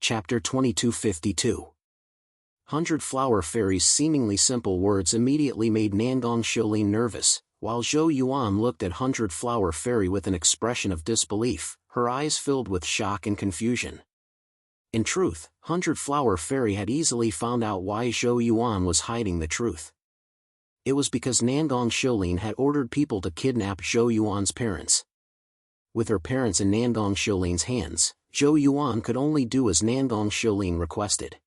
Chapter 2252. 100 Flower Fairy's seemingly simple words immediately made Nandong Shilin nervous, while Zhou Yuan looked at 100 Flower Fairy with an expression of disbelief, her eyes filled with shock and confusion. In truth, 100 Flower Fairy had easily found out why Zhou Yuan was hiding the truth. It was because Nandong Shilin had ordered people to kidnap Zhou Yuan's parents. With her parents in Nandong Shilin's hands, Zhou Yuan could only do as Nandong Shilin requested.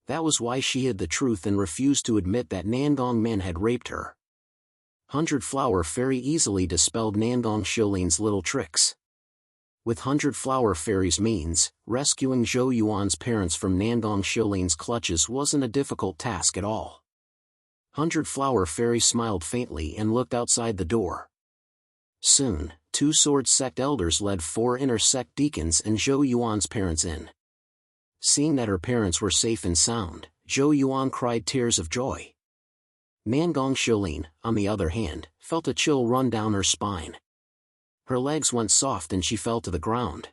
That was why she hid the truth and refused to admit that Nandong men had raped her. 100 Flower Fairy easily dispelled Nandong Shilin's little tricks. With 100 Flower Fairy's means, rescuing Zhou Yuan's parents from Nandong Shilin's clutches wasn't a difficult task at all. 100 Flower Fairy smiled faintly and looked outside the door. Soon, 2 Sword Sect elders led 4 inner sect deacons and Zhou Yuan's parents in. Seeing that her parents were safe and sound, Zhou Yuan cried tears of joy. Nandong Shilin, on the other hand, felt a chill run down her spine. Her legs went soft and she fell to the ground.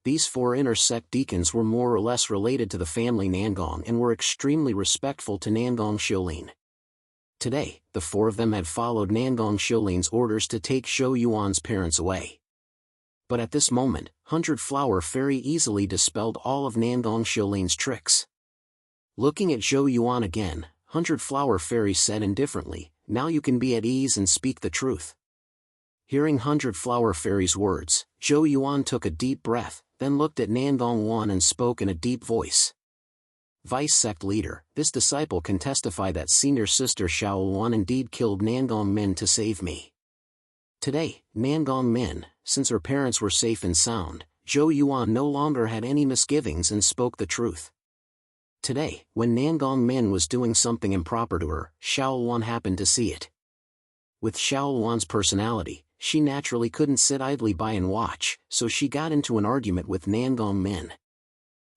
These 4 inner sect deacons were more or less related to the family Nandong and were extremely respectful to Nandong Shilin. Today, the 4 of them had followed Nandong Shilin's orders to take Zhou Yuan's parents away. But at this moment, 100 Flower Fairy easily dispelled all of Nandong Shilin's tricks. Looking at Zhou Yuan again, 100 Flower Fairy said indifferently, "Now you can be at ease and speak the truth." Hearing 100 Flower Fairy's words, Zhou Yuan took a deep breath, then looked at Nandong Wan and spoke in a deep voice. "Vice Sect Leader, this disciple can testify that senior sister Xiao Wan indeed killed Nandong Min to save me. Today, Nandong Min, since her parents were safe and sound, Zhou Yuan no longer had any misgivings and spoke the truth. Today, when Nandong Min was doing something improper to her, Xiao Wan happened to see it. With Xiao Wan's personality, she naturally couldn't sit idly by and watch, so she got into an argument with Nandong Min.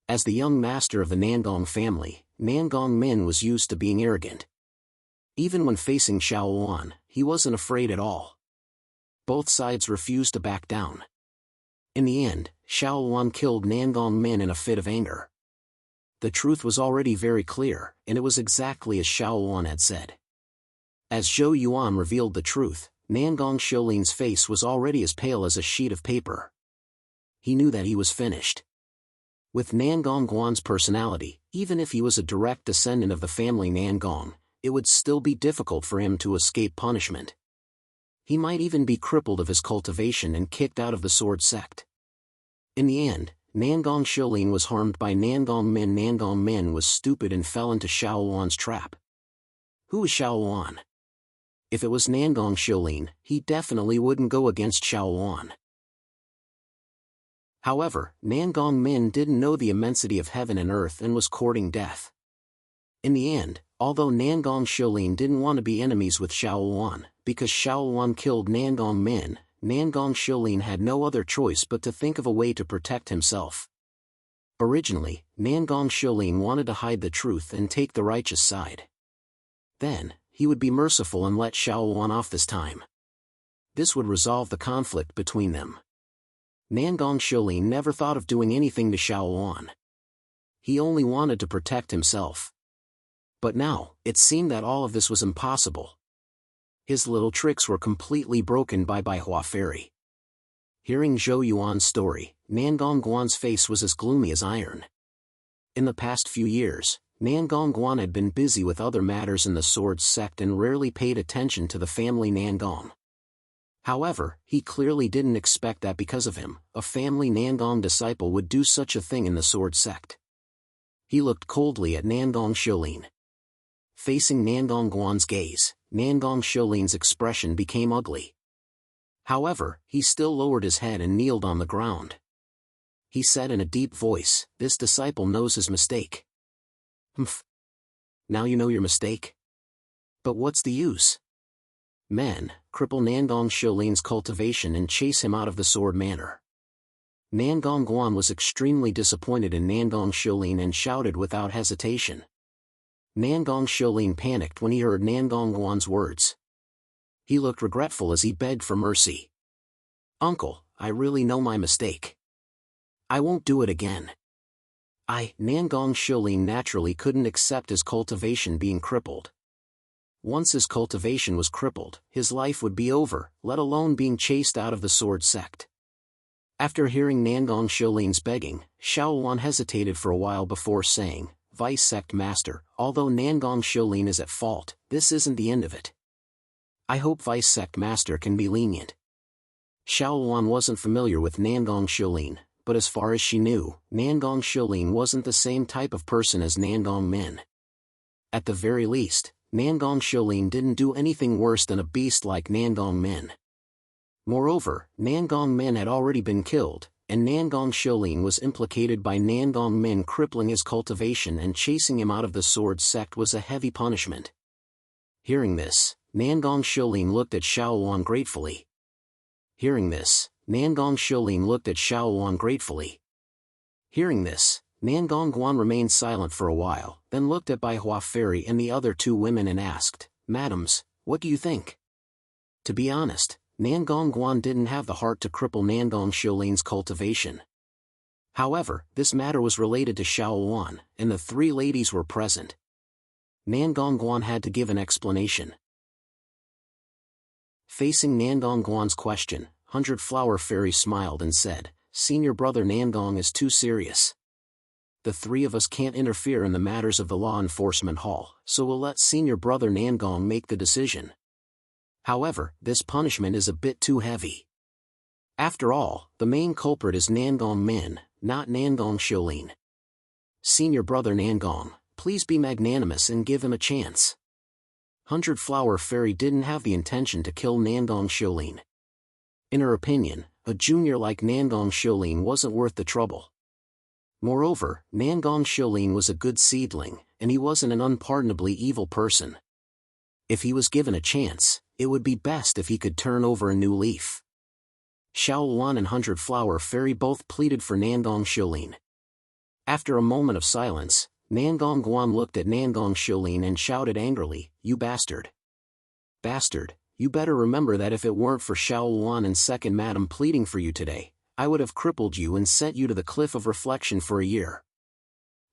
As the young master of the Nandong family, Nandong Min was used to being arrogant. Even when facing Xiao Wan, he wasn't afraid at all. Both sides refused to back down. In the end, Xiao Wan killed Nandong Min in a fit of anger. The truth was already very clear, and it was exactly as Xiao Wan had said. As Zhou Yuan revealed the truth, Nandong Shilin's face was already as pale as a sheet of paper. He knew that he was finished. With Nandong Guan's personality, even if he was a direct descendant of the family Nandong, it would still be difficult for him to escape punishment. He might even be crippled of his cultivation and kicked out of the Sword Sect. In the end, Nandong Shilin was harmed by Nandong Min. Nandong Min was stupid and fell into Xiao Wan's trap. Who was Xiao Wan? If it was Nandong Shilin, he definitely wouldn't go against Xiao Wan. However, Nandong Min didn't know the immensity of heaven and earth and was courting death. In the end, although Nandong Shilin didn't want to be enemies with Xiao Wan, because Xiao Wan killed Nandong Min, Nandong Shilin had no other choice but to think of a way to protect himself. Originally, Nandong Shilin wanted to hide the truth and take the righteous side. Then, he would be merciful and let Xiao Wan off this time. This would resolve the conflict between them. Nandong Shilin never thought of doing anything to Xiao Wan. He only wanted to protect himself. But now, it seemed that all of this was impossible. His little tricks were completely broken by Baihua Fairy. Hearing Zhou Yuan's story, Nandong Guan's face was as gloomy as iron. In the past few years, Nandong Guan had been busy with other matters in the Sword Sect and rarely paid attention to the family Nandong. However, he clearly didn't expect that because of him, a family Nandong disciple would do such a thing in the Sword Sect. He looked coldly at Nandong Shilin. Facing Nandong Guan's gaze, Nandong Shilin's expression became ugly. However, he still lowered his head and kneeled on the ground. He said in a deep voice, "This disciple knows his mistake." "Humph. Now you know your mistake? But what's the use? Men, cripple Nandong Shilin's cultivation and chase him out of the Sword Manor." Nandong Guan was extremely disappointed in Nandong Shilin and shouted without hesitation. Nandong Shilin panicked when he heard Nandong Guan's words. He looked regretful as he begged for mercy. "Uncle, I really know my mistake. I won't do it again." Nangong Shilin naturally couldn't accept his cultivation being crippled. Once his cultivation was crippled, his life would be over, let alone being chased out of the sword sect. After hearing Nangong Shilin's begging, Shaoluan hesitated for a while before saying, Vice Sect Master, although Nangong Shilin is at fault, this isn't the end of it. I hope Vice Sect Master can be lenient. Shaoluan wasn't familiar with Nangong Shilin, but as far as she knew, Nangong Shilin wasn't the same type of person as Nangong Min. At the very least, Nangong Shilin didn't do anything worse than a beast like Nangong Min. Moreover, Nangong Min had already been killed, and Nangong Shilin was implicated by Nangong Min crippling his cultivation and chasing him out of the sword sect was a heavy punishment. Hearing this, Nangong Shilin looked at Shaoluan gratefully. Hearing this, Nangong Shilin looked at Shaoluan gratefully. Hearing this, Nangong Guan remained silent for a while, then looked at Bai Hua Fairy and the other two women and asked, Madams, what do you think? To be honest, Nangong Guan didn't have the heart to cripple Nangong Shilin's cultivation. However, this matter was related to Shaoluan, and the three ladies were present. Nangong Guan had to give an explanation. Facing Nangong Guan's question, 100 Flower Fairy smiled and said, Senior brother Nangong is too serious. The three of us can't interfere in the matters of the law enforcement hall, so we'll let senior brother Nangong make the decision. However, this punishment is a bit too heavy. After all, the main culprit is Nangong Min, not Nangong Shilin. Senior brother Nangong, please be magnanimous and give him a chance. 100 Flower Fairy didn't have the intention to kill Nangong Shilin. In her opinion, a junior like Nangong Shilin wasn't worth the trouble. Moreover, Nangong Shilin was a good seedling, and he wasn't an unpardonably evil person. If he was given a chance, it would be best if he could turn over a new leaf. Shaoluan and 100 Flower Fairy both pleaded for Nangong Shilin. After a moment of silence, Nangong Guan looked at Nangong Shilin and shouted angrily, You bastard! Bastard, you better remember that if it weren't for Shaoluan and Second Madam pleading for you today, I would have crippled you and sent you to the Cliff of Reflection for a year.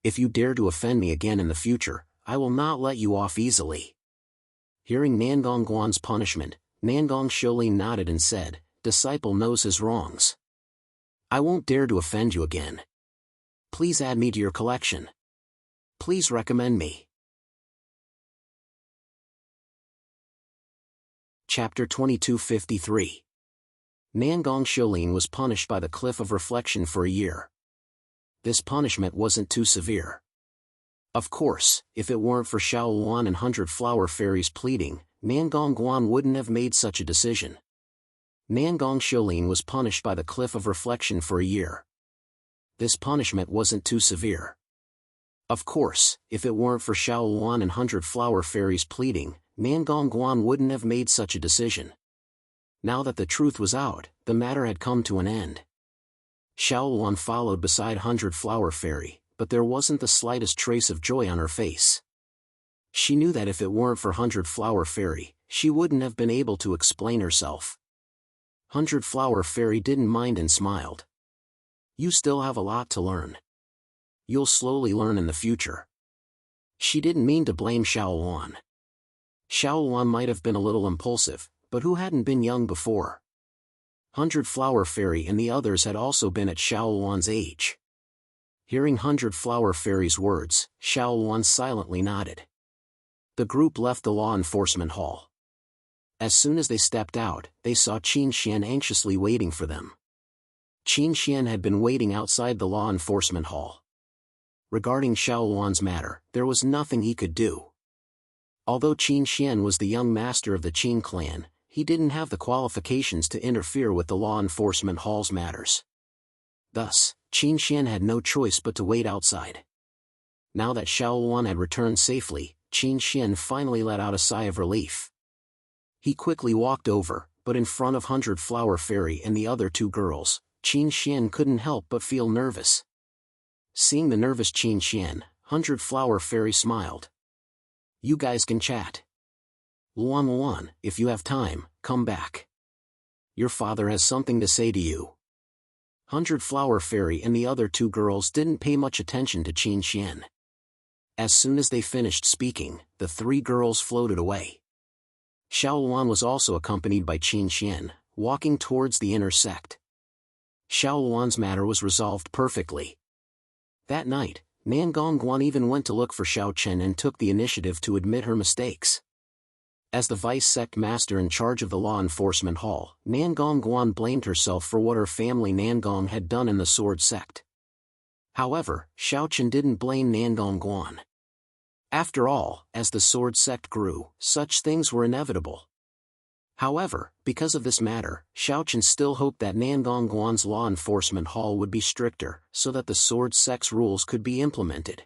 If you dare to offend me again in the future, I will not let you off easily. Hearing Nangong Guan's punishment, Nangong Shilin nodded and said, Disciple knows his wrongs. I won't dare to offend you again. Please add me to your collection. Please recommend me. Chapter 2253. Nangong Shilin was punished by the Cliff of Reflection for a year. This punishment wasn't too severe. Of course, if it weren't for Shaoluan and 100 Flower Fairy's pleading, Nangong Guan wouldn't have made such a decision. Nangong Shilin was punished by the Cliff of Reflection for a year. This punishment wasn't too severe. Of course, if it weren't for Shaoluan and 100 Flower Fairy's pleading, Nangong Guan wouldn't have made such a decision. Now that the truth was out, the matter had come to an end. Shaoluan followed beside 100 Flower Fairy, but there wasn't the slightest trace of joy on her face. She knew that if it weren't for 100 Flower Fairy, she wouldn't have been able to explain herself. 100 Flower Fairy didn't mind and smiled. You still have a lot to learn. You'll slowly learn in the future. She didn't mean to blame Shaoluan. Shaoluan might have been a little impulsive, but who hadn't been young before? 100 Flower Fairy and the others had also been at Shaoluan's age. Hearing 100 Flower Fairy's words, Shaoluan silently nodded. The group left the law enforcement hall. As soon as they stepped out, they saw Qin Xian anxiously waiting for them. Qin Xian had been waiting outside the law enforcement hall. Regarding Shaoluan's matter, there was nothing he could do. Although Qin Xian was the young master of the Qin clan, he didn't have the qualifications to interfere with the law enforcement hall's matters. Thus, Qin Xian had no choice but to wait outside. Now that Shaoluan had returned safely, Qin Xian finally let out a sigh of relief. He quickly walked over, but in front of 100 Flower Fairy and the other two girls, Qin Xian couldn't help but feel nervous. Seeing the nervous Qin Xian, 100 Flower Fairy smiled. You guys can chat. Luan, if you have time, come back. Your father has something to say to you. 100 Flower Fairy and the other two girls didn't pay much attention to Qin Xian. As soon as they finished speaking, the three girls floated away. Xiao Luan was also accompanied by Qin Xian, walking towards the inner sect. Xiao Luan's matter was resolved perfectly. That night, Nan Gongguan even went to look for Xiao Chen and took the initiative to admit her mistakes. As the vice sect master in charge of the law enforcement hall, Nan Gongguan blamed herself for what her family Nangong had done in the sword sect. However, Xiao Chen didn't blame Nan Gongguan. After all, as the sword sect grew, such things were inevitable. However, because of this matter, Xiao Chen still hoped that Nan Gongguan's law enforcement hall would be stricter, so that the sword sect's rules could be implemented.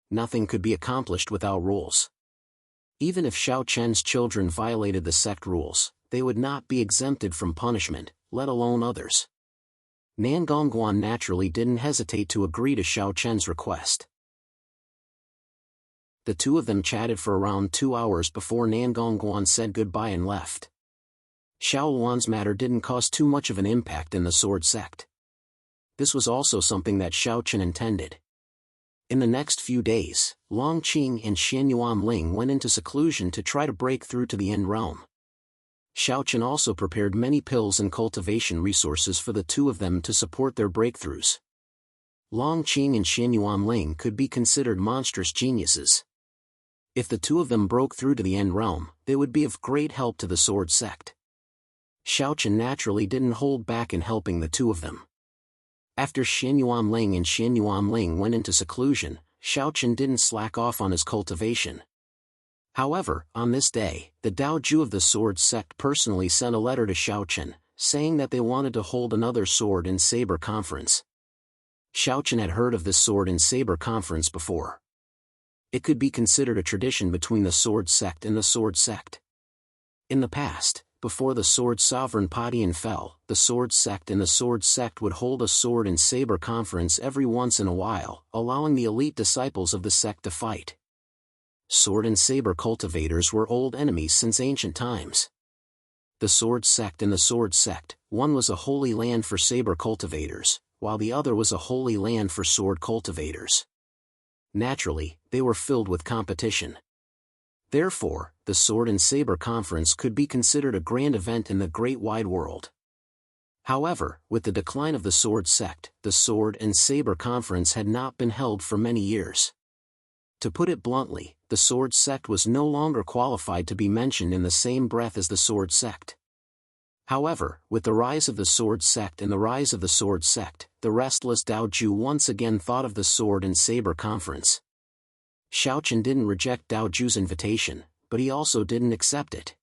Nothing could be accomplished without rules. Even if Xiao Chen's children violated the sect rules, they would not be exempted from punishment, let alone others. Nan Gongguan naturally didn't hesitate to agree to Xiao Chen's request. The two of them chatted for around 2 hours before Nan Gongguan said goodbye and left. Xiao Luan's matter didn't cause too much of an impact in the sword sect. This was also something that Xiao Chen intended. In the next few days, Long Qing and Xian Yuan Ling went into seclusion to try to break through to the End Realm. Xiao Chen also prepared many pills and cultivation resources for the two of them to support their breakthroughs. Long Qing and Xian Yuan Ling could be considered monstrous geniuses. If the two of them broke through to the End Realm, they would be of great help to the sword sect. Xiao Chen naturally didn't hold back in helping the two of them. After Xian Yuan Ling and Xian Yuan Ling went into seclusion, Xiao Chen didn't slack off on his cultivation. However, on this day, the Daoju of the sword sect personally sent a letter to Xiao Chen, saying that they wanted to hold another sword and saber conference. Xiao Chen had heard of this sword and saber conference before. It could be considered a tradition between the sword sect and the sword sect. In the past, before the sword sovereign Padian fell, the sword sect and the sword sect would hold a sword and saber conference every once in a while, allowing the elite disciples of the sect to fight. Sword and saber cultivators were old enemies since ancient times. The sword sect and the sword sect, one was a holy land for saber cultivators, while the other was a holy land for sword cultivators. Naturally, they were filled with competition. Therefore, the Sword and Saber Conference could be considered a grand event in the great wide world. However, with the decline of the sword sect, the Sword and Saber Conference had not been held for many years. To put it bluntly, the sword sect was no longer qualified to be mentioned in the same breath as the sword sect. However, with the rise of the sword sect and the rise of the sword sect, the restless Daoju once again thought of the Sword and Saber Conference. Xiao Chen didn't reject Daoju's invitation, but he also didn't accept it.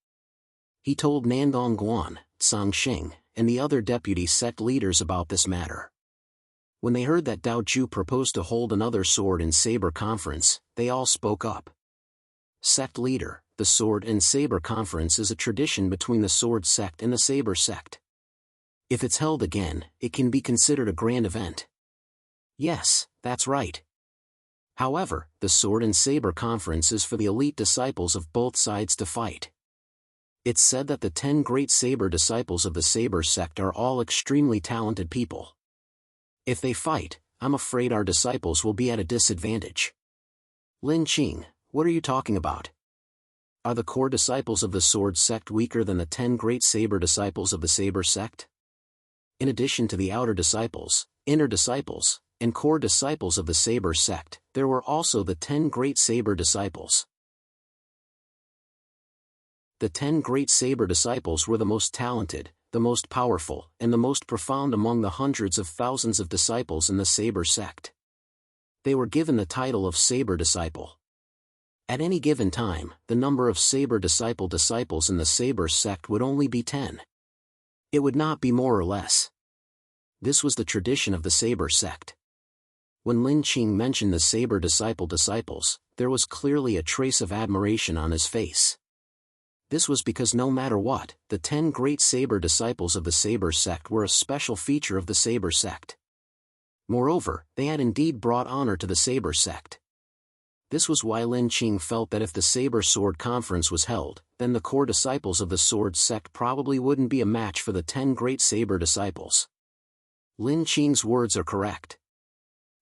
He told Nan Gongguan, Sang Xing, and the other deputy sect leaders about this matter. When they heard that Daoju proposed to hold another Sword and Saber Conference, they all spoke up. Sect leader, the Sword and Saber Conference is a tradition between the sword sect and the saber sect. If it's held again, it can be considered a grand event. Yes, that's right. However, the Sword and Saber Conference is for the elite disciples of both sides to fight. It's said that the 10 great saber disciples of the saber sect are all extremely talented people. If they fight, I'm afraid our disciples will be at a disadvantage. Lin Qing, what are you talking about? Are the core disciples of the sword sect weaker than the 10 great saber disciples of the saber sect? In addition to the outer disciples, inner disciples, and core disciples of the saber sect, there were also the 10 great saber disciples. The 10 great saber disciples were the most talented, the most powerful, and the most profound among the hundreds of thousands of disciples in the saber sect. They were given the title of saber disciple. At any given time, the number of saber disciples in the saber sect would only be 10. It would not be more or less. This was the tradition of the saber sect. When Lin Qing mentioned the saber disciples, there was clearly a trace of admiration on his face. This was because no matter what, the 10 great saber disciples of the saber sect were a special feature of the saber sect. Moreover, they had indeed brought honor to the saber sect. This was why Lin Qing felt that if the Saber Sword Conference was held, then the core disciples of the sword sect probably wouldn't be a match for the 10 great saber disciples. Lin Qing's words are correct.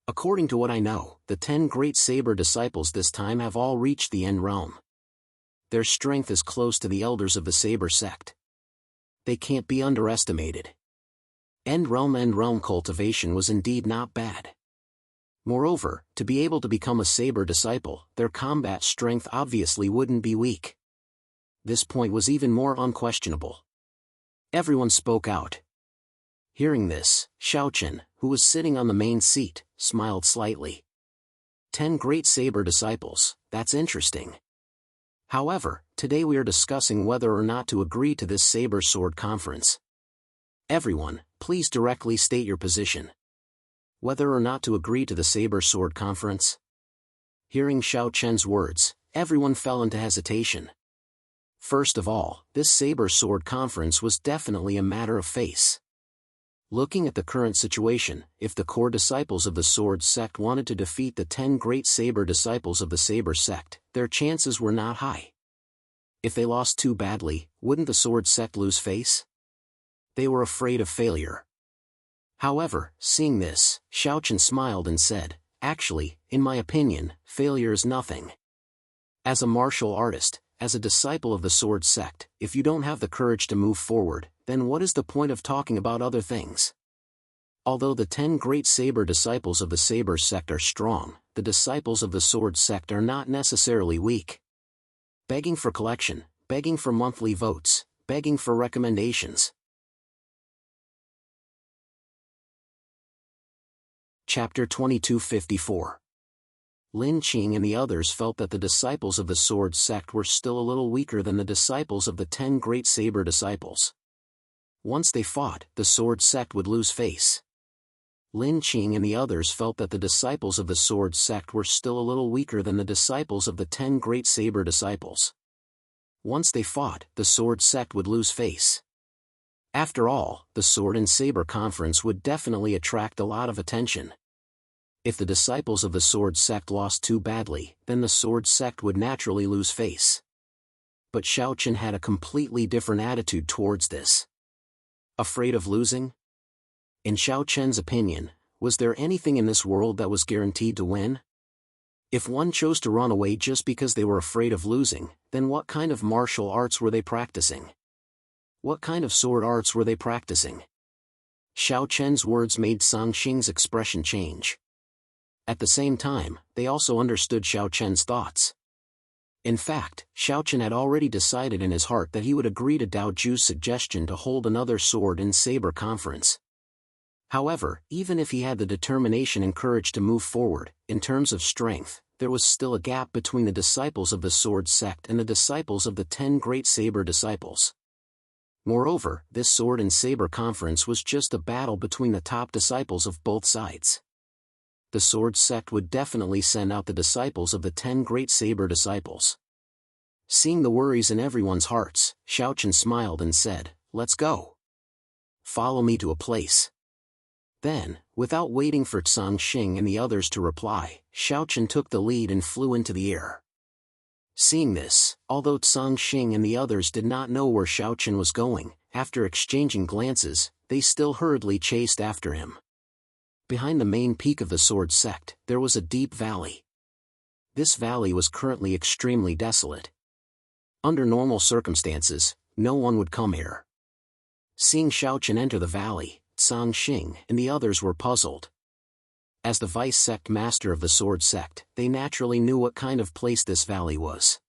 According to what I know, the 10 great saber disciples this time have all reached the End Realm. Their strength is close to the elders of the Saber sect. They can't be underestimated. End Realm cultivation was indeed not bad. Moreover, to be able to become a Saber disciple, their combat strength obviously wouldn't be weak. This point was even more unquestionable. Everyone spoke out. Hearing this, Xiaochen, who was sitting on the main seat, smiled slightly. 10 great Saber disciples, that's interesting. However, today we are discussing whether or not to agree to this Saber Sword Conference. Everyone, please directly state your position. Whether or not to agree to the Saber Sword Conference? Hearing Xiaochen's words, everyone fell into hesitation. First of all, this Saber Sword Conference was definitely a matter of face. Looking at the current situation, if the core disciples of the Sword Sect wanted to defeat the 10 great Saber disciples of the Saber Sect, their chances were not high. If they lost too badly, wouldn't the Sword Sect lose face? They were afraid of failure. However, seeing this, Xiaochen smiled and said, "Actually, in my opinion, failure is nothing. As a martial artist, as a disciple of the Sword Sect, if you don't have the courage to move forward, then what is the point of talking about other things?" Although the 10 great Saber disciples of the Saber Sect are strong, the disciples of the Sword Sect are not necessarily weak. Begging for collection, begging for monthly votes, begging for recommendations. Chapter 2254. Lin Qing and the others felt that the disciples of the Sword Sect were still a little weaker than the disciples of the 10 great Saber disciples. Once they fought, the Sword Sect would lose face. Lin Qing and the others felt that the disciples of the Sword Sect were still a little weaker than the disciples of the 10 great Saber disciples. Once they fought, the Sword Sect would lose face. After all, the Sword and Saber Conference would definitely attract a lot of attention. If the disciples of the Sword Sect lost too badly, then the Sword Sect would naturally lose face. But Xiaochen had a completely different attitude towards this. Afraid of losing? In Xiaochen's opinion, was there anything in this world that was guaranteed to win? If one chose to run away just because they were afraid of losing, then what kind of martial arts were they practicing? What kind of sword arts were they practicing? Xiaochen's words made Sangxing's expression change. At the same time, they also understood Xiaochen's thoughts. In fact, Xiaochen had already decided in his heart that he would agree to Dao Ju's suggestion to hold another sword and saber conference. However, even if he had the determination and courage to move forward, in terms of strength, there was still a gap between the disciples of the Sword Sect and the disciples of the 10 great saber disciples. Moreover, this sword and saber conference was just a battle between the top disciples of both sides. The Sword Sect would definitely send out the disciples of the 10 great saber disciples. Seeing the worries in everyone's hearts, Xiaochen smiled and said, "Let's go. Follow me to a place." Then, without waiting for Sangxing and the others to reply, Xiaochen took the lead and flew into the air. Seeing this, although Sangxing and the others did not know where Xiaochen was going, after exchanging glances, they still hurriedly chased after him. Behind the main peak of the Sword Sect, there was a deep valley. This valley was currently extremely desolate. Under normal circumstances, no one would come here. Seeing Xiaochen enter the valley, Sangxing and the others were puzzled. As the vice-sect master of the Sword Sect, they naturally knew what kind of place this valley was.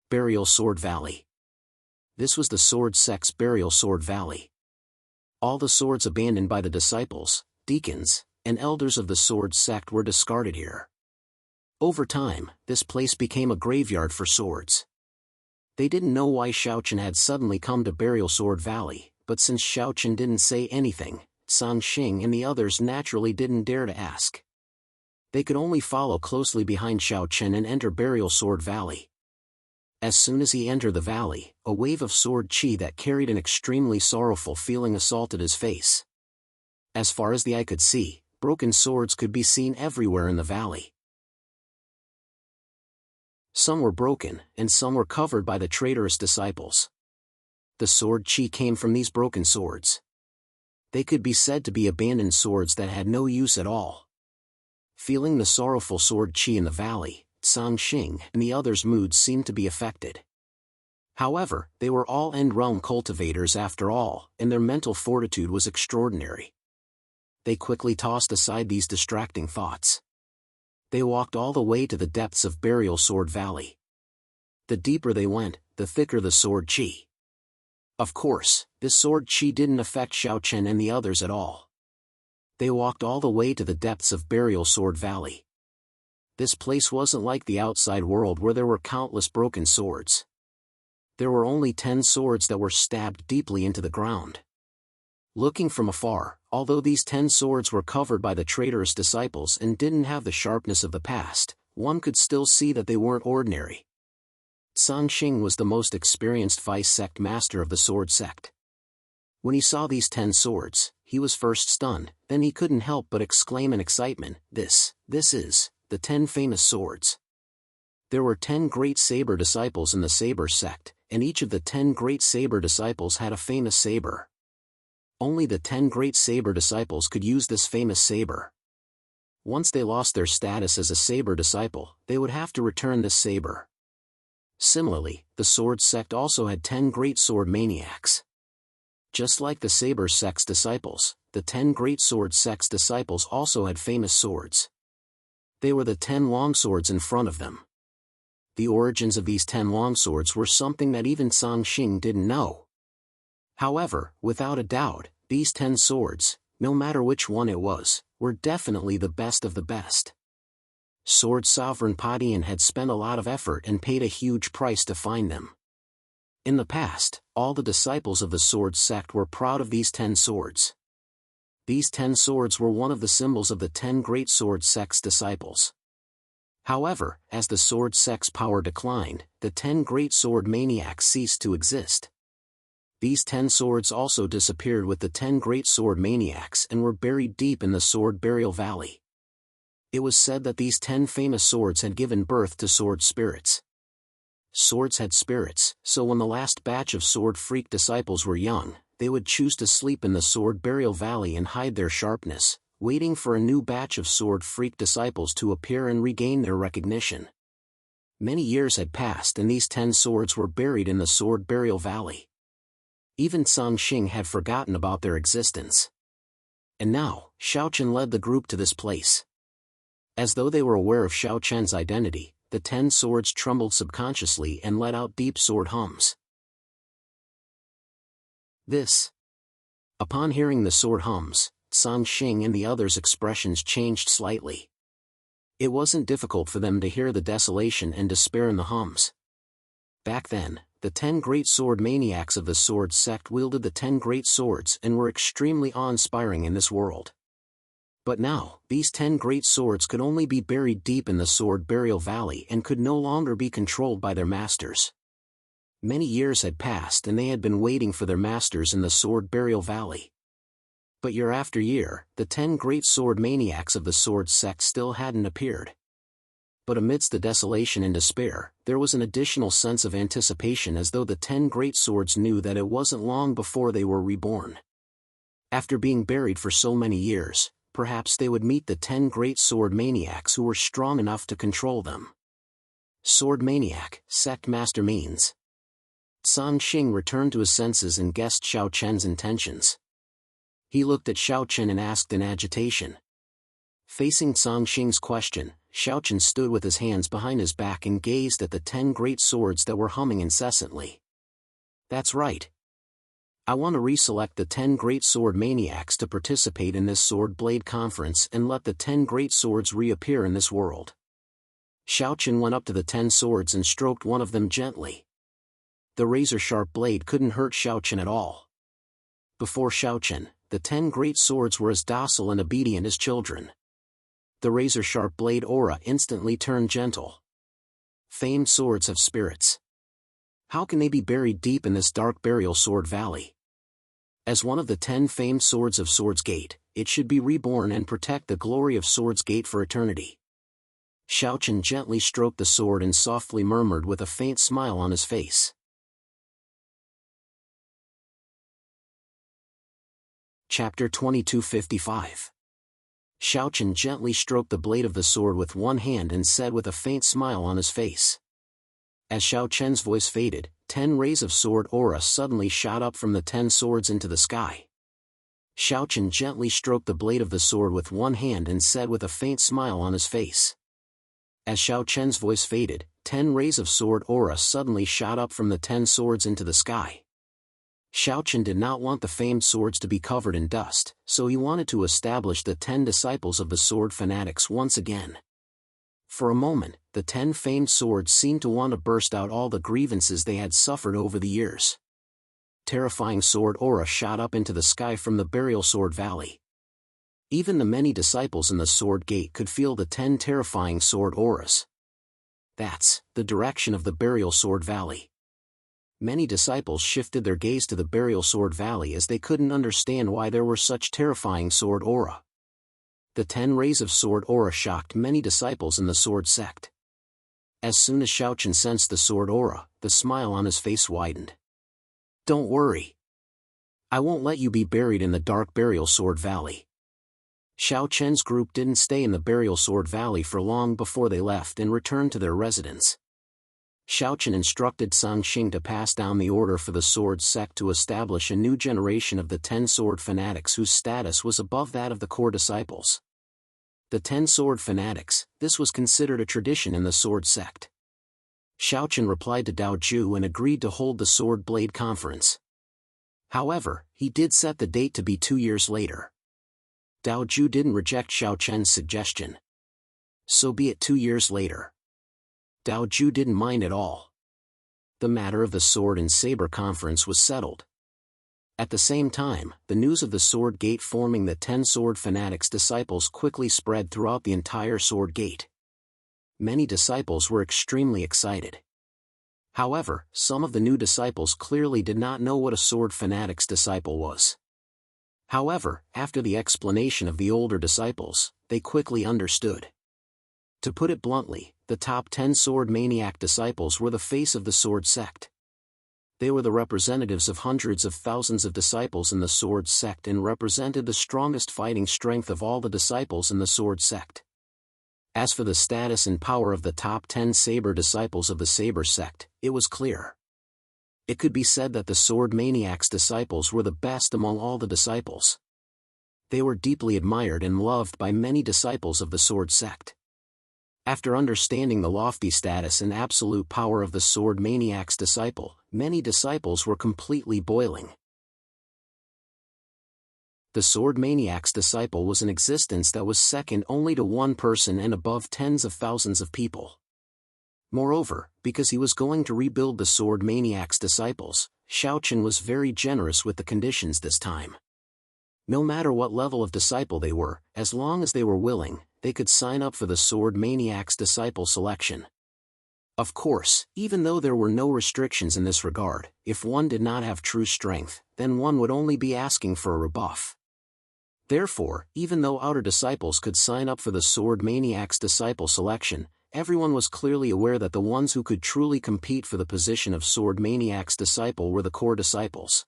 Burial Sword Valley. This was the Sword Sect's Burial Sword Valley. All the swords abandoned by the disciples, deacons, and elders of the Sword Sect were discarded here. Over time, this place became a graveyard for swords. They didn't know why Xiaochen had suddenly come to Burial Sword Valley, but since Xiaochen didn't say anything, Sangxing and the others naturally didn't dare to ask. They could only follow closely behind Xiaochen and enter Burial Sword Valley. As soon as he entered the valley, a wave of sword chi that carried an extremely sorrowful feeling assaulted his face. As far as the eye could see, broken swords could be seen everywhere in the valley. Some were broken, and some were covered by the traitorous disciples. The sword chi came from these broken swords. They could be said to be abandoned swords that had no use at all. Feeling the sorrowful sword chi in the valley, Sangxing and the others' moods seemed to be affected. However, they were all end-realm cultivators after all, and their mental fortitude was extraordinary. They quickly tossed aside these distracting thoughts. They walked all the way to the depths of Burial Sword Valley. The deeper they went, the thicker the sword chi. Of course, this sword chi didn't affect Xiao Chen and the others at all. They walked all the way to the depths of Burial Sword Valley. This place wasn't like the outside world where there were countless broken swords. There were only 10 swords that were stabbed deeply into the ground. Looking from afar, although these 10 swords were covered by the traitorous disciples and didn't have the sharpness of the past, one could still see that they weren't ordinary. Sangxing was the most experienced vice sect master of the sword sect. When he saw these 10 swords, he was first stunned, then he couldn't help but exclaim in excitement, This is, the 10 famous swords. There were 10 great saber disciples in the saber sect, and each of the 10 great saber disciples had a famous saber. Only the 10 great saber disciples could use this famous saber. Once they lost their status as a saber disciple, they would have to return this saber. Similarly, the sword sect also had 10 great sword maniacs. Just like the saber sect's disciples, the 10 great sword sect's disciples also had famous swords. They were the 10 longswords in front of them. The origins of these 10 longswords were something that even Sangxing didn't know. However, without a doubt, these 10 swords, no matter which one it was, were definitely the best of the best. Sword Sovereign Padian had spent a lot of effort and paid a huge price to find them. In the past, all the disciples of the sword sect were proud of these 10 swords. These 10 swords were one of the symbols of the 10 great sword sect's disciples. However, as the sword sect's power declined, the 10 great sword maniacs ceased to exist. These 10 swords also disappeared with the 10 great sword maniacs and were buried deep in the Sword Burial Valley. It was said that these 10 famous swords had given birth to sword spirits. Swords had spirits, so when the last batch of sword freak disciples were young, they would choose to sleep in the Sword Burial Valley and hide their sharpness, waiting for a new batch of sword freak disciples to appear and regain their recognition. Many years had passed and these 10 swords were buried in the Sword Burial Valley. Even Sangxing had forgotten about their existence. And now, Xiao Chen led the group to this place. As though they were aware of Xiao Chen's identity, the 10 swords trembled subconsciously and let out deep sword hums. Upon hearing the sword hums, Sangxing and the others' expressions changed slightly. It wasn't difficult for them to hear the desolation and despair in the hums. Back then, the 10 great sword maniacs of the sword sect wielded the 10 great swords and were extremely awe-inspiring in this world. But now, these 10 great swords could only be buried deep in the Sword Burial Valley and could no longer be controlled by their masters. Many years had passed and they had been waiting for their masters in the Sword Burial Valley. But year after year, the 10 great sword maniacs of the sword sect still hadn't appeared. But amidst the desolation and despair, there was an additional sense of anticipation as though the 10 great swords knew that it wasn't long before they were reborn. After being buried for so many years, perhaps they would meet the 10 great sword maniacs who were strong enough to control them. Sword maniac, sect master means. Sangxing returned to his senses and guessed Xiao Chen's intentions. He looked at Xiao Chen and asked in agitation. Facing Sangxing's question, Xiao Chen stood with his hands behind his back and gazed at the 10 great swords that were humming incessantly. That's right. I want to reselect the 10 great sword maniacs to participate in this sword blade conference and let the 10 great swords reappear in this world. Xiao Chen went up to the 10 swords and stroked one of them gently. The razor-sharp blade couldn't hurt Xiao Chen at all. Before Xiao Chen, the 10 great swords were as docile and obedient as children. The razor-sharp blade aura instantly turned gentle. Famed swords have spirits. How can they be buried deep in this dark burial sword valley? As one of the 10 famed swords of Swords Gate, it should be reborn and protect the glory of Swords Gate for eternity. Xiao Chen gently stroked the sword and softly murmured with a faint smile on his face. Chapter 2255. Xiaochen gently stroked the blade of the sword with one hand and said with a faint smile on his face. As Xiaochen's voice faded, 10 rays of sword aura suddenly shot up from the 10 swords into the sky. Xiaochen gently stroked the blade of the sword with one hand and said with a faint smile on his face. As Xiaochen's voice faded, 10 rays of sword aura suddenly shot up from the 10 swords into the sky. Xiaochen did not want the famed swords to be covered in dust, so he wanted to establish the 10 disciples of the sword fanatics once again. For a moment, the 10 famed swords seemed to want to burst out all the grievances they had suffered over the years. Terrifying sword aura shot up into the sky from the burial sword valley. Even the many disciples in the sword gate could feel the 10 terrifying sword auras. That's the direction of the burial sword valley. Many disciples shifted their gaze to the burial sword valley as they couldn't understand why there were such terrifying sword aura. The 10 rays of sword aura shocked many disciples in the sword sect. As soon as Xiaochen sensed the sword aura, the smile on his face widened. Don't worry. I won't let you be buried in the dark burial sword valley. Xiaochen's group didn't stay in the burial sword valley for long before they left and returned to their residence. Xiaochen instructed Sangxing to pass down the order for the sword sect to establish a new generation of the 10 sword fanatics whose status was above that of the core disciples. The 10 sword fanatics, this was considered a tradition in the sword sect. Xiaochen replied to Dao Ju and agreed to hold the sword blade conference. However, he did set the date to be 2 years later. Dao Ju didn't reject Xiaochen's suggestion. So be it 2 years later. Dao Ju didn't mind at all. The matter of the sword and saber conference was settled. At the same time, the news of the sword gate forming the 10 sword fanatics disciples quickly spread throughout the entire sword gate. Many disciples were extremely excited. However, some of the new disciples clearly did not know what a sword fanatics disciple was. However, after the explanation of the older disciples, they quickly understood. To put it bluntly, the top 10 sword maniac disciples were the face of the sword sect. They were the representatives of hundreds of thousands of disciples in the sword sect and represented the strongest fighting strength of all the disciples in the sword sect. As for the status and power of the top 10 saber disciples of the saber sect, it was clear. It could be said that the sword maniacs disciples were the best among all the disciples. They were deeply admired and loved by many disciples of the sword sect. After understanding the lofty status and absolute power of the sword maniac's disciple, many disciples were completely boiling. The sword maniac's disciple was an existence that was second only to one person and above tens of thousands of people. Moreover, because he was going to rebuild the sword maniac's disciples, Xiaochen was very generous with the conditions this time. No matter what level of disciple they were, as long as they were willing, they could sign up for the sword maniac's disciple selection. Of course, even though there were no restrictions in this regard, if one did not have true strength, then one would only be asking for a rebuff. Therefore, even though outer disciples could sign up for the sword maniac's disciple selection, everyone was clearly aware that the ones who could truly compete for the position of sword maniac's disciple were the core disciples.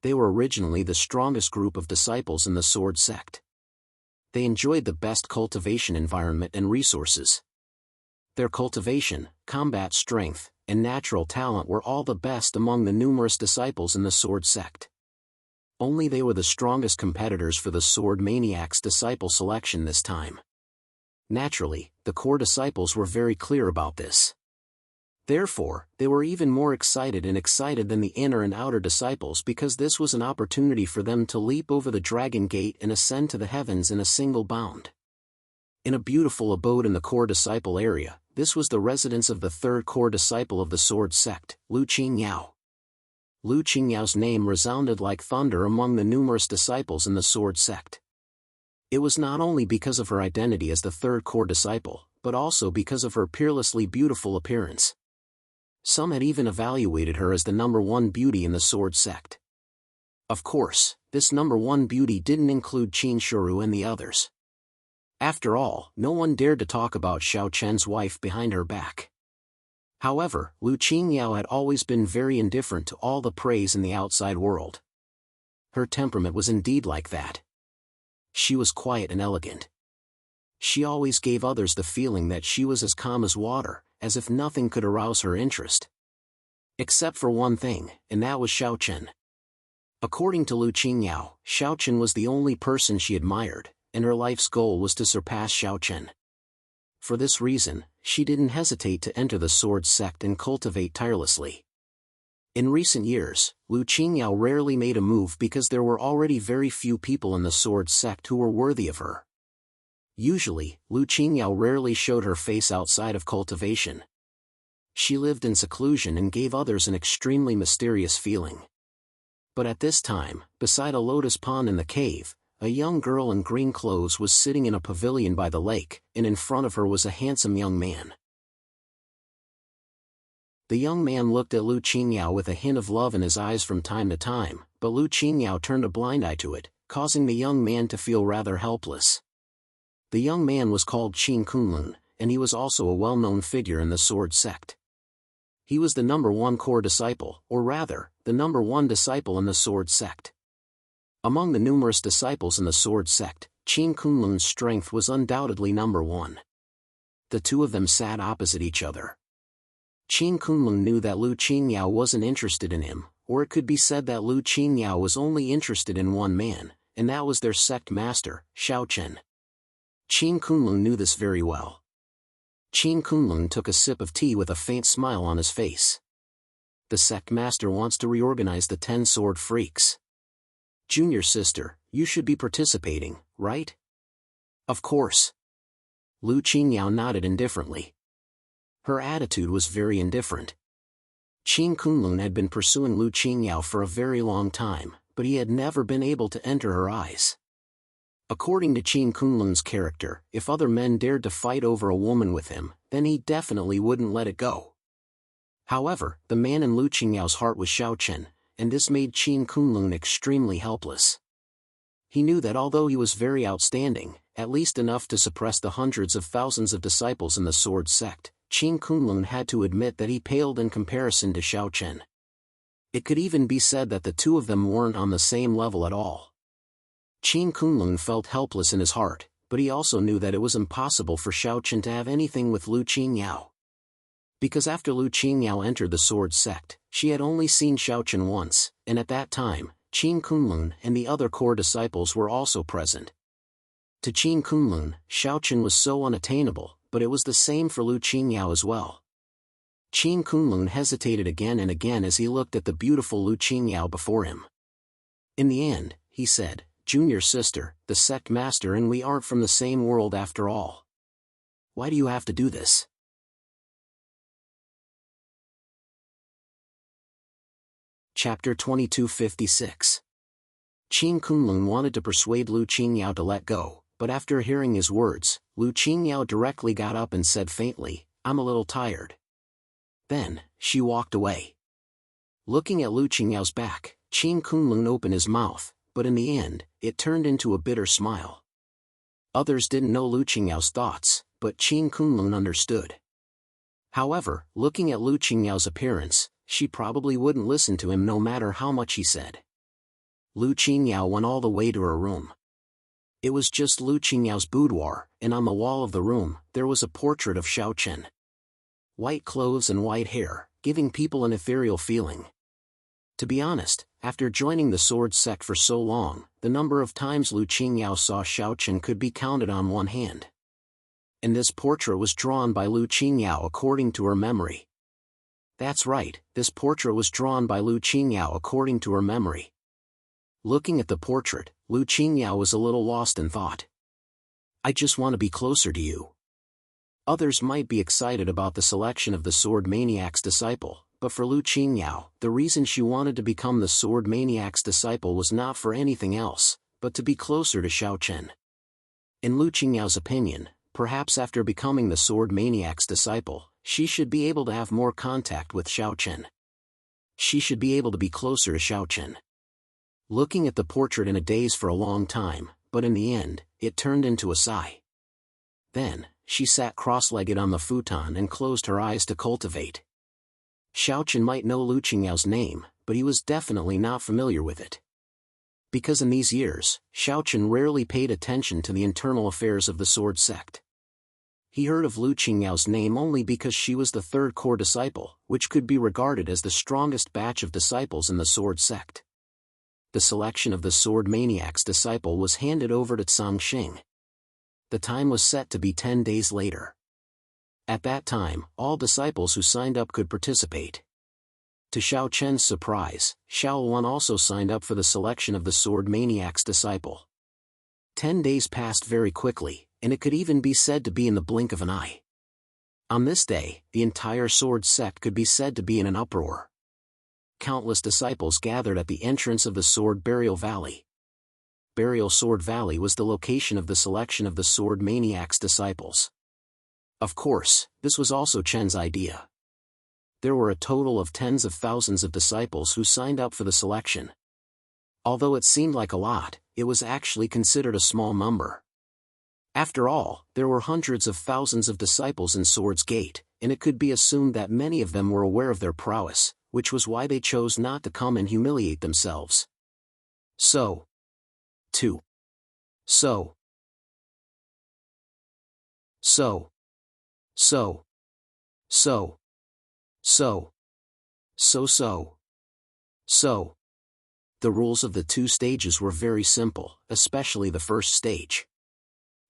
They were originally the strongest group of disciples in the sword sect. They enjoyed the best cultivation environment and resources. Their cultivation, combat strength, and natural talent were all the best among the numerous disciples in the sword sect. Only they were the strongest competitors for the sword maniac's disciple selection this time. Naturally, the core disciples were very clear about this. Therefore, they were even more excited than the inner and outer disciples because this was an opportunity for them to leap over the dragon gate and ascend to the heavens in a single bound. In a beautiful abode in the core disciple area, this was the residence of the third core disciple of the sword sect, Lu Qingyao. Lu Qingyao's name resounded like thunder among the numerous disciples in the sword sect. It was not only because of her identity as the third core disciple, but also because of her peerlessly beautiful appearance. Some had even evaluated her as the #1 beauty in the sword sect. Of course, this #1 beauty didn't include Qin Shuru and the others. After all, no one dared to talk about Xiaochen's wife behind her back. However, Lu Qingyao had always been very indifferent to all the praise in the outside world. her temperament was indeed like that. She was quiet and elegant. She always gave others the feeling that she was as calm as water, as if nothing could arouse her interest. Except for one thing, and that was Xiaochen. According to Lu Qingyao, Xiaochen was the only person she admired, and her life's goal was to surpass Xiaochen. For this reason, she didn't hesitate to enter the sword sect and cultivate tirelessly. In recent years, Lu Qingyao rarely made a move because there were already very few people in the sword sect who were worthy of her. Usually, Lu Qingyao rarely showed her face outside of cultivation. She lived in seclusion and gave others an extremely mysterious feeling. But at this time, beside a lotus pond in the cave, a young girl in green clothes was sitting in a pavilion by the lake, and in front of her was a handsome young man. The young man looked at Lu Qingyao with a hint of love in his eyes from time to time, but Lu Qingyao turned a blind eye to it, causing the young man to feel rather helpless. The young man was called Qin Kunlun, and he was also a well-known figure in the sword sect. He was the #1 core disciple, or rather, the #1 disciple in the sword sect. Among the numerous disciples in the sword sect, Qin Kunlun's strength was undoubtedly #1. The two of them sat opposite each other. Qin Kunlun knew that Lu Qingyao wasn't interested in him, or it could be said that Lu Qingyao was only interested in one man, and that was their sect master, Xiaochen. Qin Kunlun knew this very well. Qin Kunlun took a sip of tea with a faint smile on his face. The sect master wants to reorganize the 10 sword freaks. Junior sister, you should be participating, right? Of course. Lu Qingyao nodded indifferently. Her attitude was very indifferent. Qin Kunlun had been pursuing Lu Qingyao for a very long time, but he had never been able to enter her eyes. According to Qin Kunlun's character, if other men dared to fight over a woman with him, then he definitely wouldn't let it go. However, the man in Lu Qingyao's heart was Xiaochen, and this made Qin Kunlun extremely helpless. He knew that although he was very outstanding, at least enough to suppress the hundreds of thousands of disciples in the sword sect, Qin Kunlun had to admit that he paled in comparison to Xiaochen. It could even be said that the two of them weren't on the same level at all. Qin Kunlun felt helpless in his heart, but he also knew that it was impossible for Xiaochen to have anything with Lu Qingyao. Because after Lu Qingyao entered the sword sect, she had only seen Xiaochen once, and at that time, Qin Kunlun and the other core disciples were also present. To Qin Kunlun, Xiaochen was so unattainable, but it was the same for Lu Qingyao as well. Qin Kunlun hesitated again and again as he looked at the beautiful Lu Qingyao before him. In the end, he said, "Junior sister, the sect master and we aren't from the same world after all. Why do you have to do this?" Chapter 2256. Qin Kunlun wanted to persuade Lu Qingyao to let go, but after hearing his words, Lu Qingyao directly got up and said faintly, "I'm a little tired." Then, she walked away. Looking at Lu Qingyao's back, Qin Kunlun opened his mouth, but in the end, it turned into a bitter smile. Others didn't know Lu Qingyao's thoughts, but Qin Kunlun understood. However, looking at Lu Qingyao's appearance, she probably wouldn't listen to him no matter how much he said. Lu Qingyao went all the way to her room. It was just Lu Qingyao's boudoir, and on the wall of the room, there was a portrait of Xiaochen. White clothes and white hair, giving people an ethereal feeling. To be honest, after joining the sword sect for so long, the number of times Lu Qingyao saw Xiaochen could be counted on one hand. And this portrait was drawn by Lu Qingyao according to her memory. That's right, this portrait was drawn by Lu Qingyao according to her memory. Looking at the portrait, Lu Qingyao was a little lost in thought. "I just want to be closer to you." Others might be excited about the selection of the sword maniac's disciple, but for Lu Qingyao, the reason she wanted to become the sword maniac's disciple was not for anything else, but to be closer to Xiaochen. In Lu Qingyao's opinion, perhaps after becoming the sword maniac's disciple, she should be able to have more contact with Xiaochen. She should be able to be closer to Xiaochen. Looking at the portrait in a daze for a long time, but in the end, it turned into a sigh. Then, she sat cross-legged on the futon and closed her eyes to cultivate. Xiaochen might know Lu Qingyao's name, but he was definitely not familiar with it. Because in these years, Xiaochen rarely paid attention to the internal affairs of the sword sect. He heard of Lu Qingyao's name only because she was the third core disciple, which could be regarded as the strongest batch of disciples in the sword sect. The selection of the sword maniac's disciple was handed over to Tsang Xing. The time was set to be 10 days later. At that time, all disciples who signed up could participate. To Xiao Chen's surprise, Xiao Luan also signed up for the selection of the sword maniac's disciple. 10 days passed very quickly, and it could even be said to be in the blink of an eye. On this day, the entire sword sect could be said to be in an uproar. Countless disciples gathered at the entrance of the Sword Burial Valley. Burial Sword Valley was the location of the selection of the sword maniac's disciples. Of course, this was also Chen's idea. There were a total of tens of thousands of disciples who signed up for the selection. Although it seemed like a lot, it was actually considered a small number. After all, there were hundreds of thousands of disciples in Sword's Gate, and it could be assumed that many of them were aware of their prowess, which was why they chose not to come and humiliate themselves. So. The rules of the two stages were very simple, especially the first stage.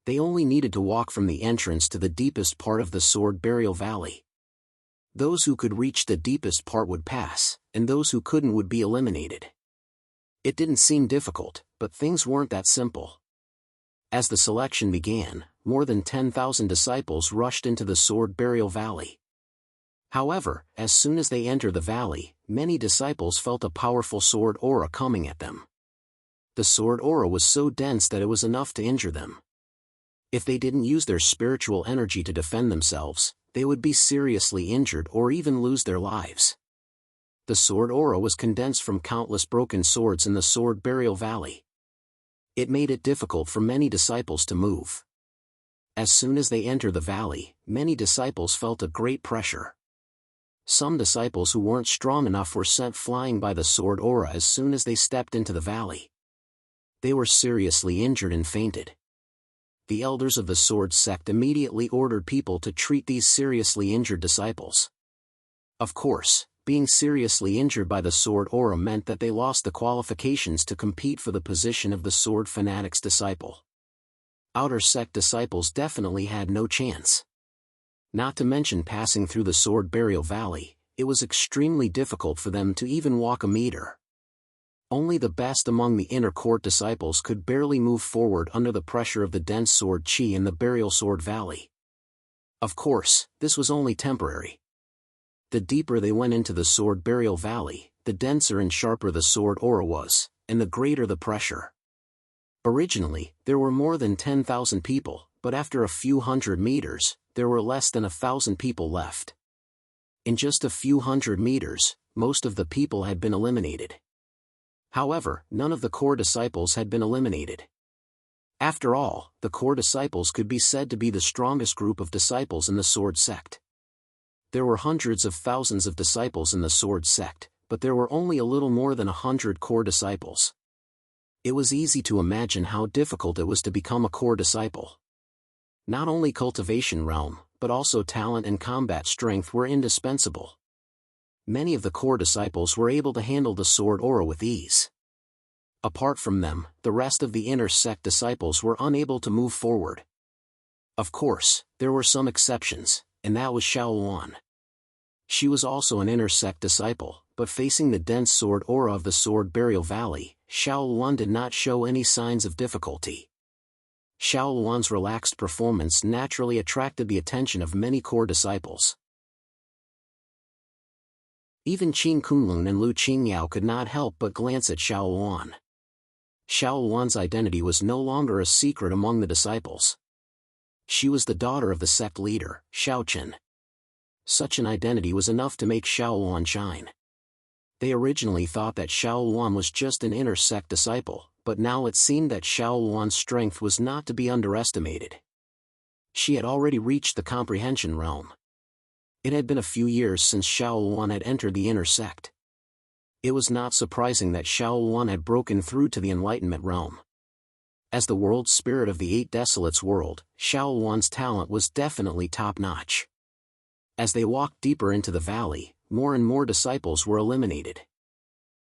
They only needed to walk from the entrance to the deepest part of the Sword Burial Valley. Those who could reach the deepest part would pass, and those who couldn't would be eliminated. It didn't seem difficult, but things weren't that simple. As the selection began, more than 10,000 disciples rushed into the Sword Burial Valley. However, as soon as they entered the valley, many disciples felt a powerful sword aura coming at them. The sword aura was so dense that it was enough to injure them. If they didn't use their spiritual energy to defend themselves, they would be seriously injured or even lose their lives. The sword aura was condensed from countless broken swords in the Sword Burial Valley. It made it difficult for many disciples to move. As soon as they entered the valley, many disciples felt a great pressure. Some disciples who weren't strong enough were sent flying by the sword aura as soon as they stepped into the valley. They were seriously injured and fainted. The elders of the sword sect immediately ordered people to treat these seriously injured disciples. Of course, being seriously injured by the sword aura meant that they lost the qualifications to compete for the position of the sword fanatic's disciple. Outer sect disciples definitely had no chance. Not to mention passing through the Sword Burial Valley, it was extremely difficult for them to even walk a meter. Only the best among the inner court disciples could barely move forward under the pressure of the dense sword chi in the Burial Sword Valley. Of course, this was only temporary. The deeper they went into the Sword Burial Valley, the denser and sharper the sword aura was, and the greater the pressure. Originally, there were more than 10,000 people, but after a few hundred meters, there were less than 1,000 people left. In just a few hundred meters, most of the people had been eliminated. However, none of the core disciples had been eliminated. After all, the core disciples could be said to be the strongest group of disciples in the sword sect. There were hundreds of thousands of disciples in the sword sect, but there were only a little more than 100 core disciples. It was easy to imagine how difficult it was to become a core disciple. Not only cultivation realm, but also talent and combat strength were indispensable. Many of the core disciples were able to handle the sword aura with ease. Apart from them, the rest of the inner sect disciples were unable to move forward. Of course, there were some exceptions, and that was Xiao Luan. She was also an inner sect disciple, but facing the dense sword aura of the Sword Burial Valley, Xiao Luan did not show any signs of difficulty. Xiao Luan's relaxed performance naturally attracted the attention of many core disciples. Even Qin Kunlun and Lu Qingyao could not help but glance at Xiao Luan. Xiao Luan's identity was no longer a secret among the disciples. She was the daughter of the sect leader, Xiaochen. Such an identity was enough to make Xiao Luan shine. They originally thought that Xiao Luan was just an inner sect disciple, but now it seemed that Xiao Luan's strength was not to be underestimated. She had already reached the comprehension realm. It had been a few years since Xiao Luan had entered the inner sect. It was not surprising that Xiao Luan had broken through to the Enlightenment realm. As the world spirit of the Eight Desolates world, Xiao Luan's talent was definitely top-notch. As they walked deeper into the valley, more and more disciples were eliminated.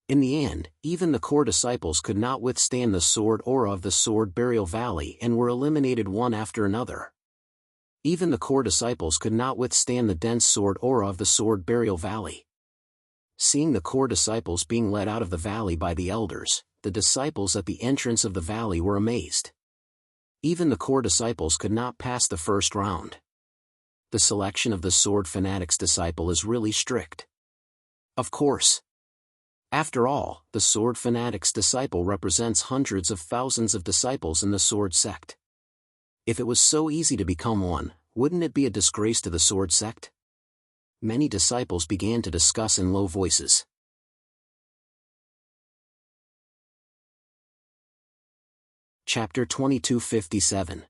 In the end, even the core disciples could not withstand the sword aura of the Sword Burial Valley and were eliminated one after another. Even the core disciples could not withstand the dense sword aura of the Sword Burial Valley. Seeing the core disciples being led out of the valley by the elders, the disciples at the entrance of the valley were amazed. Even the core disciples could not pass the first round. The selection of the Sword Fanatic's disciple is really strict. Of course. After all, the Sword Fanatic's disciple represents hundreds of thousands of disciples in the Sword Sect. If it was so easy to become one, wouldn't it be a disgrace to the Sword Sect? Many disciples began to discuss in low voices. Chapter 2257.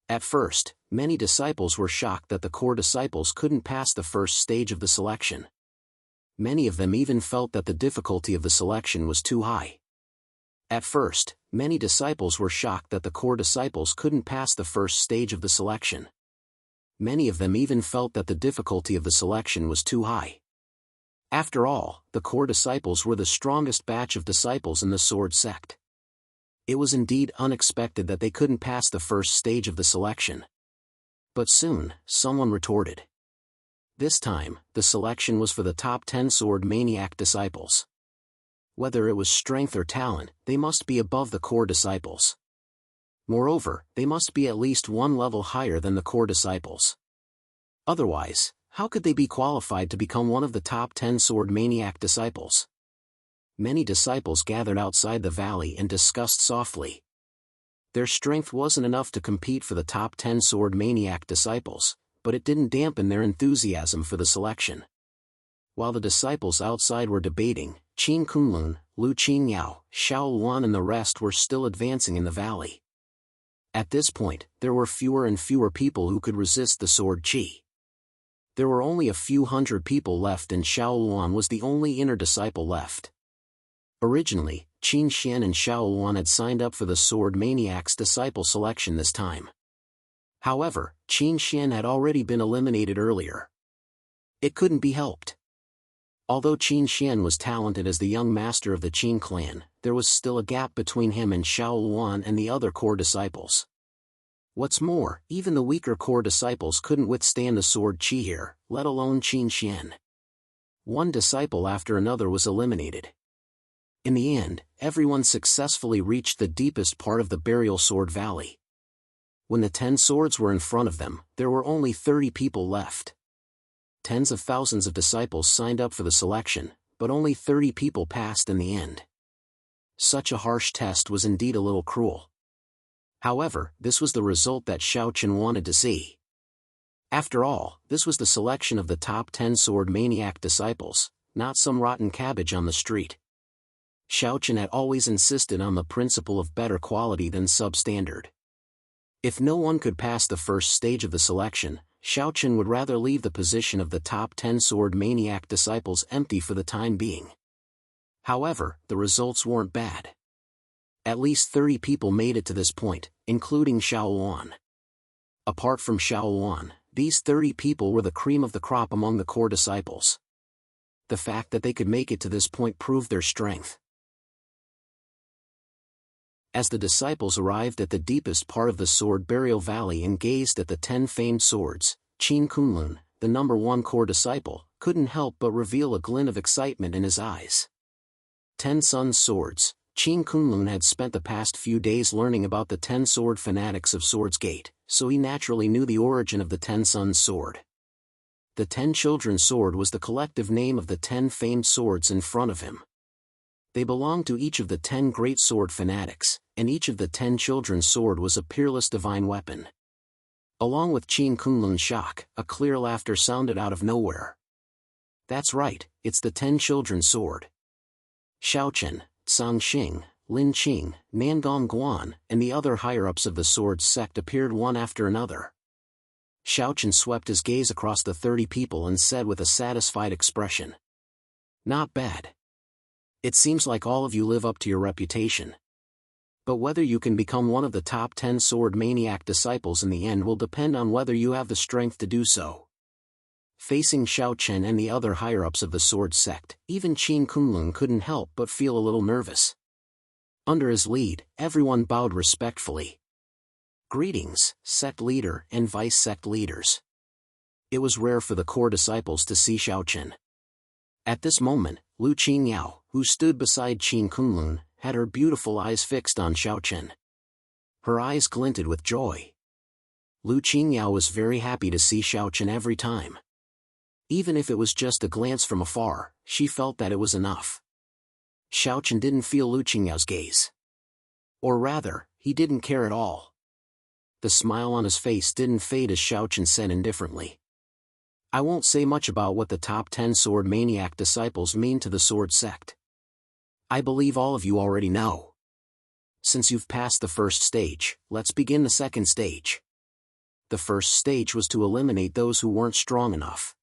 At first, many disciples were shocked that the core disciples couldn't pass the first stage of the selection. Many of them even felt that the difficulty of the selection was too high. At first, many disciples were shocked that the core disciples couldn't pass the first stage of the selection. Many of them even felt that the difficulty of the selection was too high. After all, the core disciples were the strongest batch of disciples in the Sword Sect. It was indeed unexpected that they couldn't pass the first stage of the selection. But soon, someone retorted. This time, the selection was for the top 10 Sword Maniac disciples. Whether it was strength or talent, they must be above the core disciples. Moreover, they must be at least one level higher than the core disciples. Otherwise, how could they be qualified to become one of the top 10 Sword Maniac disciples? Many disciples gathered outside the valley and discussed softly. Their strength wasn't enough to compete for the top 10 Sword Maniac disciples, but it didn't dampen their enthusiasm for the selection. While the disciples outside were debating, Qin Kunlun, Lu Qingyao, Xiao Luan and the rest were still advancing in the valley. At this point, there were fewer and fewer people who could resist the sword qi. There were only a few hundred people left and Xiao Luan was the only inner disciple left. Originally, Qin Xian and Xiao Luan had signed up for the Sword Maniac's disciple selection this time. However, Qin Xian had already been eliminated earlier. It couldn't be helped. Although Qin Xian was talented as the young master of the Qin clan, there was still a gap between him and Xiao Luan and the other core disciples. What's more, even the weaker core disciples couldn't withstand the sword qi here, let alone Qin Xian. One disciple after another was eliminated. In the end, everyone successfully reached the deepest part of the Burial Sword Valley. When the 10 swords were in front of them, there were only 30 people left. Tens of thousands of disciples signed up for the selection, but only 30 people passed in the end. Such a harsh test was indeed a little cruel. However, this was the result that Xiao Chen wanted to see. After all, this was the selection of the top 10 Sword Maniac disciples, not some rotten cabbage on the street. Xiao Chen had always insisted on the principle of better quality than substandard. If no one could pass the first stage of the selection, Xiao Chen would rather leave the position of the top 10 Sword Maniac disciples empty for the time being. However, the results weren't bad. At least 30 people made it to this point, including Xiao Luan. Apart from Xiao Luan, these 30 people were the cream of the crop among the core disciples. The fact that they could make it to this point proved their strength. As the disciples arrived at the deepest part of the Sword Burial Valley and gazed at the 10 famed swords, Qin Kunlun, the number 1 core disciple, couldn't help but reveal a glint of excitement in his eyes. 10 Sun's swords. Qin Kunlun had spent the past few days learning about the 10 sword fanatics of Swords Gate, so he naturally knew the origin of the 10 Sun's sword. The 10 Children's sword was the collective name of the 10 famed swords in front of him. They belonged to each of the 10 great sword fanatics, and each of the 10 children's sword was a peerless divine weapon. Along with Qin Kunlun's shock, a clear laughter sounded out of nowhere. That's right, it's the 10 children's sword. Xiao Chen, Sang Xing, Lin Qing, Nangong Guan, and the other higher-ups of the sword sect appeared one after another. Xiao Chen swept his gaze across the 30 people and said with a satisfied expression, "Not bad. It seems like all of you live up to your reputation. But whether you can become one of the top 10 sword maniac disciples in the end will depend on whether you have the strength to do so. Facing Xiao Chen and the other higher-ups of the sword sect, even Qin Kunlun couldn't help but feel a little nervous. Under his lead, everyone bowed respectfully. Greetings, sect leader and vice-sect leaders. It was rare for the core disciples to see Xiao Chen. At this moment, Lu Qingyao, who stood beside Qin Kunlun, had her beautiful eyes fixed on Xiao Chen. Her eyes glinted with joy. Lu Qingyao was very happy to see Xiao Chen every time. Even if it was just a glance from afar, she felt that it was enough. Xiao Chen didn't feel Lu Qingyao's gaze. Or rather, he didn't care at all. The smile on his face didn't fade as Xiao Chen said indifferently. I won't say much about what the top 10 sword maniac disciples mean to the sword sect. I believe all of you already know. Since you've passed the first stage, let's begin the second stage. The first stage was to eliminate those who weren't strong enough.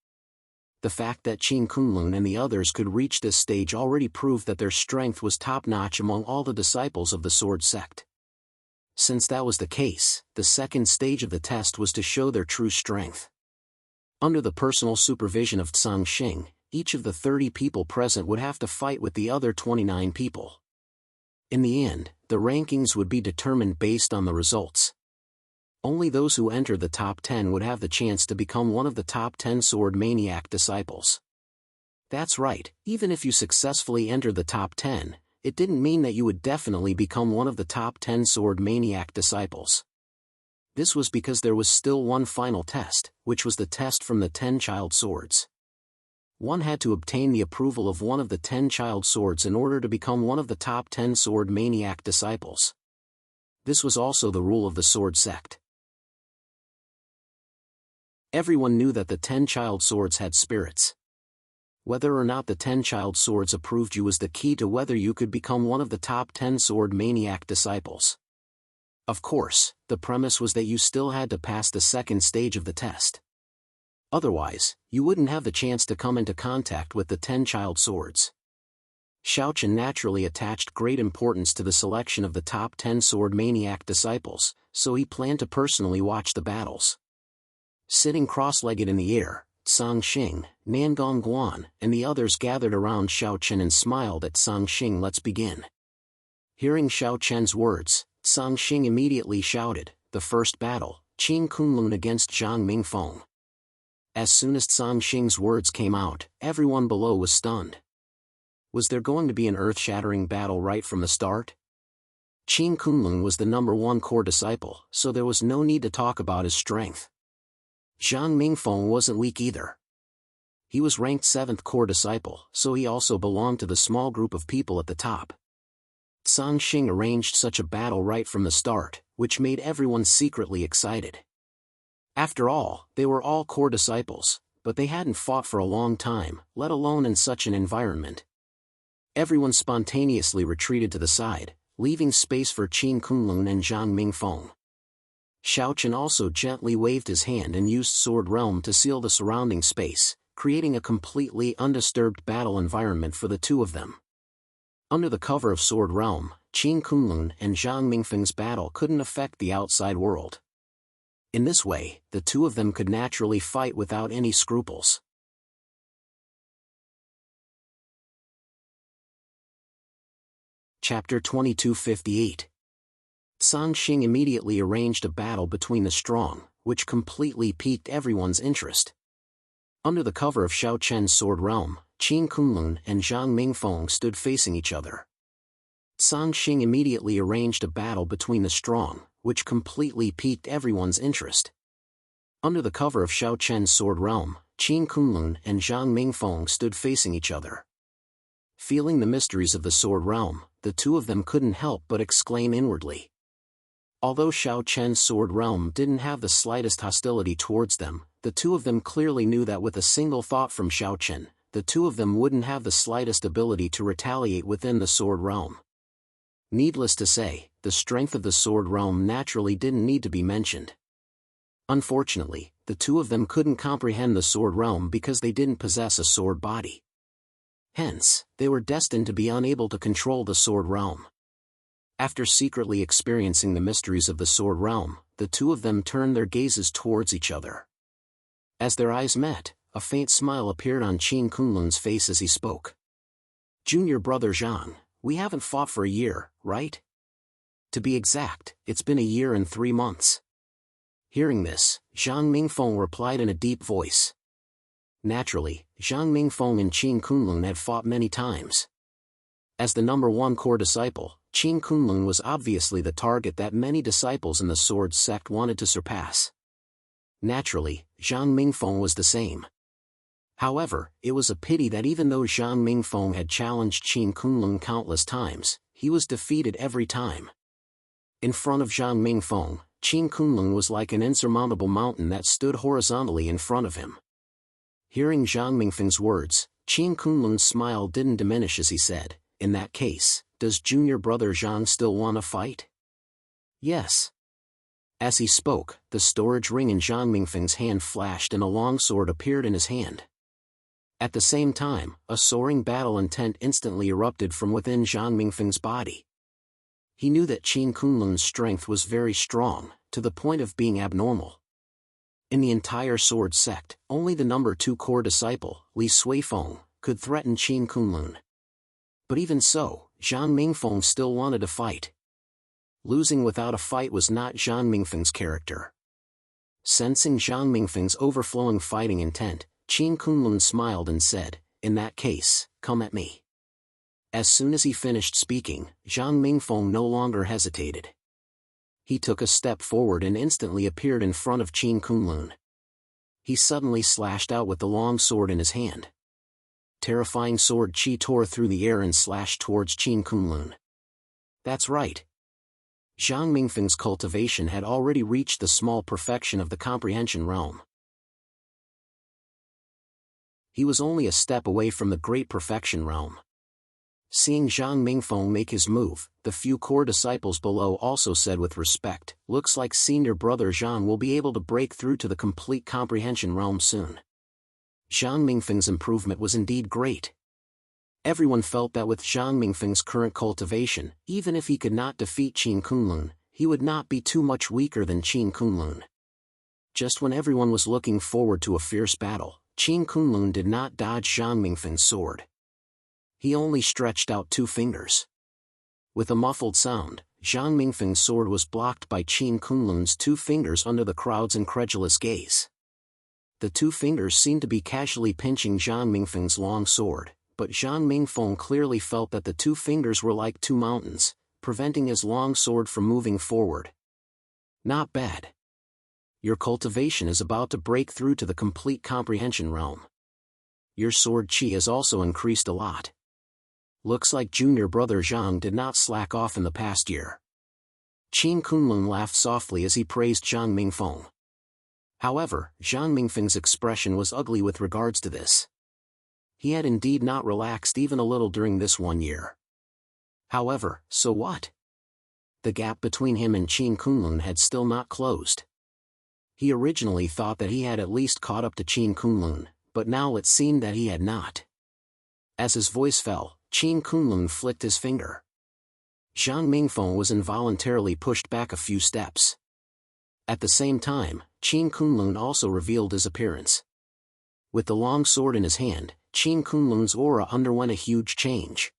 The fact that Qin Kunlun and the others could reach this stage already proved that their strength was top-notch among all the disciples of the sword sect. Since that was the case, the second stage of the test was to show their true strength. Under the personal supervision of Tsang Xing, each of the 30 people present would have to fight with the other 29 people. In the end, the rankings would be determined based on the results. Only those who entered the top 10 would have the chance to become one of the top 10 sword maniac disciples. That's right, even if you successfully entered the top 10, it didn't mean that you would definitely become one of the top 10 sword maniac disciples. This was because there was still one final test, which was the test from the 10 child swords. One had to obtain the approval of one of the 10 child swords in order to become one of the top 10 sword maniac disciples. This was also the rule of the sword sect. Everyone knew that the 10 child swords had spirits. Whether or not the 10 child swords approved you was the key to whether you could become one of the top 10 sword maniac disciples. Of course, the premise was that you still had to pass the second stage of the test. Otherwise, you wouldn't have the chance to come into contact with the 10 child swords. Xiao Chen naturally attached great importance to the selection of the top 10 sword maniac disciples, so he planned to personally watch the battles. Sitting cross-legged in the air, Tsang Xing, Nangong Guan, and the others gathered around Xiao Chen and smiled at Tsang Xing. Let's begin. Hearing Xiao Chen's words, Tsang Xing immediately shouted, the first battle, Qin Kunlun against Zhang Mingfeng. As soon as Tsang Xing's words came out, everyone below was stunned. Was there going to be an earth-shattering battle right from the start? Qin Kunlun was the number 1 core disciple, so there was no need to talk about his strength. Zhang Mingfeng wasn't weak either. He was ranked 7th core disciple, so he also belonged to the small group of people at the top. Tsang Xing arranged such a battle right from the start, which made everyone secretly excited. After all, they were all core disciples, but they hadn't fought for a long time, let alone in such an environment. Everyone spontaneously retreated to the side, leaving space for Qin Kunlun and Zhang Mingfeng. Xiao Chen also gently waved his hand and used Sword Realm to seal the surrounding space, creating a completely undisturbed battle environment for the two of them. Under the cover of Sword Realm, Qin Kunlun and Zhang Mingfeng's battle couldn't affect the outside world. In this way, the two of them could naturally fight without any scruples. Chapter 2258. Tsang Xing immediately arranged a battle between the strong, which completely piqued everyone's interest. Under the cover of Xiao Chen's Sword Realm, Qin Kunlun and Zhang Mingfeng stood facing each other. Tsang Xing immediately arranged a battle between the strong, which completely piqued everyone's interest. Under the cover of Xiao Chen's Sword Realm, Qin Kunlun and Zhang Mingfeng stood facing each other. Feeling the mysteries of the Sword Realm, the two of them couldn't help but exclaim inwardly. Although Xiao Chen's Sword Realm didn't have the slightest hostility towards them, the two of them clearly knew that with a single thought from Xiao Chen, the two of them wouldn't have the slightest ability to retaliate within the Sword Realm. Needless to say, the strength of the Sword Realm naturally didn't need to be mentioned. Unfortunately, the two of them couldn't comprehend the Sword Realm because they didn't possess a sword body. Hence, they were destined to be unable to control the sword realm. After secretly experiencing the mysteries of the sword realm, the two of them turned their gazes towards each other. As their eyes met, a faint smile appeared on Qin Kunlun's face as he spoke. "Junior brother Zhang, we haven't fought for a year, right? To be exact, it's been a year and 3 months." Hearing this, Zhang Mingfeng replied in a deep voice. Naturally, Zhang Mingfeng and Qin Kunlun had fought many times. As the number 1 core disciple, Qin Kunlun was obviously the target that many disciples in the sword sect wanted to surpass. Naturally, Zhang Mingfeng was the same. However, it was a pity that even though Zhang Mingfeng had challenged Qin Kunlun countless times, he was defeated every time. In front of Zhang Mingfeng, Qin Kunlun was like an insurmountable mountain that stood horizontally in front of him. Hearing Zhang Mingfeng's words, Qin Kunlun's smile didn't diminish as he said, "In that case, does junior brother Zhang still want to fight?" "Yes." As he spoke, the storage ring in Zhang Mingfeng's hand flashed and a long sword appeared in his hand. At the same time, a soaring battle intent instantly erupted from within Zhang Mingfeng's body. He knew that Qin Kunlun's strength was very strong, to the point of being abnormal. In the entire sword sect, only the number 2 core disciple, Li Suifeng, could threaten Qin Kunlun. But even so, Zhang Mingfeng still wanted to fight. Losing without a fight was not Zhang Mingfeng's character. Sensing Zhang Mingfeng's overflowing fighting intent, Qin Kunlun smiled and said, "In that case, come at me." As soon as he finished speaking, Zhang Mingfeng no longer hesitated. He took a step forward and instantly appeared in front of Qin Kunlun. He suddenly slashed out with the long sword in his hand. Terrifying sword qi tore through the air and slashed towards Qin Kunlun. That's right. Zhang Mingfeng's cultivation had already reached the small perfection of the comprehension realm. He was only a step away from the great perfection realm. Seeing Zhang Mingfeng make his move, the few core disciples below also said with respect, "Looks like senior brother Zhang will be able to break through to the complete comprehension realm soon." Zhang Mingfeng's improvement was indeed great. Everyone felt that with Zhang Mingfeng's current cultivation, even if he could not defeat Qin Kunlun, he would not be too much weaker than Qin Kunlun. Just when everyone was looking forward to a fierce battle, Qin Kunlun did not dodge Zhang Mingfeng's sword. He only stretched out 2 fingers. With a muffled sound, Zhang Mingfeng's sword was blocked by Qin Kunlun's 2 fingers under the crowd's incredulous gaze. The 2 fingers seemed to be casually pinching Zhang Mingfeng's long sword, but Zhang Mingfeng clearly felt that the 2 fingers were like 2 mountains, preventing his long sword from moving forward. Not bad. Your cultivation is about to break through to the complete comprehension realm. Your sword qi has also increased a lot. Looks like junior brother Zhang did not slack off in the past year. Qin Kunlun laughed softly as he praised Zhang Mingfeng. However, Zhang Mingfeng's expression was ugly with regards to this. He had indeed not relaxed even a little during this 1 year. However, so what? The gap between him and Qin Kunlun had still not closed. He originally thought that he had at least caught up to Qin Kunlun, but now it seemed that he had not. As his voice fell, Qin Kunlun flicked his finger. Zhang Mingfeng was involuntarily pushed back a few steps. At the same time, Qin Kunlun also revealed his appearance. With the long sword in his hand, Qin Kunlun's aura underwent a huge change.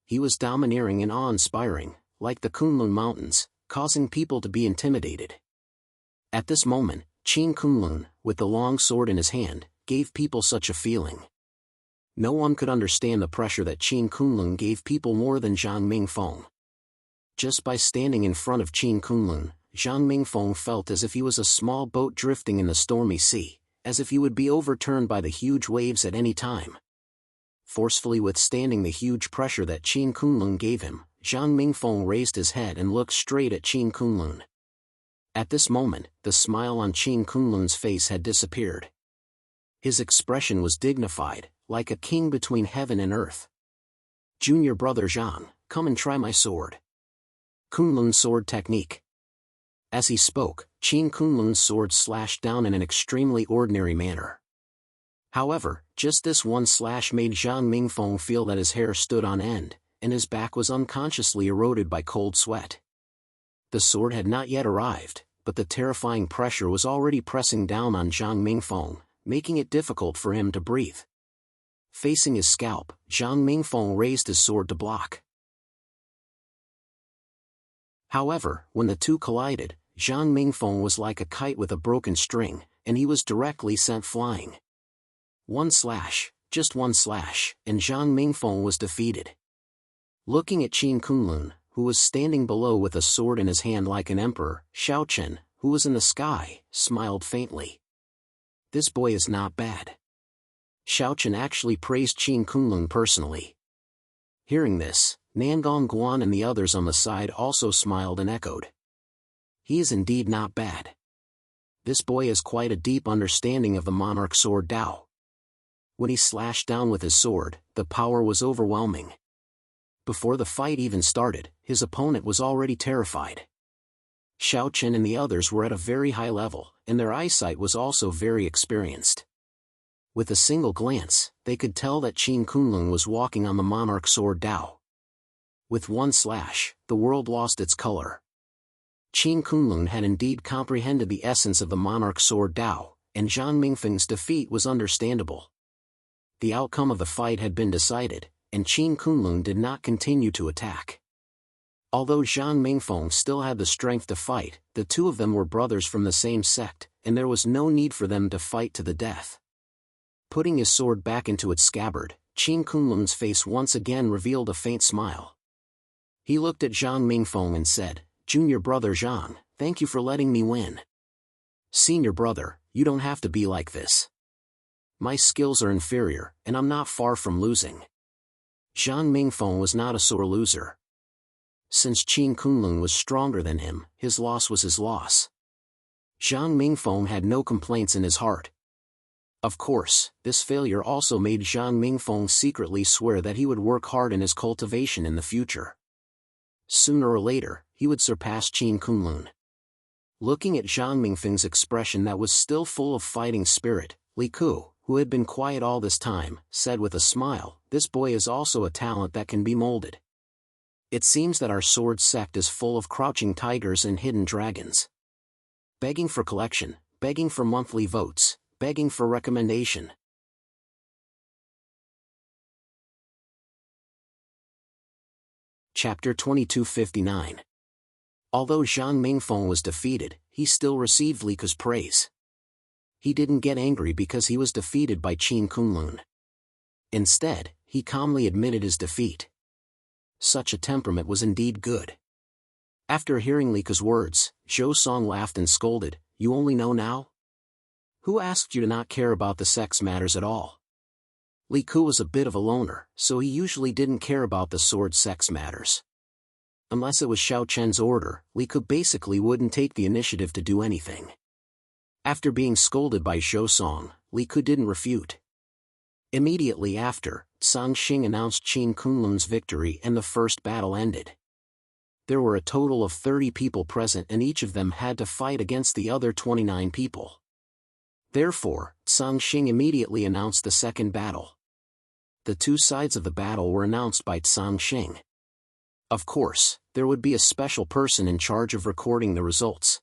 He was domineering and awe-inspiring, like the Kunlun Mountains, causing people to be intimidated. At this moment, Qin Kunlun, with the long sword in his hand, gave people such a feeling. No one could understand the pressure that Qin Kunlun gave people more than Zhang Mingfeng. Just by standing in front of Qin Kunlun, Zhang Mingfeng felt as if he was a small boat drifting in the stormy sea, as if he would be overturned by the huge waves at any time. Forcefully withstanding the huge pressure that Qin Kunlun gave him, Zhang Mingfeng raised his head and looked straight at Qin Kunlun. At this moment, the smile on Qin Kunlun's face had disappeared. His expression was dignified, like a king between heaven and earth. "Junior brother Zhang, come and try my sword." Kunlun's sword technique. As he spoke, Qin Kunlun's sword slashed down in an extremely ordinary manner. However, just this one slash made Zhang Mingfeng feel that his hair stood on end, and his back was unconsciously eroded by cold sweat. The sword had not yet arrived, but the terrifying pressure was already pressing down on Zhang Mingfeng, making it difficult for him to breathe. Facing his scalp, Zhang Mingfeng raised his sword to block. However, when the two collided, Zhang Mingfeng was like a kite with a broken string, and he was directly sent flying. One slash, just one slash, and Zhang Mingfeng was defeated. Looking at Qin Kunlun, who was standing below with a sword in his hand like an emperor, Xiao Chen, who was in the sky, smiled faintly. This boy is not bad. Xiao Chen actually praised Qin Kunlun personally. Hearing this, Nangong Guan and the others on the side also smiled and echoed. He is indeed not bad. This boy has quite a deep understanding of the monarch sword Dao. When he slashed down with his sword, the power was overwhelming. Before the fight even started, his opponent was already terrified. Xiao Chen and the others were at a very high level, and their eyesight was also very experienced. With a single glance, they could tell that Qin Kunlun was walking on the monarch sword Dao. With one slash, the world lost its color. Qin Kunlun had indeed comprehended the essence of the monarch sword Dao, and Zhang Mingfeng's defeat was understandable. The outcome of the fight had been decided, and Qin Kunlun did not continue to attack. Although Zhang Mingfeng still had the strength to fight, the two of them were brothers from the same sect, and there was no need for them to fight to the death. Putting his sword back into its scabbard, Qin Kunlun's face once again revealed a faint smile. He looked at Zhang Mingfeng and said, "Junior brother Zhang, thank you for letting me win. Senior brother, you don't have to be like this. My skills are inferior, and I'm not far from losing." Zhang Mingfeng was not a sore loser. Since Qin Kunlun was stronger than him, his loss was his loss. Zhang Mingfeng had no complaints in his heart. Of course, this failure also made Zhang Mingfeng secretly swear that he would work hard in his cultivation in the future. Sooner or later, he would surpass Qin Kunlun. Looking at Zhang Mingfeng's expression that was still full of fighting spirit, Li Ku, who had been quiet all this time, said with a smile, "This boy is also a talent that can be molded. It seems that our sword sect is full of crouching tigers and hidden dragons. Begging for collection, begging for monthly votes, begging for recommendation." Chapter 2259. Although Zhang Mingfeng was defeated, he still received Li Ku's praise. He didn't get angry because he was defeated by Qin Kunlun. Instead, he calmly admitted his defeat. Such a temperament was indeed good. After hearing Li Ku's words, Zhou Song laughed and scolded, "You only know now? Who asked you to not care about the sex matters at all?" Li Ku was a bit of a loner, so he usually didn't care about the sword sex matters. Unless it was Xiao Chen's order, Li Ku basically wouldn't take the initiative to do anything. After being scolded by Zhou Song, Li Ku didn't refute. Immediately after, Sang Xing announced Qin Kunlun's victory and the first battle ended. There were a total of 30 people present and each of them had to fight against the other 29 people. Therefore, Sang Xing immediately announced the second battle. The two sides of the battle were announced by Sang Xing. Of course, there would be a special person in charge of recording the results.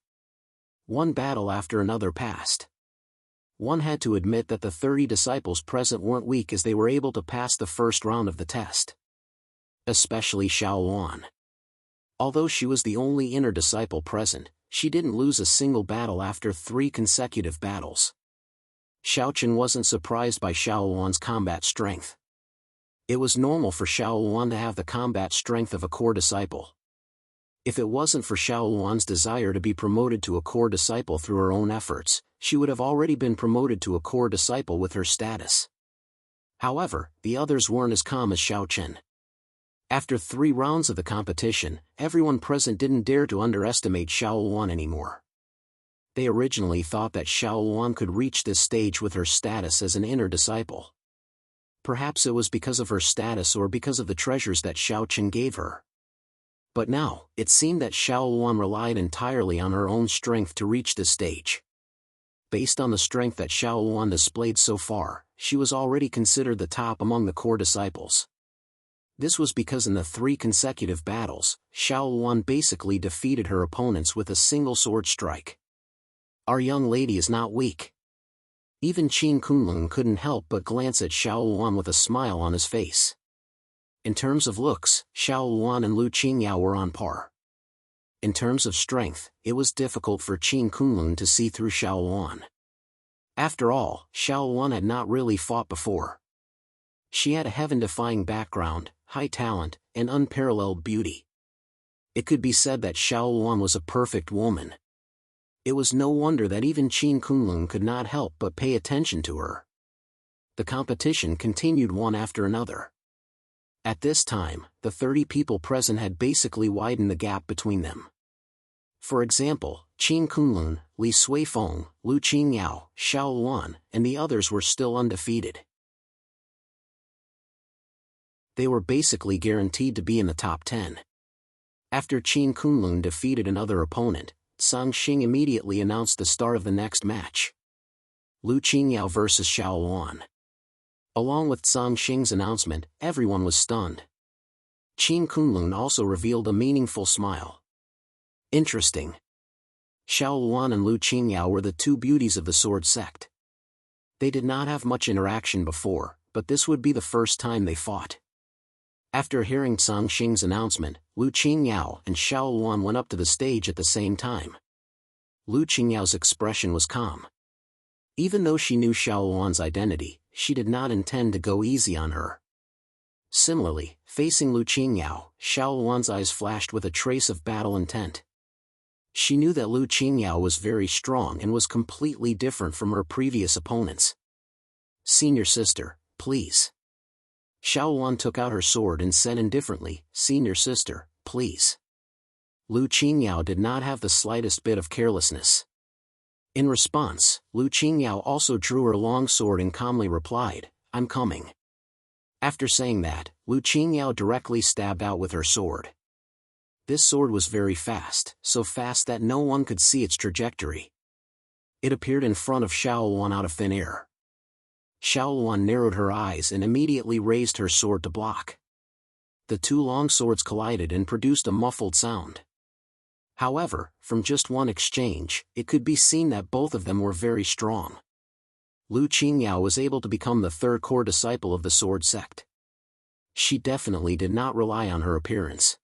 One battle after another passed. One had to admit that the 30 disciples present weren't weak as they were able to pass the first round of the test. Especially Xiao Luan. Although she was the only inner disciple present, she didn't lose a single battle after 3 consecutive battles. Xiao Chen wasn't surprised by Xiao Luan's combat strength. It was normal for Xiao Luan to have the combat strength of a core disciple. If it wasn't for Xiao Luan's desire to be promoted to a core disciple through her own efforts, she would have already been promoted to a core disciple with her status. However, the others weren't as calm as Xiao Chen. After 3 rounds of the competition, everyone present didn't dare to underestimate Xiao Luan anymore. They originally thought that Xiao Luan could reach this stage with her status as an inner disciple. Perhaps it was because of her status or because of the treasures that Xiao Chen gave her. But now, it seemed that Xiao Luan relied entirely on her own strength to reach this stage. Based on the strength that Xiao Luan displayed so far, she was already considered the top among the core disciples. This was because in the 3 consecutive battles, Xiao Luan basically defeated her opponents with a single sword strike. Our young lady is not weak. Even Qin Kunlun couldn't help but glance at Xiao Luan with a smile on his face. In terms of looks, Xiao Luan and Lu Qingyao were on par. In terms of strength, it was difficult for Qin Kunlun to see through Xiao Luan. After all, Xiao Luan had not really fought before. She had a heaven-defying background, high talent, and unparalleled beauty. It could be said that Xiao Luan was a perfect woman. It was no wonder that even Qin Kunlun could not help but pay attention to her. The competition continued one after another. At this time, the 30 people present had basically widened the gap between them. For example, Qin Kunlun, Li Suifeng, Lu Qingyao, Xiao Luan, and the others were still undefeated. They were basically guaranteed to be in the top 10. After Qin Kunlun defeated another opponent, Zhang Xing immediately announced the start of the next match. Lu Qingyao vs. Xiao Luan. Along with Zhang Xing's announcement, everyone was stunned. Qin Kunlun also revealed a meaningful smile. Interesting. Xiao Luan and Lu Qingyao were the 2 beauties of the sword sect. They did not have much interaction before, but this would be the first time they fought. After hearing Zhang Xing's announcement, Lu Qingyao and Xiao Luan went up to the stage at the same time. Lu Qingyao's expression was calm. Even though she knew Xiao Luan's identity, she did not intend to go easy on her. Similarly, facing Lu Qingyao, Xiao Luan's eyes flashed with a trace of battle intent. She knew that Lu Qingyao was very strong and was completely different from her previous opponents. "Senior sister, please." Xiao Luan took out her sword and said indifferently, "Senior sister, please." Lu Qingyao did not have the slightest bit of carelessness. In response, Lu Qingyao also drew her long sword and calmly replied, "I'm coming." After saying that, Lu Qingyao directly stabbed out with her sword. This sword was very fast, so fast that no one could see its trajectory. It appeared in front of Xiao Luan out of thin air. Xiao Luan narrowed her eyes and immediately raised her sword to block. The 2 long swords collided and produced a muffled sound. However, from just one exchange, it could be seen that both of them were very strong. Lu Qingyao was able to become the 3rd core disciple of the sword sect. She definitely did not rely on her appearance.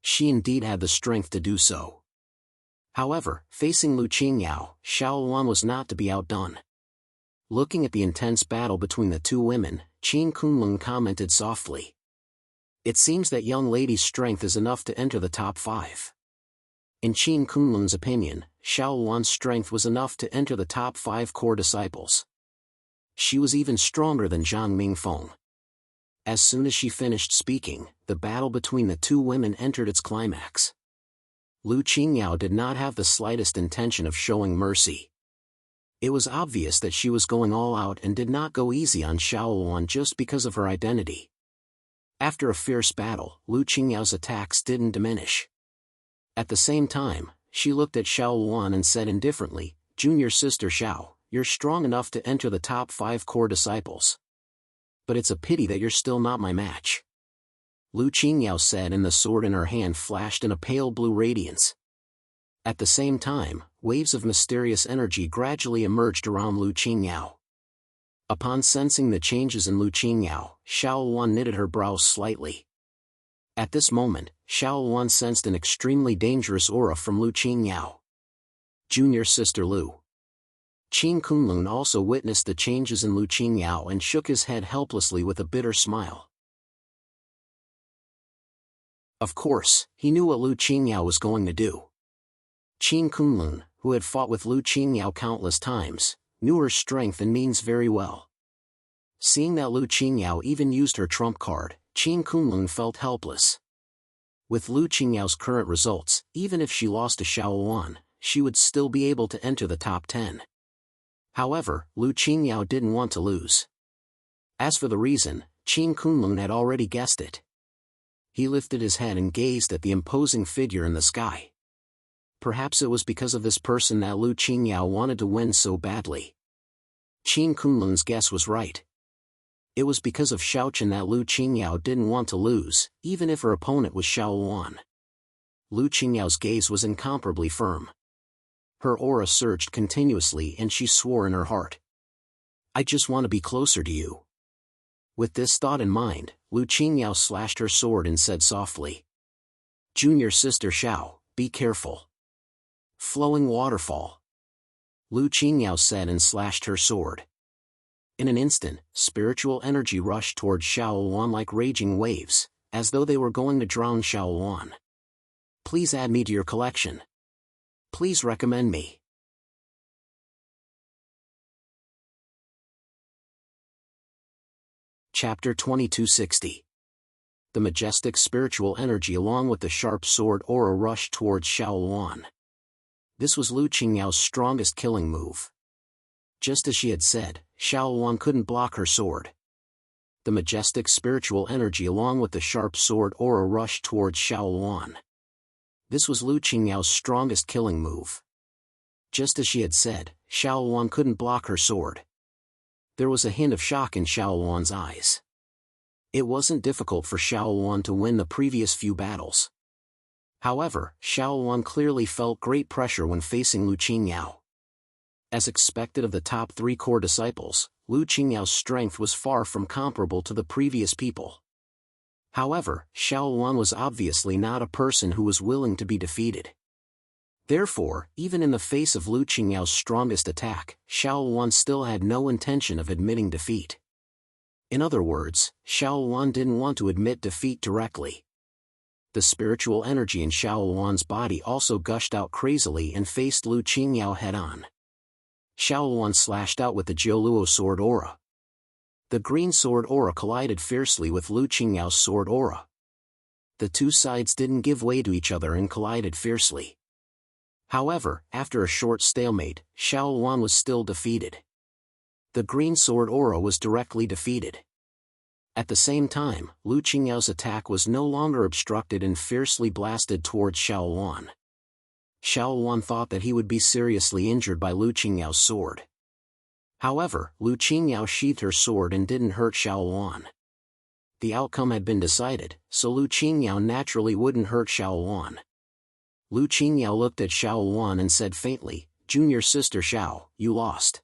She indeed had the strength to do so. However, facing Lu Qingyao, Xiao Luan was not to be outdone. Looking at the intense battle between the 2 women, Qin Kunlun commented softly, "It seems that young lady's strength is enough to enter the top 5. In Qin Kunlun's opinion, Xiao Luan's strength was enough to enter the top 5 core disciples. She was even stronger than Zhang Mingfeng. As soon as she finished speaking, the battle between the 2 women entered its climax. Lu Qingyao did not have the slightest intention of showing mercy. It was obvious that she was going all out and did not go easy on Xiao Luan just because of her identity. After a fierce battle, Lu Qingyao's attacks didn't diminish. At the same time, she looked at Xiao Luan and said indifferently, "Junior sister Xiao, you're strong enough to enter the top 5 core disciples. But it's a pity that you're still not my match." Lu Qingyao said, and the sword in her hand flashed in a pale blue radiance. At the same time, waves of mysterious energy gradually emerged around Lu Qingyao. Upon sensing the changes in Lu Qingyao, Xiao Luan knitted her brows slightly. At this moment, Xiao Luan sensed an extremely dangerous aura from Lu Qingyao. "Junior sister Lu." Qin Kunlun also witnessed the changes in Lu Qingyao and shook his head helplessly with a bitter smile. Of course, he knew what Lu Qingyao was going to do. Qin Kunlun, who had fought with Lu Qingyao countless times, knew her strength and means very well. Seeing that Lu Qingyao even used her trump card, Qin Kunlun felt helpless. With Lu Qingyao's current results, even if she lost to Xiao Luan, she would still be able to enter the top 10. However, Lu Qingyao didn't want to lose. As for the reason, Qin Kunlun had already guessed it. He lifted his head and gazed at the imposing figure in the sky. Perhaps it was because of this person that Lu Qingyao wanted to win so badly. Qin Kunlun's guess was right. It was because of Xiaochen that Lu Qingyao didn't want to lose, even if her opponent was Xiao Luan. Lu Qingyao's gaze was incomparably firm. Her aura surged continuously and she swore in her heart. I just want to be closer to you. With this thought in mind, Lu Qingyao slashed her sword and said softly. Junior sister Xiao, be careful. Flowing waterfall. Lu Qingyao said and slashed her sword. In an instant, spiritual energy rushed toward Xiao Luan like raging waves, as though they were going to drown Xiao Luan. Please add me to your collection. Please recommend me. Chapter 2260. The majestic spiritual energy along with the sharp sword aura rushed towards Xiao Luan. This was Lu Qingyao's strongest killing move. Just as she had said, Xiao Luan couldn't block her sword. The majestic spiritual energy along with the sharp sword aura rushed towards Xiao Luan. This was Lu Qingyao's strongest killing move. Just as she had said, Xiao Luan couldn't block her sword. There was a hint of shock in Xiao Luan's eyes. It wasn't difficult for Xiao Luan to win the previous few battles. However, Xiao Luan clearly felt great pressure when facing Lu Qingyao. As expected of the top 3 core disciples, Lu Qingyao's strength was far from comparable to the previous people. However, Xiao Luan was obviously not a person who was willing to be defeated. Therefore, even in the face of Lu Qingyao's strongest attack, Xiao Luan still had no intention of admitting defeat. In other words, Xiao Luan didn't want to admit defeat directly. The spiritual energy in Xiao Luan's body also gushed out crazily and faced Lu Qingyao head-on. Xiao Luan slashed out with the Jioluo sword aura. The green sword aura collided fiercely with Lu Qingyao's sword aura. The two sides didn't give way to each other and collided fiercely. However, after a short stalemate, Xiao Luan was still defeated. The green sword aura was directly defeated. At the same time, Lu Qingyao's attack was no longer obstructed and fiercely blasted towards Xiao Luan. Xiao Luan thought that he would be seriously injured by Lu Qingyao's sword. However, Lu Qingyao sheathed her sword and didn't hurt Xiao Luan. The outcome had been decided, so Lu Qingyao naturally wouldn't hurt Xiao Luan. Lu Qingyao looked at Xiao Luan and said faintly, Junior sister Xiao, you lost.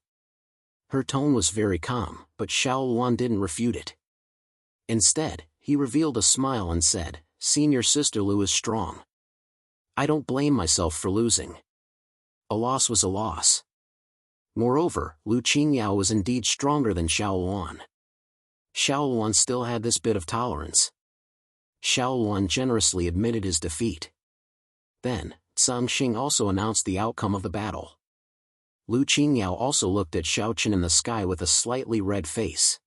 Her tone was very calm, but Xiao Luan didn't refute it. Instead, he revealed a smile and said, Senior sister Lu is strong. I don't blame myself for losing. A loss was a loss. Moreover, Lu Qingyao was indeed stronger than Xiao Luan. Xiao Luan still had this bit of tolerance. Xiao Luan generously admitted his defeat. Then, Zhang Xing also announced the outcome of the battle. Lu Qingyao also looked at Xiaochen in the sky with a slightly red face.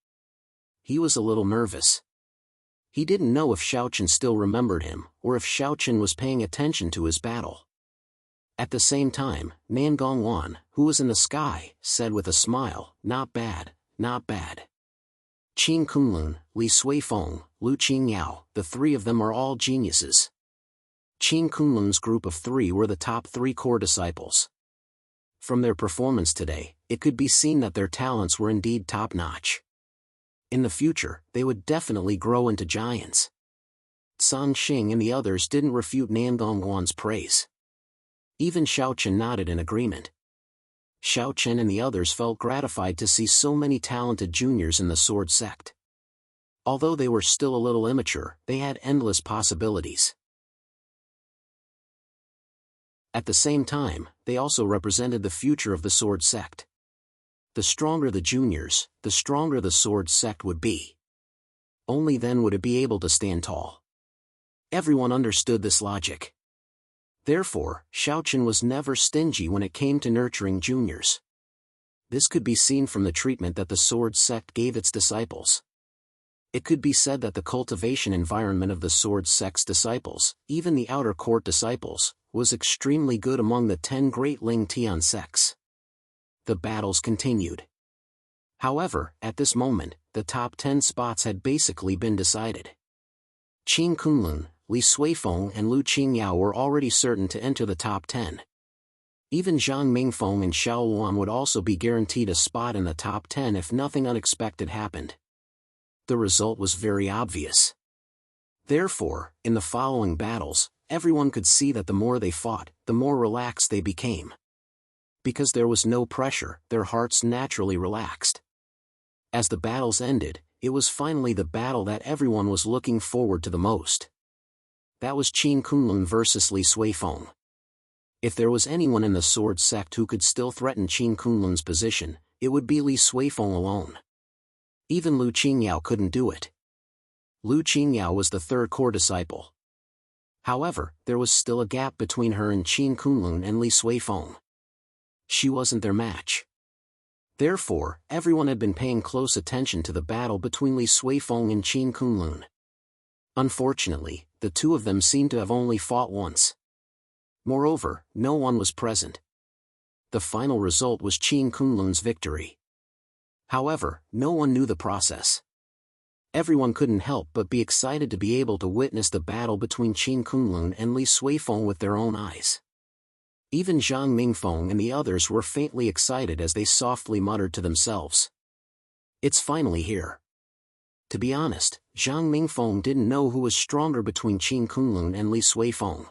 He was a little nervous. He didn't know if Xiaochen still remembered him, or if Xiaochen was paying attention to his battle. At the same time, Nan Gongwan, who was in the sky, said with a smile, Not bad, not bad. Qin Kunlun, Li Suifeng, Lu Qingyao, the 3 of them are all geniuses. Qin Kunlun's group of 3 were the top 3 core disciples. From their performance today, it could be seen that their talents were indeed top-notch. In the future, they would definitely grow into giants. Zhang Xing and the others didn't refute Nan Gongwan's praise. Even Xiaochen nodded in agreement. Xiaochen and the others felt gratified to see so many talented juniors in the sword sect. Although they were still a little immature, they had endless possibilities. At the same time, they also represented the future of the sword sect. The stronger the juniors, the stronger the sword sect would be. Only then would it be able to stand tall. Everyone understood this logic. Therefore, Xiaochen was never stingy when it came to nurturing juniors. This could be seen from the treatment that the sword sect gave its disciples. It could be said that the cultivation environment of the sword sect's disciples, even the outer court disciples, was extremely good among the 10 great Ling Tian sects. The battles continued. However, at this moment, the top 10 spots had basically been decided. Qin Kunlun, Li Suifeng and Lu Qingyao were already certain to enter the top 10. Even Zhang Mingfeng and Xiao Luan would also be guaranteed a spot in the top 10 if nothing unexpected happened. The result was very obvious. Therefore, in the following battles, everyone could see that the more they fought, the more relaxed they became. Because there was no pressure, their hearts naturally relaxed. As the battles ended, it was finally the battle that everyone was looking forward to the most. That was Qin Kunlun versus Li Suifeng. If there was anyone in the sword sect who could still threaten Qin Kunlun's position, it would be Li Suifeng alone. Even Lu Qingyao couldn't do it. Lu Qingyao was the third core disciple. However, there was still a gap between her and Qin Kunlun and Li Suifeng. She wasn't their match. Therefore, everyone had been paying close attention to the battle between Li Suifeng and Qin Kunlun. Unfortunately, the two of them seemed to have only fought once. Moreover, no one was present. The final result was Qin Kunlun's victory. However, no one knew the process. Everyone couldn't help but be excited to be able to witness the battle between Qin Kunlun and Li Suifeng with their own eyes. Even Zhang Mingfeng and the others were faintly excited as they softly muttered to themselves. It's finally here. To be honest, Zhang Mingfeng didn't know who was stronger between Qin Kunlun and Li Suifeng.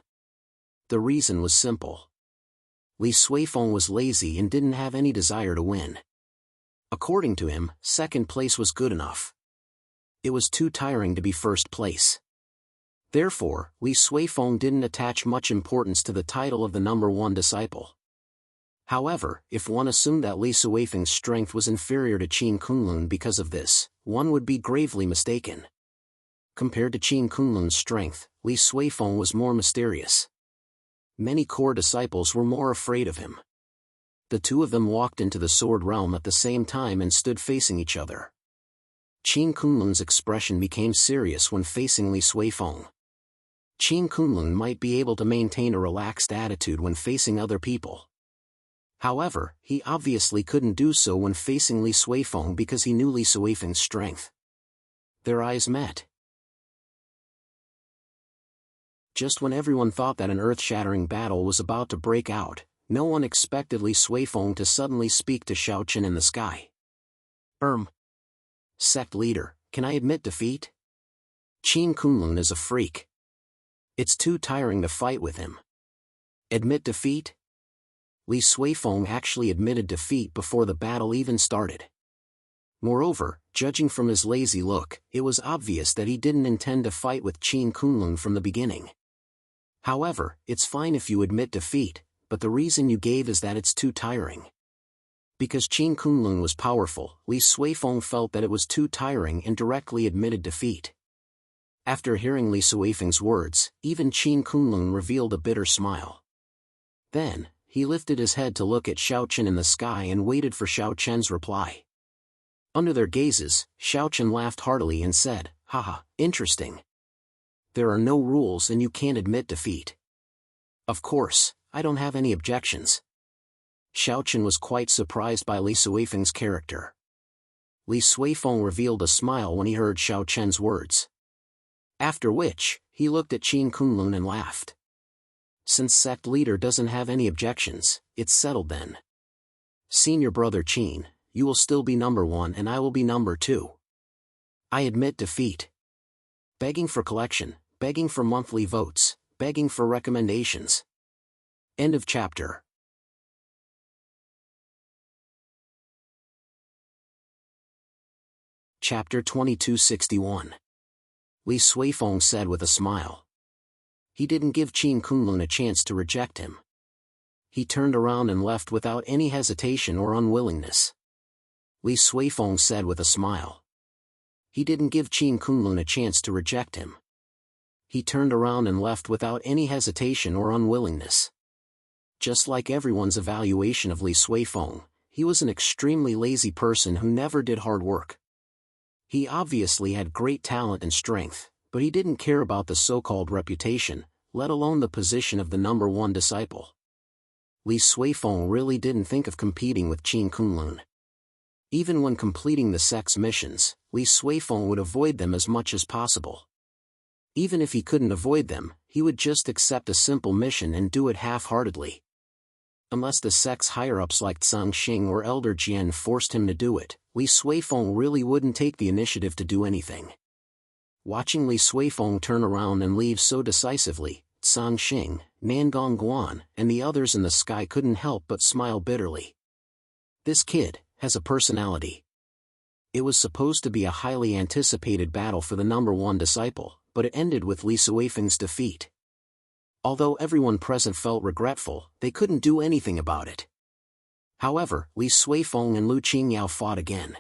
The reason was simple. Li Suifeng was lazy and didn't have any desire to win. According to him, second place was good enough. It was too tiring to be first place. Therefore, Li Suifeng didn't attach much importance to the title of the number one disciple. However, if one assumed that Li Suifeng's strength was inferior to Qin Kunlun because of this, one would be gravely mistaken. Compared to Qin Kunlun's strength, Li Suifeng was more mysterious. Many core disciples were more afraid of him. The two of them walked into the sword realm at the same time and stood facing each other. Qin Kunlun's expression became serious when facing Li Suifeng. Qin Kunlun might be able to maintain a relaxed attitude when facing other people. However, he obviously couldn't do so when facing Li Suifeng because he knew Li Suifeng's strength. Their eyes met. Just when everyone thought that an earth-shattering battle was about to break out, no one expected Li Suifeng to suddenly speak to Xiaochen in the sky. Sect leader, can I admit defeat? Qin Kunlun is a freak. It's too tiring to fight with him. Admit defeat? Li Suifeng actually admitted defeat before the battle even started. Moreover, judging from his lazy look, it was obvious that he didn't intend to fight with Qin Kunlun from the beginning. However, it's fine if you admit defeat, but the reason you gave is that it's too tiring. Because Qin Kunlun was powerful, Li Suifeng felt that it was too tiring and directly admitted defeat. After hearing Li Suifeng's words, even Qin Kunlun revealed a bitter smile. Then, he lifted his head to look at Xiaochen in the sky and waited for Xiaochen's reply. Under their gazes, Xiaochen laughed heartily and said, "Haha, interesting. There are no rules and you can't admit defeat. Of course, I don't have any objections." Xiaochen was quite surprised by Li Suifeng's character. Li Suifeng revealed a smile when he heard Xiaochen's words. After which, he looked at Qin Kunlun and laughed. Since sect leader doesn't have any objections, it's settled then. Senior brother Qin, you will still be number one and I will be number two. I admit defeat. Begging for collection, begging for monthly votes, begging for recommendations. End of chapter. Chapter 2261. Li Suifeng said with a smile. He didn't give Qin Kunlun a chance to reject him. He turned around and left without any hesitation or unwillingness. Li Suifeng said with a smile. He didn't give Qin Kunlun a chance to reject him. He turned around and left without any hesitation or unwillingness. Just like everyone's evaluation of Li Suifeng, he was an extremely lazy person who never did hard work. He obviously had great talent and strength, but he didn't care about the so-called reputation, let alone the position of the number one disciple. Li Suifeng really didn't think of competing with Qin Kunlun. Even when completing the sect's missions, Li Suifeng would avoid them as much as possible. Even if he couldn't avoid them, he would just accept a simple mission and do it half-heartedly. unless the sect's higher-ups like Zhang Xing or Elder Jian forced him to do it, Li Suifeng really wouldn't take the initiative to do anything. Watching Li Suifeng turn around and leave so decisively, Zhang Xing, Nangong Guan, and the others in the sky couldn't help but smile bitterly. This kid has a personality. It was supposed to be a highly anticipated battle for the number one disciple, but it ended with Li Suifeng's defeat. Although everyone present felt regretful, they couldn't do anything about it. However, Li Suifeng and Lu Qingyao fought again.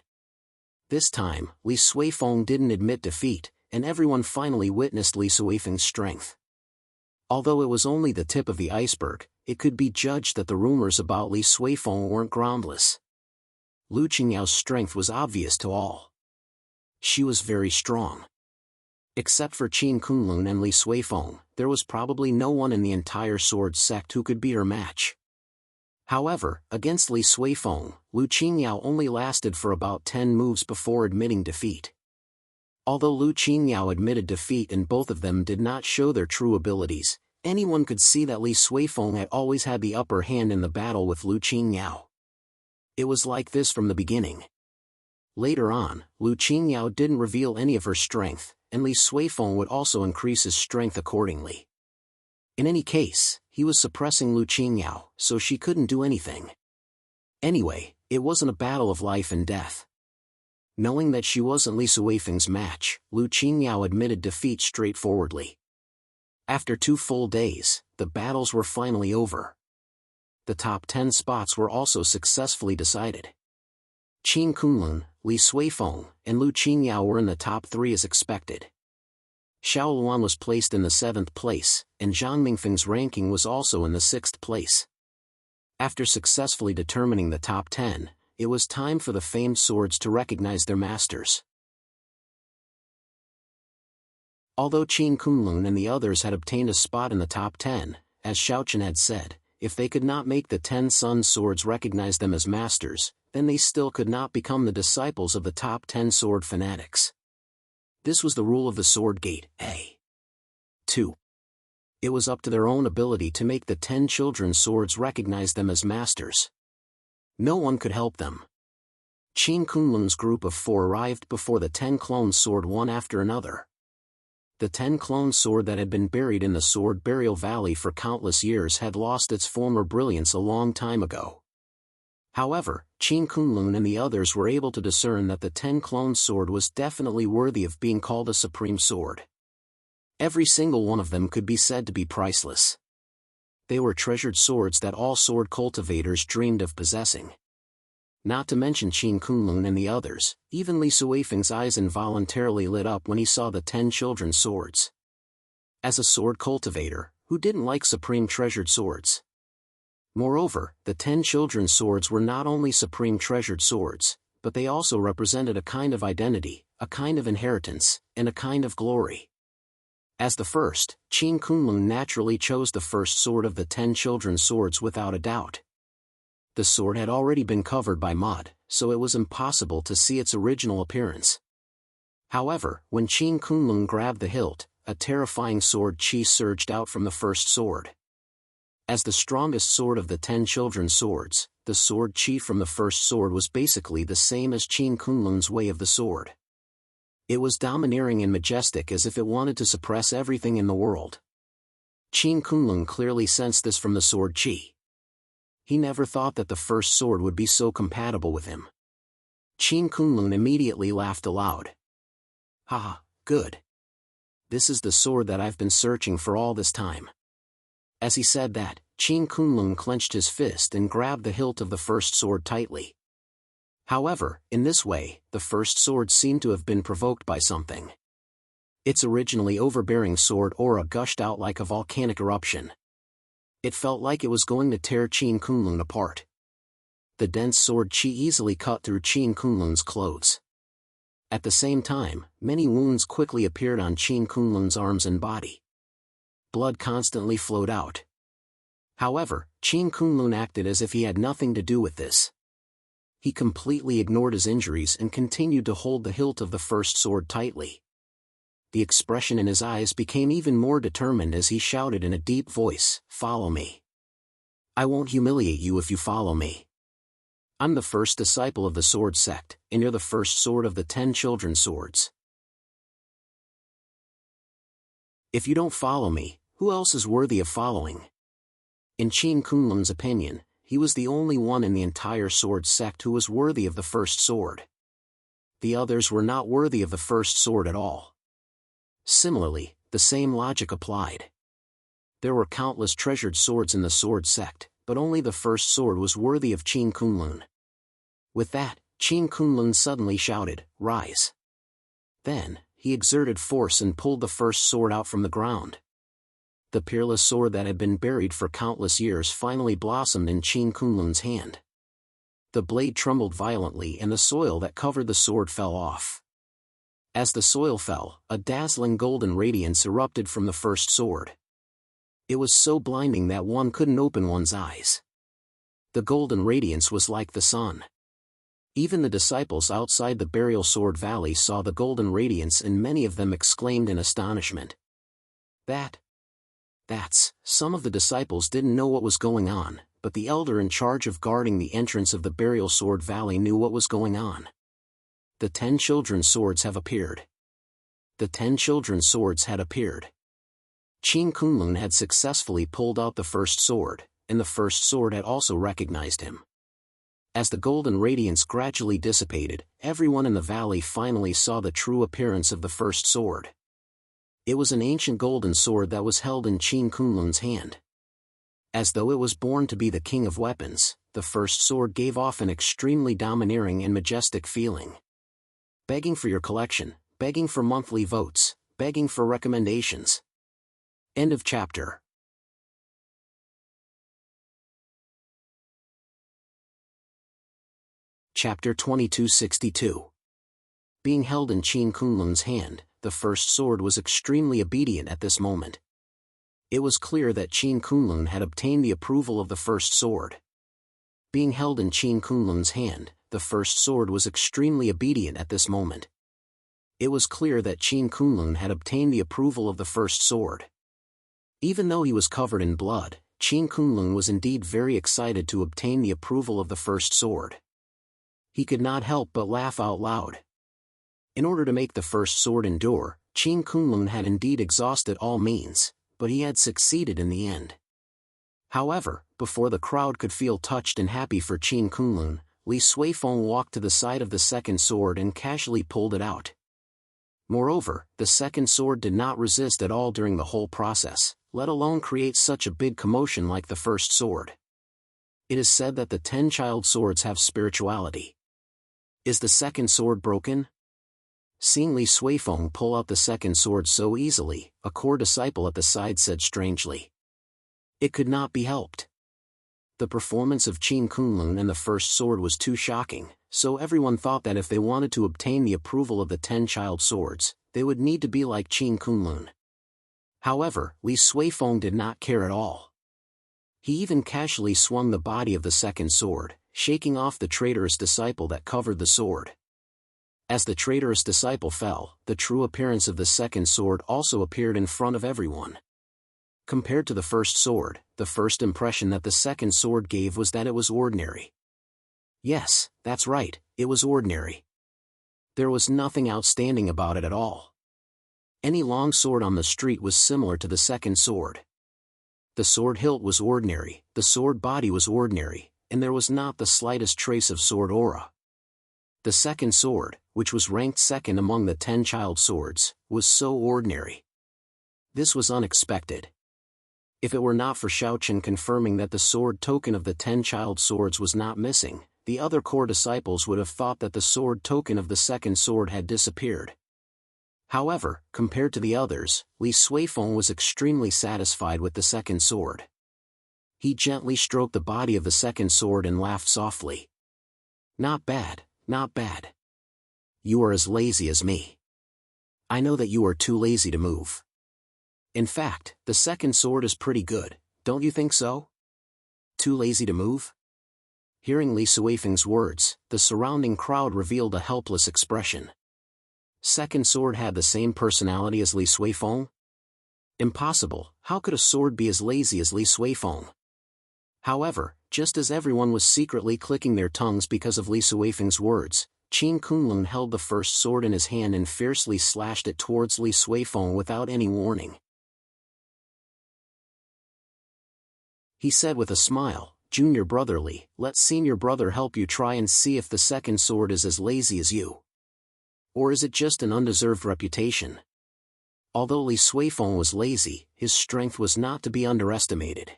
This time, Li Suifeng didn't admit defeat, and everyone finally witnessed Li Suifeng's strength. Although it was only the tip of the iceberg, it could be judged that the rumors about Li Suifeng weren't groundless. Lu Qingyao's strength was obvious to all. She was very strong. Except for Qin Kunlun and Li Suifeng, there was probably no one in the entire sword sect who could be her match. However, against Li Suifeng, Lu Qingyao only lasted for about 10 moves before admitting defeat. Although Lu Qingyao admitted defeat and both of them did not show their true abilities, anyone could see that Li Suifeng had always had the upper hand in the battle with Lu Qingyao. It was like this from the beginning. Later on, Lu Qingyao didn't reveal any of her strength, and Li Suifeng would also increase his strength accordingly. In any case, he was suppressing Lu Qingyao, so she couldn't do anything. Anyway, it wasn't a battle of life and death. Knowing that she wasn't Li Suifeng's match, Lu Qingyao admitted defeat straightforwardly. After 2 full days, the battles were finally over. The top 10 spots were also successfully decided. Qin Kunlun, Li Suifeng, and Lu Qingyao were in the top 3 as expected. Xiao Luan was placed in the 7th place, and Zhang Mingfeng's ranking was also in the 6th place. After successfully determining the top 10, it was time for the famed swords to recognize their masters. Although Qin Kunlun and the others had obtained a spot in the top 10, as Xiaochen had said, if they could not make the 10 Sun swords recognize them as masters, then they still could not become the disciples of the top 10 sword fanatics. This was the rule of the Sword Gate, A. 2. It was up to their own ability to make the 10 children's swords recognize them as masters. No one could help them. Qin Kunlun's group of 4 arrived before the 10 clones sword one after another. The 10 clone sword that had been buried in the Sword Burial Valley for countless years had lost its former brilliance a long time ago. However, Qin Kunlun and the others were able to discern that the 10 clone sword was definitely worthy of being called a supreme sword. Every single one of them could be said to be priceless. They were treasured swords that all sword cultivators dreamed of possessing. Not to mention Qin Kunlun and the others, even Li Suifeng's eyes involuntarily lit up when he saw the 10 children's swords. As a sword cultivator, who didn't like supreme treasured swords? Moreover, the 10 children's swords were not only supreme treasured swords, but they also represented a kind of identity, a kind of inheritance, and a kind of glory. As the first, Qin Kunlun naturally chose the first sword of the 10 children's swords without a doubt. The sword had already been covered by mud, so it was impossible to see its original appearance. However, when Qin Kunlun grabbed the hilt, a terrifying sword chi surged out from the first sword. As the strongest sword of the 10 children's swords, the sword chi from the first sword was basically the same as Qin Kunlun's way of the sword. It was domineering and majestic as if it wanted to suppress everything in the world. Qin Kunlun clearly sensed this from the sword chi. He never thought that the first sword would be so compatible with him. Qin Kunlun immediately laughed aloud. "Haha, good. This is the sword that I've been searching for all this time." As he said that, Qin Kunlun clenched his fist and grabbed the hilt of the first sword tightly. However, in this way, the first sword seemed to have been provoked by something. Its originally overbearing sword aura gushed out like a volcanic eruption. It felt like it was going to tear Qin Kunlun apart. The dense sword chi easily cut through Qin Kunlun's clothes. At the same time, many wounds quickly appeared on Qin Kunlun's arms and body. Blood constantly flowed out. However, Qin Kunlun acted as if he had nothing to do with this. He completely ignored his injuries and continued to hold the hilt of the first sword tightly. The expression in his eyes became even more determined as he shouted in a deep voice, "Follow me." I won't humiliate you if you follow me. I'm the first disciple of the sword sect, and you're the first sword of the 10 children's swords. If you don't follow me, who else is worthy of following? In Qin Kunlun's opinion, he was the only one in the entire sword sect who was worthy of the first sword. The others were not worthy of the first sword at all. Similarly, the same logic applied. There were countless treasured swords in the sword sect, but only the first sword was worthy of Qin Kunlun. With that, Qin Kunlun suddenly shouted, "Rise!" Then, he exerted force and pulled the first sword out from the ground. The peerless sword that had been buried for countless years finally blossomed in Qin Kunlun's hand. The blade trembled violently and the soil that covered the sword fell off. As the soil fell, a dazzling golden radiance erupted from the first sword. It was so blinding that one couldn't open one's eyes. The golden radiance was like the sun. Even the disciples outside the burial sword valley saw the golden radiance and many of them exclaimed in astonishment. Some of the disciples didn't know what was going on, but the elder in charge of guarding the entrance of the burial sword valley knew what was going on. The 10 children's swords have appeared. The 10 children's swords had appeared. Qin Kunlun had successfully pulled out the first sword, and the first sword had also recognized him. As the golden radiance gradually dissipated, everyone in the valley finally saw the true appearance of the first sword. It was an ancient golden sword that was held in Qin Kunlun's hand. As though it was born to be the king of weapons, the first sword gave off an extremely domineering and majestic feeling. Begging for your collection, begging for monthly votes, begging for recommendations. End of chapter. Chapter 2262. Being held in Qin Kunlun's hand, the first sword was extremely obedient at this moment. It was clear that Qin Kunlun had obtained the approval of the first sword. Being held in Qin Kunlun's hand, the first sword was extremely obedient at this moment. It was clear that Qin Kunlun had obtained the approval of the first sword. Even though he was covered in blood, Qin Kunlun was indeed very excited to obtain the approval of the first sword. He could not help but laugh out loud. In order to make the first sword endure, Qin Kunlun had indeed exhausted all means, but he had succeeded in the end. However, before the crowd could feel touched and happy for Qin Kunlun, Li Suifeng walked to the side of the second sword and casually pulled it out. Moreover, the second sword did not resist at all during the whole process, let alone create such a big commotion like the first sword. It is said that the 10 child swords have spirituality. Is the second sword broken? Seeing Li Suifeng pull out the second sword so easily, a core disciple at the side said strangely. It could not be helped. The performance of Qin Kunlun and the first sword was too shocking, so everyone thought that if they wanted to obtain the approval of the 10 child swords, they would need to be like Qin Kunlun. However, Li Suifeng did not care at all. He even casually swung the body of the second sword, shaking off the traitorous disciple that covered the sword. As the traitorous disciple fell, the true appearance of the second sword also appeared in front of everyone. Compared to the first sword, the first impression that the second sword gave was that it was ordinary. Yes, that's right, it was ordinary. There was nothing outstanding about it at all. Any long sword on the street was similar to the second sword. The sword hilt was ordinary, the sword body was ordinary, and there was not the slightest trace of sword aura. The second sword, which was ranked second among the 10 child swords, was so ordinary. This was unexpected. If it were not for Shaochen confirming that the sword token of the 10 child swords was not missing, the other core disciples would have thought that the sword token of the second sword had disappeared. However, compared to the others, Li Suifeng was extremely satisfied with the second sword. He gently stroked the body of the second sword and laughed softly. Not bad, not bad. You are as lazy as me. I know that you are too lazy to move. In fact, the second sword is pretty good, don't you think so? Too lazy to move? Hearing Li Suifeng's words, the surrounding crowd revealed a helpless expression. Second sword had the same personality as Li Suifeng? Impossible, how could a sword be as lazy as Li Suifeng? However, just as everyone was secretly clicking their tongues because of Li Suifeng's words, Qin Kunlun held the first sword in his hand and fiercely slashed it towards Li Suifeng without any warning. He said with a smile, "Junior brother Li, let senior brother help you try and see if the second sword is as lazy as you. Or is it just an undeserved reputation?" Although Li Suifeng was lazy, his strength was not to be underestimated.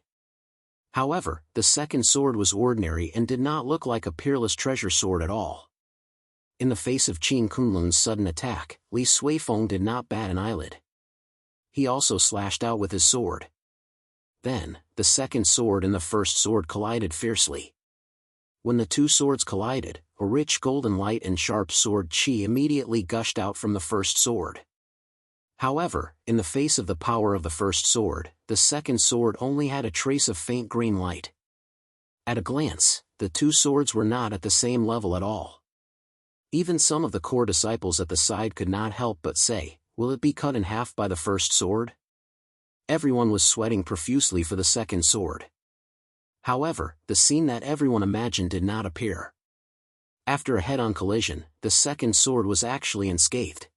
However, the second sword was ordinary and did not look like a peerless treasure sword at all. In the face of Qin Kunlun's sudden attack, Li Suifeng did not bat an eyelid. He also slashed out with his sword. Then, the second sword and the first sword collided fiercely. When the two swords collided, a rich golden light and sharp sword qi immediately gushed out from the first sword. However, in the face of the power of the first sword, the second sword only had a trace of faint green light. At a glance, the two swords were not at the same level at all. Even some of the core disciples at the side could not help but say, "Will it be cut in half by the first sword?" Everyone was sweating profusely for the second sword. However, the scene that everyone imagined did not appear. After a head-on collision, the second sword was actually unscathed.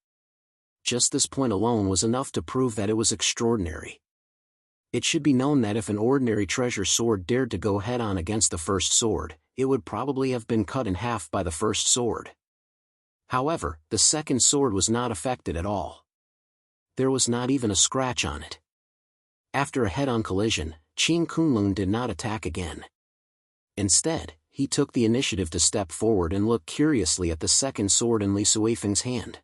Just this point alone was enough to prove that it was extraordinary. It should be known that if an ordinary treasure sword dared to go head-on against the first sword, it would probably have been cut in half by the first sword. However, the second sword was not affected at all. There was not even a scratch on it. After a head-on collision, Qin Kunlun did not attack again. Instead, he took the initiative to step forward and look curiously at the second sword in Li Suifeng's hand.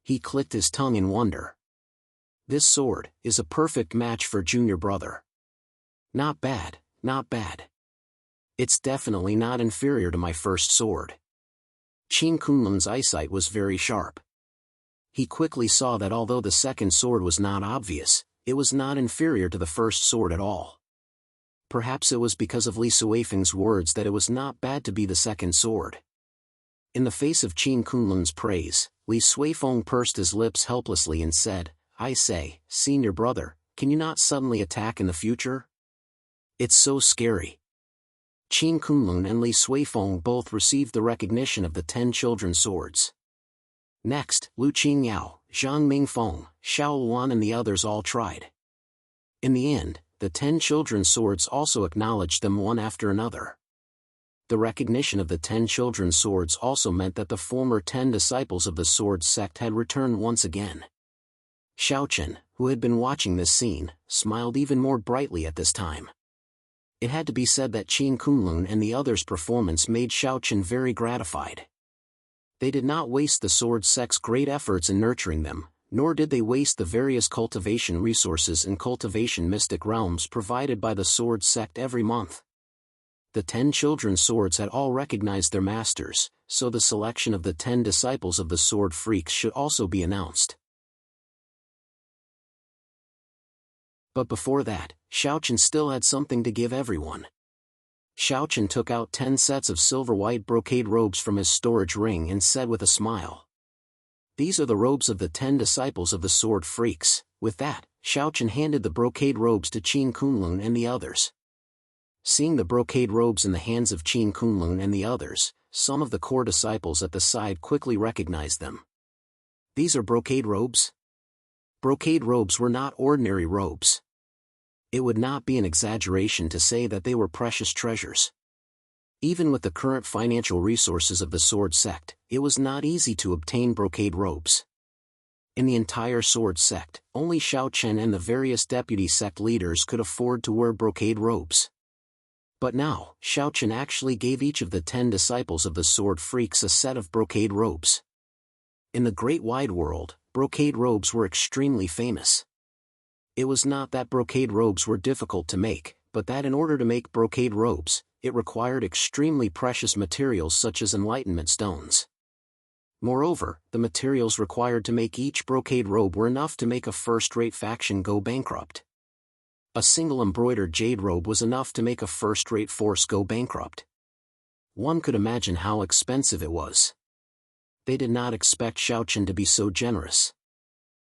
He clicked his tongue in wonder. "This sword is a perfect match for junior brother. Not bad, not bad. It's definitely not inferior to my first sword." Qin Kunlun's eyesight was very sharp. He quickly saw that although the second sword was not obvious, it was not inferior to the first sword at all. Perhaps it was because of Li Suifeng's words that it was not bad to be the second sword. In the face of Qin Kunlun's praise, Li Suifeng pursed his lips helplessly and said, "I say, senior brother, can you not suddenly attack in the future? It's so scary." Qin Kunlun and Li Suifeng both received the recognition of the 10 children's swords. Next, Lu Qingyao, Zhang Mingfeng, Xiao Luan and the others all tried. In the end, the 10 children's swords also acknowledged them one after another. The recognition of the 10 children's swords also meant that the former 10 disciples of the sword sect had returned once again. Xiaochen, who had been watching this scene, smiled even more brightly at this time. It had to be said that Qin Kunlun and the others' performance made Xiaochen very gratified. They did not waste the sword sect's great efforts in nurturing them, nor did they waste the various cultivation resources and cultivation mystic realms provided by the sword sect every month. The 10 children's swords had all recognized their masters, so the selection of the 10 disciples of the sword freaks should also be announced. But before that, Xiaochen still had something to give everyone. Xiaochen took out 10 sets of silver-white brocade robes from his storage ring and said with a smile, "These are the robes of the 10 disciples of the sword freaks." With that, Xiaochen handed the brocade robes to Qin Kunlun and the others. Seeing the brocade robes in the hands of Qin Kunlun and the others, some of the core disciples at the side quickly recognized them. "These are brocade robes?" Brocade robes were not ordinary robes. It would not be an exaggeration to say that they were precious treasures. Even with the current financial resources of the sword sect, it was not easy to obtain brocade robes. In the entire sword sect, only Xiaochen and the various deputy sect leaders could afford to wear brocade robes. But now, Xiaochen actually gave each of the 10 disciples of the sword freaks a set of brocade robes. In the great wide world, brocade robes were extremely famous. It was not that brocade robes were difficult to make, but that in order to make brocade robes, it required extremely precious materials such as enlightenment stones. Moreover, the materials required to make each brocade robe were enough to make a first-rate faction go bankrupt. A single embroidered jade robe was enough to make a first-rate force go bankrupt. One could imagine how expensive it was. They did not expect Xiaochen to be so generous.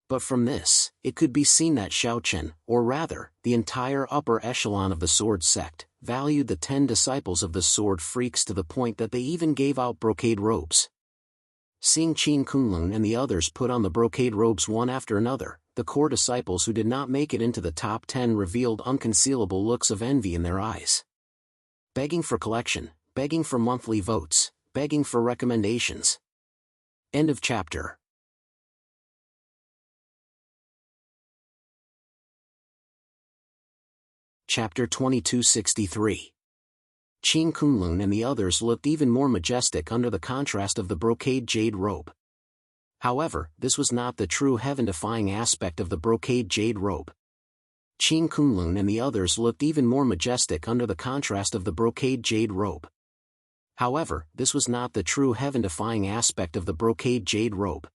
But from this, it could be seen that Xiaochen, or rather, the entire upper echelon of the sword sect, valued the 10 disciples of the sword freaks to the point that they even gave out brocade robes. Seeing Qin Kunlun and the others put on the brocade robes one after another, the core disciples who did not make it into the top 10 revealed unconcealable looks of envy in their eyes. Begging for collection, begging for monthly votes, begging for recommendations. End of chapter. Chapter 2263. Qin Kunlun and the others looked even more majestic under the contrast of the brocade jade robe. However, this was not the true heaven-defying aspect of the brocade jade robe. Qin Kunlun and the others looked even more majestic under the contrast of the brocade jade robe. However, this was not the true heaven-defying aspect of the brocade jade robe.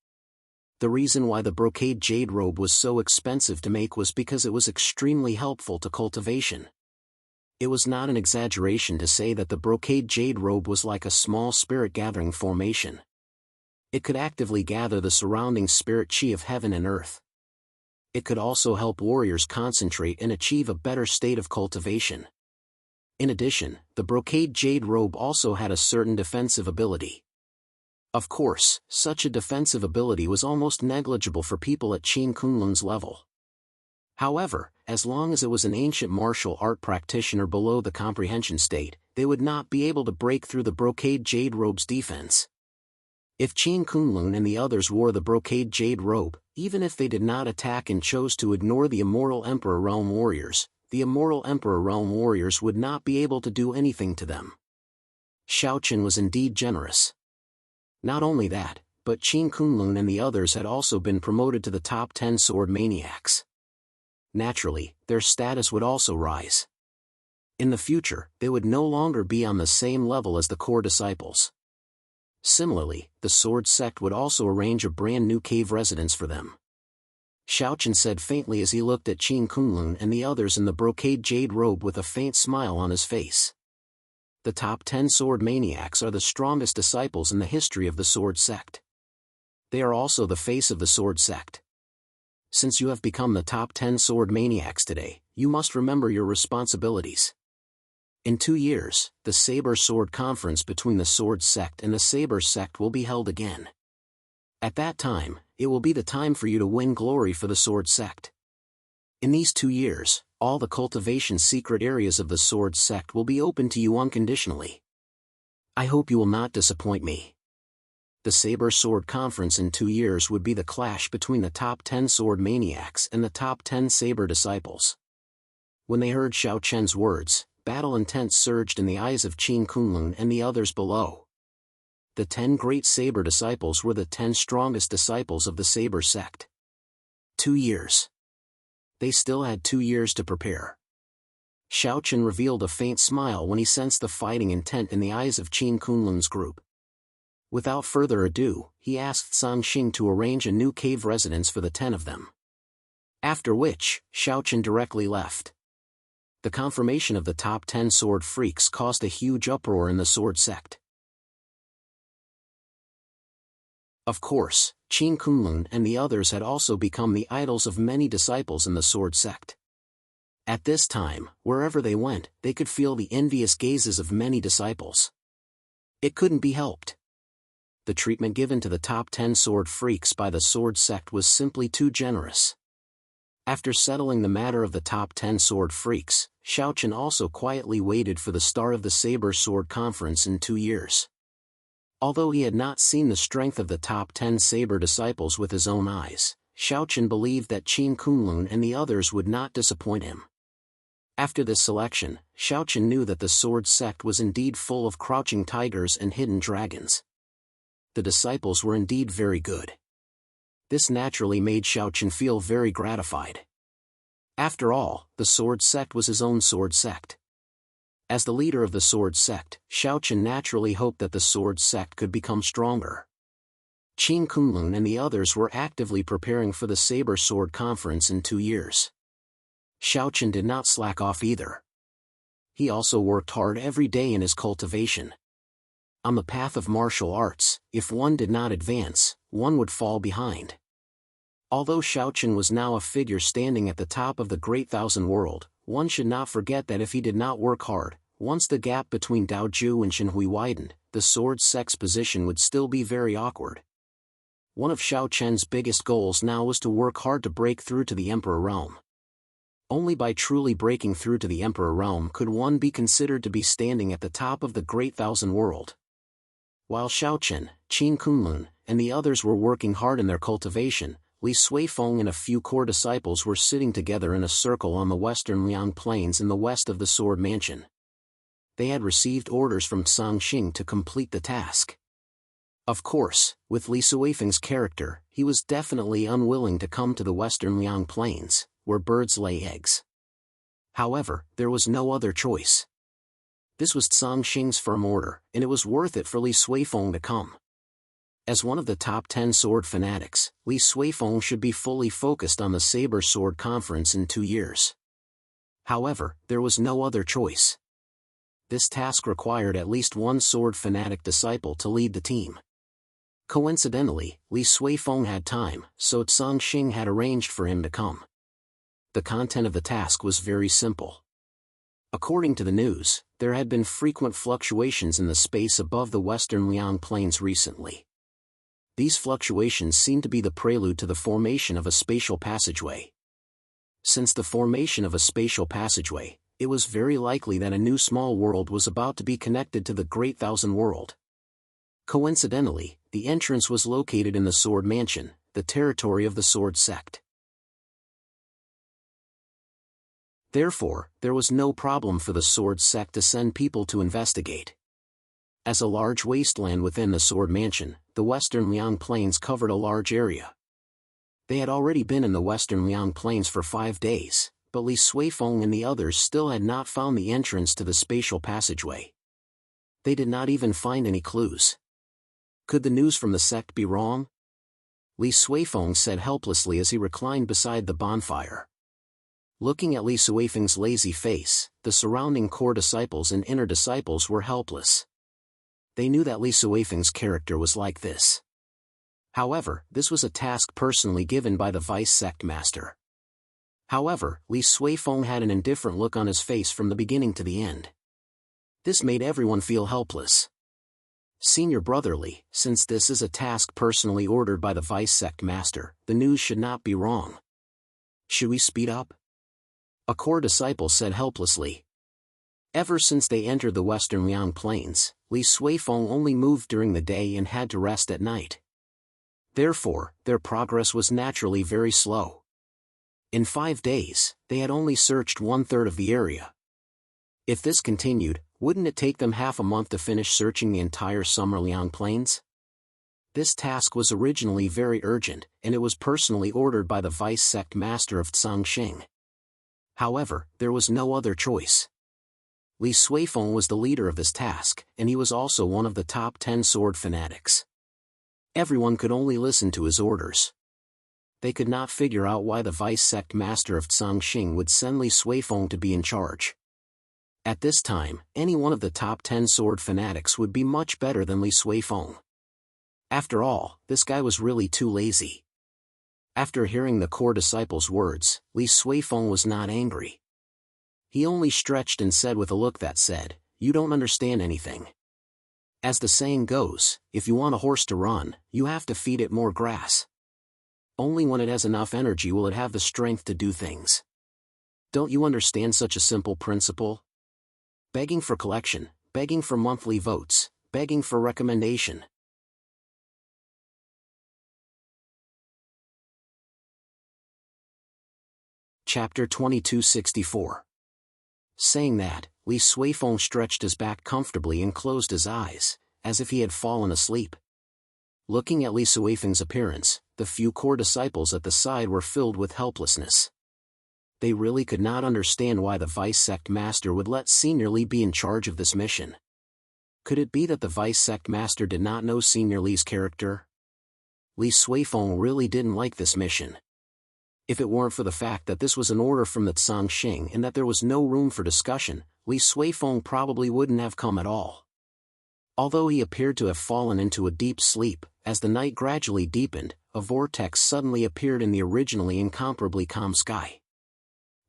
The reason why the brocade jade robe was so expensive to make was because it was extremely helpful to cultivation. It was not an exaggeration to say that the brocade jade robe was like a small spirit-gathering formation. It could actively gather the surrounding spirit chi of heaven and earth. It could also help warriors concentrate and achieve a better state of cultivation. In addition, the brocade jade robe also had a certain defensive ability. Of course, such a defensive ability was almost negligible for people at Qin Kunlun's level. However, as long as it was an ancient martial art practitioner below the comprehension state, they would not be able to break through the brocade jade robe's defense. If Qin Kunlun and the others wore the brocade jade robe, even if they did not attack and chose to ignore the Immortal Emperor Realm warriors, the Immortal Emperor Realm warriors would not be able to do anything to them. Xiaoqin was indeed generous. Not only that, but Qin Kunlun and the others had also been promoted to the top 10 sword maniacs. Naturally, their status would also rise. In the future, they would no longer be on the same level as the core disciples. Similarly, the sword sect would also arrange a brand new cave residence for them. Xiaoqin said faintly as he looked at Qin Kunlun and the others in the brocade jade robe with a faint smile on his face. The top 10 sword maniacs are the strongest disciples in the history of the sword sect. They are also the face of the sword sect. Since you have become the top 10 sword maniacs today, you must remember your responsibilities. In 2 years, the Saber Sword Conference between the Sword Sect and the Saber Sect will be held again. At that time, it will be the time for you to win glory for the Sword Sect. In these 2 years, all the cultivation secret areas of the Sword Sect will be open to you unconditionally. I hope you will not disappoint me. The Saber Sword Conference in 2 years would be the clash between the top 10 sword maniacs and the top 10 saber disciples. When they heard Xiaoqian's words, battle intent surged in the eyes of Qin Kunlun and the others below. The 10 great saber disciples were the 10 strongest disciples of the Saber Sect. 2 years. They still had 2 years to prepare. Xiaoqian revealed a faint smile when he sensed the fighting intent in the eyes of Qin Kunlun's group. Without further ado, he asked Sangxing to arrange a new cave residence for the 10 of them. After which, Xiaoqian directly left. The confirmation of the top 10 sword freaks caused a huge uproar in the sword sect. Of course, Qin Kunlun and the others had also become the idols of many disciples in the sword sect. At this time, wherever they went, they could feel the envious gazes of many disciples. It couldn't be helped. The treatment given to the top 10 sword freaks by the sword sect was simply too generous. After settling the matter of the top 10 sword freaks, Xiaoqian also quietly waited for the start of the Saber Sword Conference in 2 years. Although he had not seen the strength of the top 10 saber disciples with his own eyes, Xiaoqian believed that Qin Kunlun and the others would not disappoint him. After this selection, Xiaoqian knew that the sword sect was indeed full of crouching tigers and hidden dragons. The disciples were indeed very good. This naturally made Xiaoqian feel very gratified. After all, the sword sect was his own sword sect. As the leader of the sword sect, Xiaoqian naturally hoped that the sword sect could become stronger. Qin Kunlun and the others were actively preparing for the Saber Sword Conference in 2 years. Xiaoqian did not slack off either. He also worked hard every day in his cultivation. On the path of martial arts, if one did not advance, one would fall behind. Although Xiaoqian was now a figure standing at the top of the Great Thousand World, one should not forget that if he did not work hard, once the gap between Daoju and Shenhui widened, the sword sect's position would still be very awkward. One of Xiao Chen's biggest goals now was to work hard to break through to the Emperor Realm. Only by truly breaking through to the Emperor Realm could one be considered to be standing at the top of the Great Thousand World. While Xiao Chen, Qin Kunlun, and the others were working hard in their cultivation, Li Suifeng and a few core disciples were sitting together in a circle on the western Liang Plains in the west of the Sword Mansion. They had received orders from Tsang Xing to complete the task. Of course, with Li Suifeng's character, he was definitely unwilling to come to the western Liang Plains, where birds lay eggs. However, there was no other choice. This was Tsang Xing's firm order, and it was worth it for Li Suifeng to come. As one of the top 10 sword fanatics, Li Suifeng should be fully focused on the Saber Sword Conference in 2 years. However, there was no other choice. This task required at least one sword fanatic disciple to lead the team. Coincidentally, Li Suifeng had time, so Tsang Xing had arranged for him to come. The content of the task was very simple. According to the news, there had been frequent fluctuations in the space above the western Liang Plains recently. These fluctuations seemed to be the prelude to the formation of a spatial passageway. Since the formation of a spatial passageway, it was very likely that a new small world was about to be connected to the Great Thousand World. Coincidentally, the entrance was located in the Sword Mansion, the territory of the Sword Sect. Therefore, there was no problem for the Sword Sect to send people to investigate. As a large wasteland within the Sword Mansion, the western Liang Plains covered a large area. They had already been in the western Liang Plains for 5 days, but Li Suifeng and the others still had not found the entrance to the spatial passageway. They did not even find any clues. Could the news from the sect be wrong? Li Suifeng said helplessly as he reclined beside the bonfire. Looking at Li Suifeng's lazy face, the surrounding core disciples and inner disciples were helpless. They knew that Li Suifeng's character was like this. However, this was a task personally given by the vice sect master. However, Li Suifeng had an indifferent look on his face from the beginning to the end. This made everyone feel helpless. Senior brother Li, since this is a task personally ordered by the vice sect master, the news should not be wrong. Should we speed up? A core disciple said helplessly. Ever since they entered the western Liang Plains, Li Suifeng only moved during the day and had to rest at night. Therefore, their progress was naturally very slow. In 5 days, they had only searched 1/3 of the area. If this continued, wouldn't it take them half a month to finish searching the entire Summer Liang Plains? This task was originally very urgent, and it was personally ordered by the vice sect master of Tsang Xing. However, there was no other choice. Li Suifeng was the leader of this task, and he was also one of the top 10 sword fanatics. Everyone could only listen to his orders. They could not figure out why the vice sect master of Tsang Xing would send Li Suifeng to be in charge. At this time, any one of the top 10 sword fanatics would be much better than Li Suifeng. After all, this guy was really too lazy. After hearing the core disciple's words, Li Suifeng was not angry. He only stretched and said with a look that said, "You don't understand anything. As the saying goes, if you want a horse to run, you have to feed it more grass. Only when it has enough energy will it have the strength to do things. Don't you understand such a simple principle? Begging for collection, begging for monthly votes, begging for recommendation." Chapter 2264. Saying that, Li Suifeng stretched his back comfortably and closed his eyes, as if he had fallen asleep. Looking at Li Suifeng's appearance, the few core disciples at the side were filled with helplessness. They really could not understand why the vice sect master would let Senior Li be in charge of this mission. Could it be that the vice sect master did not know Senior Li's character? Li Suifeng really didn't like this mission. If it weren't for the fact that this was an order from the Tsang Xing and that there was no room for discussion, Li Suifeng probably wouldn't have come at all. Although he appeared to have fallen into a deep sleep, as the night gradually deepened, a vortex suddenly appeared in the originally incomparably calm sky.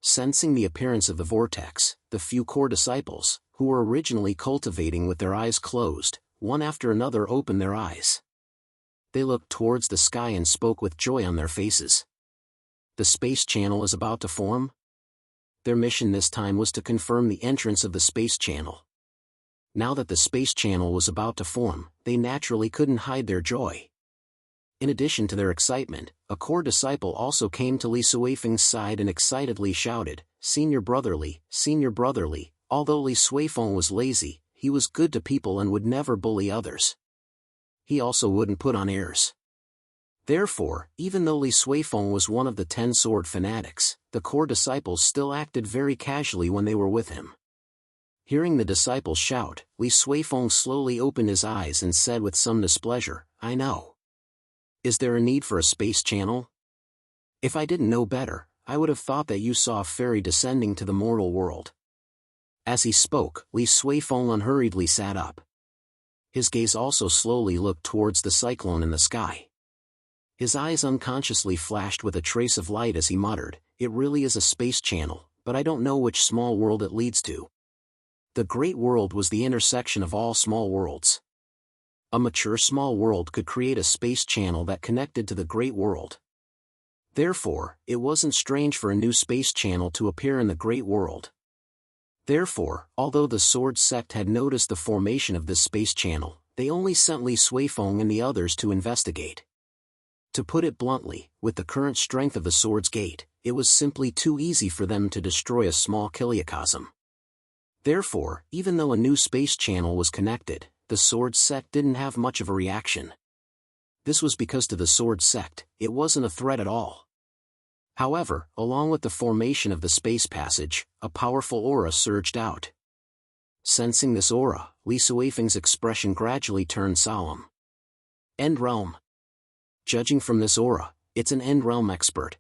Sensing the appearance of the vortex, the few core disciples, who were originally cultivating with their eyes closed, one after another opened their eyes. They looked towards the sky and spoke with joy on their faces. The space channel is about to form? Their mission this time was to confirm the entrance of the space channel. Now that the space channel was about to form, they naturally couldn't hide their joy. In addition to their excitement, a core disciple also came to Li Suifeng's side and excitedly shouted, Senior Brotherly, although Li Suifeng was lazy, he was good to people and would never bully others. He also wouldn't put on airs. Therefore, even though Li Suifeng was one of the 10 sword fanatics, the core disciples still acted very casually when they were with him. Hearing the disciples shout, Li Suifeng slowly opened his eyes and said with some displeasure, I know. Is there a need for a space channel? If I didn't know better, I would have thought that you saw a fairy descending to the mortal world. As he spoke, Li Suifeng unhurriedly sat up. His gaze also slowly looked towards the cyclone in the sky. His eyes unconsciously flashed with a trace of light as he muttered, It really is a space channel, but I don't know which small world it leads to. The Great World was the intersection of all small worlds. A mature small world could create a space channel that connected to the Great World. Therefore, it wasn't strange for a new space channel to appear in the Great World. Therefore, although the Sword Sect had noticed the formation of this space channel, they only sent Li Suifeng and the others to investigate. To put it bluntly, with the current strength of the Sword's Gate, it was simply too easy for them to destroy a small kiliocosm. Therefore, even though a new space channel was connected, the Sword Sect didn't have much of a reaction. This was because to the Sword Sect, it wasn't a threat at all. However, along with the formation of the space passage, a powerful aura surged out. Sensing this aura, Li Suifeng's expression gradually turned solemn. End Realm. Judging from this aura, it's an End Realm expert.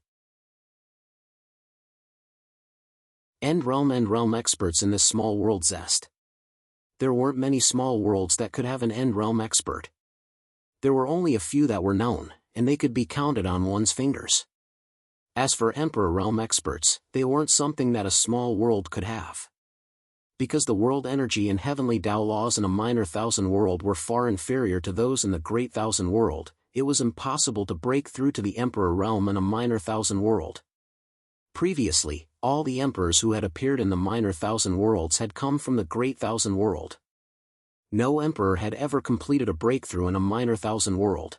End Realm experts in this small world zest. There weren't many small worlds that could have an End Realm expert. There were only a few that were known, and they could be counted on one's fingers. As for Emperor Realm experts, they weren't something that a small world could have. Because the world energy and heavenly Tao laws in a minor thousand world were far inferior to those in the great thousand world, it was impossible to break through to the Emperor Realm in a minor thousand world. Previously, all the emperors who had appeared in the minor thousand worlds had come from the great thousand world. No emperor had ever completed a breakthrough in a minor thousand world.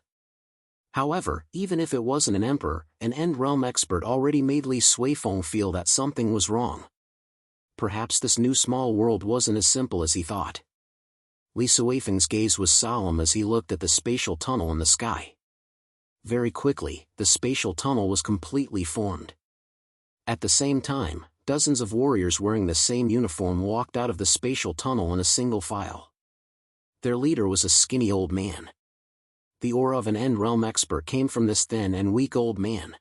However, even if it wasn't an emperor, an End Realm expert already made Li Suifeng feel that something was wrong. Perhaps this new small world wasn't as simple as he thought. Li Suifeng's gaze was solemn as he looked at the spatial tunnel in the sky. Very quickly, the spatial tunnel was completely formed. At the same time, dozens of warriors wearing the same uniform walked out of the spatial tunnel in a single file. Their leader was a skinny old man. The aura of an End Realm expert came from this thin and weak old man.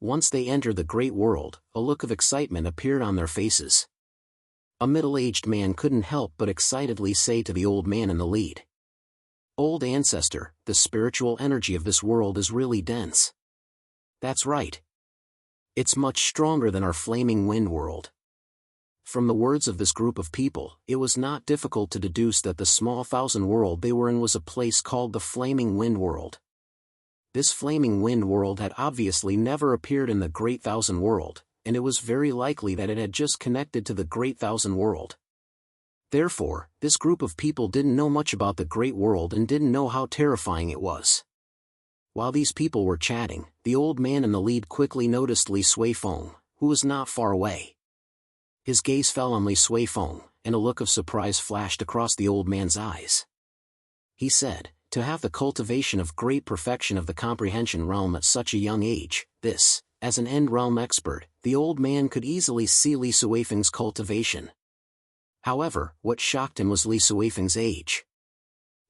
Once they entered the Great World, a look of excitement appeared on their faces. A middle-aged man couldn't help but excitedly say to the old man in the lead, Old ancestor, the spiritual energy of this world is really dense. That's right. It's much stronger than our flaming wind world. From the words of this group of people, it was not difficult to deduce that the small thousand world they were in was a place called the flaming wind world. This flaming wind world had obviously never appeared in the great thousand world, and it was very likely that it had just connected to the great thousand world. Therefore, this group of people didn't know much about the great world and didn't know how terrifying it was. While these people were chatting, the old man in the lead quickly noticed Li Suifeng, who was not far away. His gaze fell on Li Suifeng, and a look of surprise flashed across the old man's eyes. He said, To have the cultivation of great perfection of the comprehension realm at such a young age, this, as an End Realm expert, the old man could easily see Li Suifeng's cultivation. However, what shocked him was Li Suifeng's age.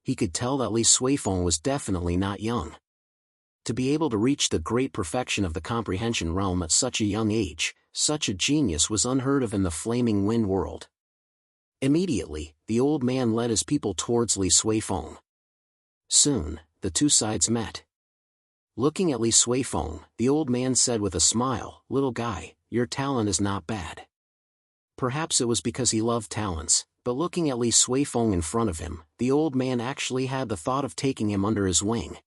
He could tell that Li Suifeng was definitely not young. To be able to reach the great perfection of the comprehension realm at such a young age, such a genius was unheard of in the flaming wind world. Immediately, the old man led his people towards Li Suifeng. Soon, the two sides met. Looking at Li Suifeng, the old man said with a smile, Little guy, your talent is not bad. Perhaps it was because he loved talents, but looking at Li Suifeng in front of him, the old man actually had the thought of taking him under his wing.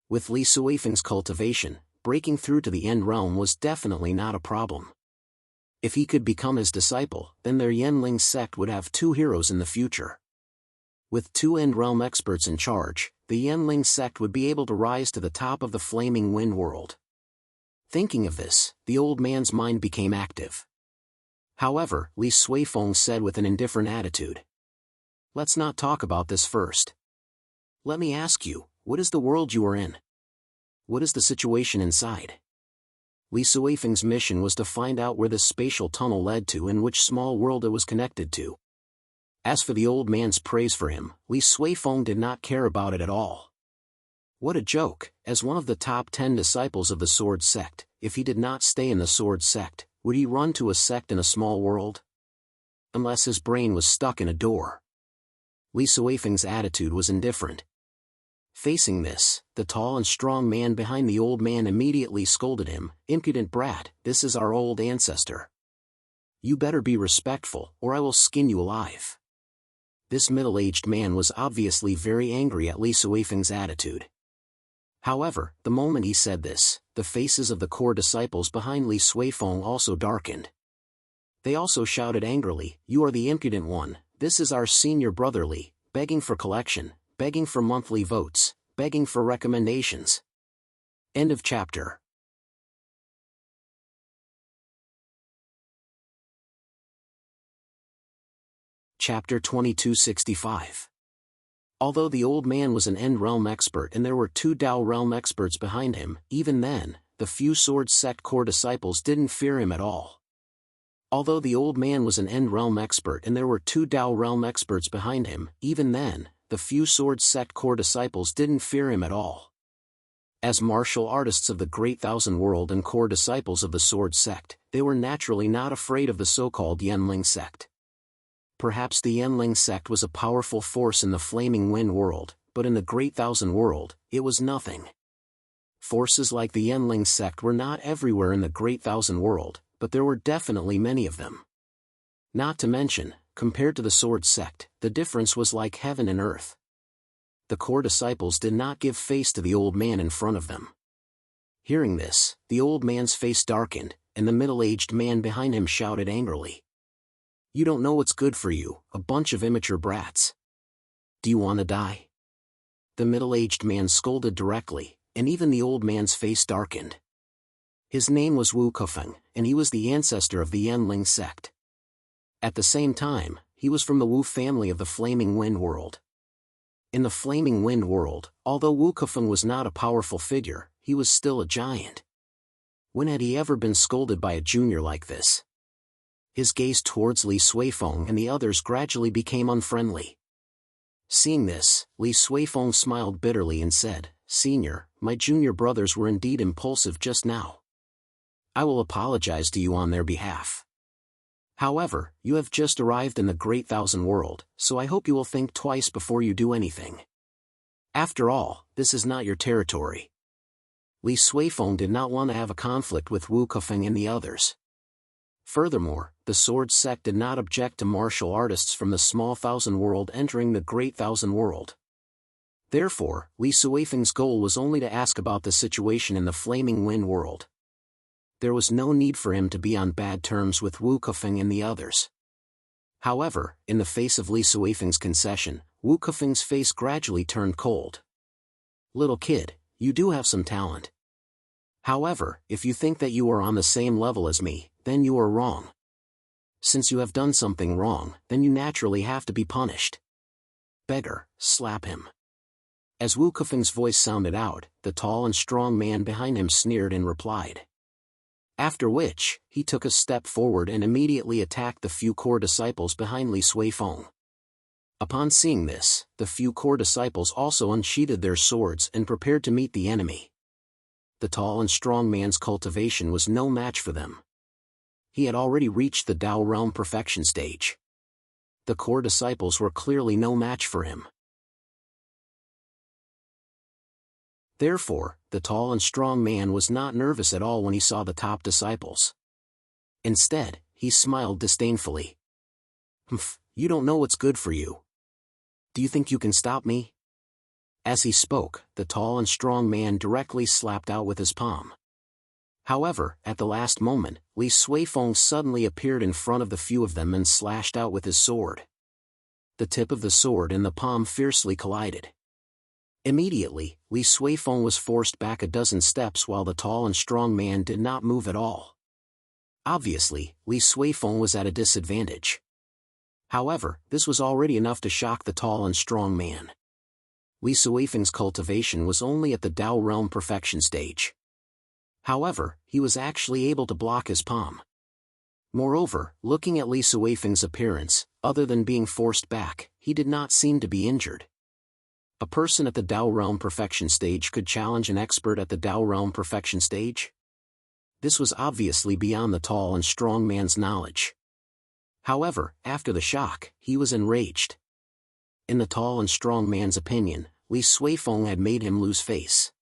With Li Suifeng's cultivation, breaking through to the End Realm was definitely not a problem. If he could become his disciple, then their Yanling sect would have two heroes in the future. With two End Realm experts in charge, the Yanling sect would be able to rise to the top of the Flaming Wind world. Thinking of this, the old man's mind became active. However, Li Suifeng said with an indifferent attitude, "Let's not talk about this first. Let me ask you, what is the world you are in? What is the situation inside?" Li Suifeng's mission was to find out where this spatial tunnel led to and which small world it was connected to. As for the old man's praise for him, Li Suifeng did not care about it at all. What a joke, as one of the top 10 disciples of the Sword Sect, if he did not stay in the Sword Sect, would he run to a sect in a small world? Unless his brain was stuck in a door. Li Suifeng's attitude was indifferent. Facing this, the tall and strong man behind the old man immediately scolded him, "Impudent brat, this is our old ancestor. You better be respectful, or I will skin you alive." This middle-aged man was obviously very angry at Li Suifeng's attitude. However, the moment he said this, the faces of the core disciples behind Li Suifeng also darkened. They also shouted angrily, "You are the impudent one, this is our senior brother Li, begging for collection, begging for monthly votes, begging for recommendations." End of chapter. Chapter 2265. Although the old man was an End Realm expert and there were two Dao Realm experts behind him, even then, the few Sword Sect core disciples didn't fear him at all. Although the old man was an End Realm expert and there were two Dao Realm experts behind him, even then, the few Sword Sect core disciples didn't fear him at all. As martial artists of the Great Thousand World and core disciples of the Sword Sect, they were naturally not afraid of the so-called Yanling sect. Perhaps the Yanling sect was a powerful force in the Flaming Wind world, but in the Great Thousand World, it was nothing. Forces like the Yanling sect were not everywhere in the Great Thousand World, but there were definitely many of them. Not to mention, compared to the Sword Sect, the difference was like heaven and earth. The core disciples did not give face to the old man in front of them. Hearing this, the old man's face darkened, and the middle-aged man behind him shouted angrily, "You don't know what's good for you, a bunch of immature brats. Do you want to die?" The middle-aged man scolded directly, and even the old man's face darkened. His name was Wu Kufeng, and he was the ancestor of the Yanling sect. At the same time, he was from the Wu family of the Flaming Wind world. In the Flaming Wind world, although Wu Kufeng was not a powerful figure, he was still a giant. When had he ever been scolded by a junior like this? His gaze towards Li Suifeng and the others gradually became unfriendly. Seeing this, Li Suifeng smiled bitterly and said, "Senior, my junior brothers were indeed impulsive just now. I will apologize to you on their behalf. However, you have just arrived in the Great Thousand World, so I hope you will think twice before you do anything. After all, this is not your territory." Li Suifeng did not want to have a conflict with Wu Kufeng and the others. Furthermore, the Sword Sect did not object to martial artists from the Small Thousand World entering the Great Thousand World. Therefore, Li Suifeng's goal was only to ask about the situation in the Flaming Wind world. There was no need for him to be on bad terms with Wu Kufeng and the others. However, in the face of Li Suifeng's concession, Wu Kufeng's face gradually turned cold. "Little kid, you do have some talent. However, if you think that you are on the same level as me, then you are wrong. Since you have done something wrong, then you naturally have to be punished. Beggar, slap him." As Wu Kufeng's voice sounded out, the tall and strong man behind him sneered and replied. After which, he took a step forward and immediately attacked the few core disciples behind Li Suifeng. Upon seeing this, the few core disciples also unsheathed their swords and prepared to meet the enemy. The tall and strong man's cultivation was no match for them. He had already reached the Dao realm perfection stage. The core disciples were clearly no match for him. Therefore, the tall and strong man was not nervous at all when he saw the top disciples. Instead, he smiled disdainfully. "Humph, you don't know what's good for you. Do you think you can stop me?" As he spoke, the tall and strong man directly slapped out with his palm. However, at the last moment, Li Suifeng suddenly appeared in front of the few of them and slashed out with his sword. The tip of the sword and the palm fiercely collided. Immediately, Li Suifeng was forced back a dozen steps while the tall and strong man did not move at all. Obviously, Li Suifeng was at a disadvantage. However, this was already enough to shock the tall and strong man. Li Suifeng's cultivation was only at the Tao realm perfection stage. However, he was actually able to block his palm. Moreover, looking at Li Suifeng's appearance, other than being forced back, he did not seem to be injured. A person at the Tao realm perfection stage could challenge an expert at the Tao realm perfection stage? This was obviously beyond the tall and strong man's knowledge. However, after the shock, he was enraged. In the tall and strong man's opinion, Li Suifeng had made him lose face.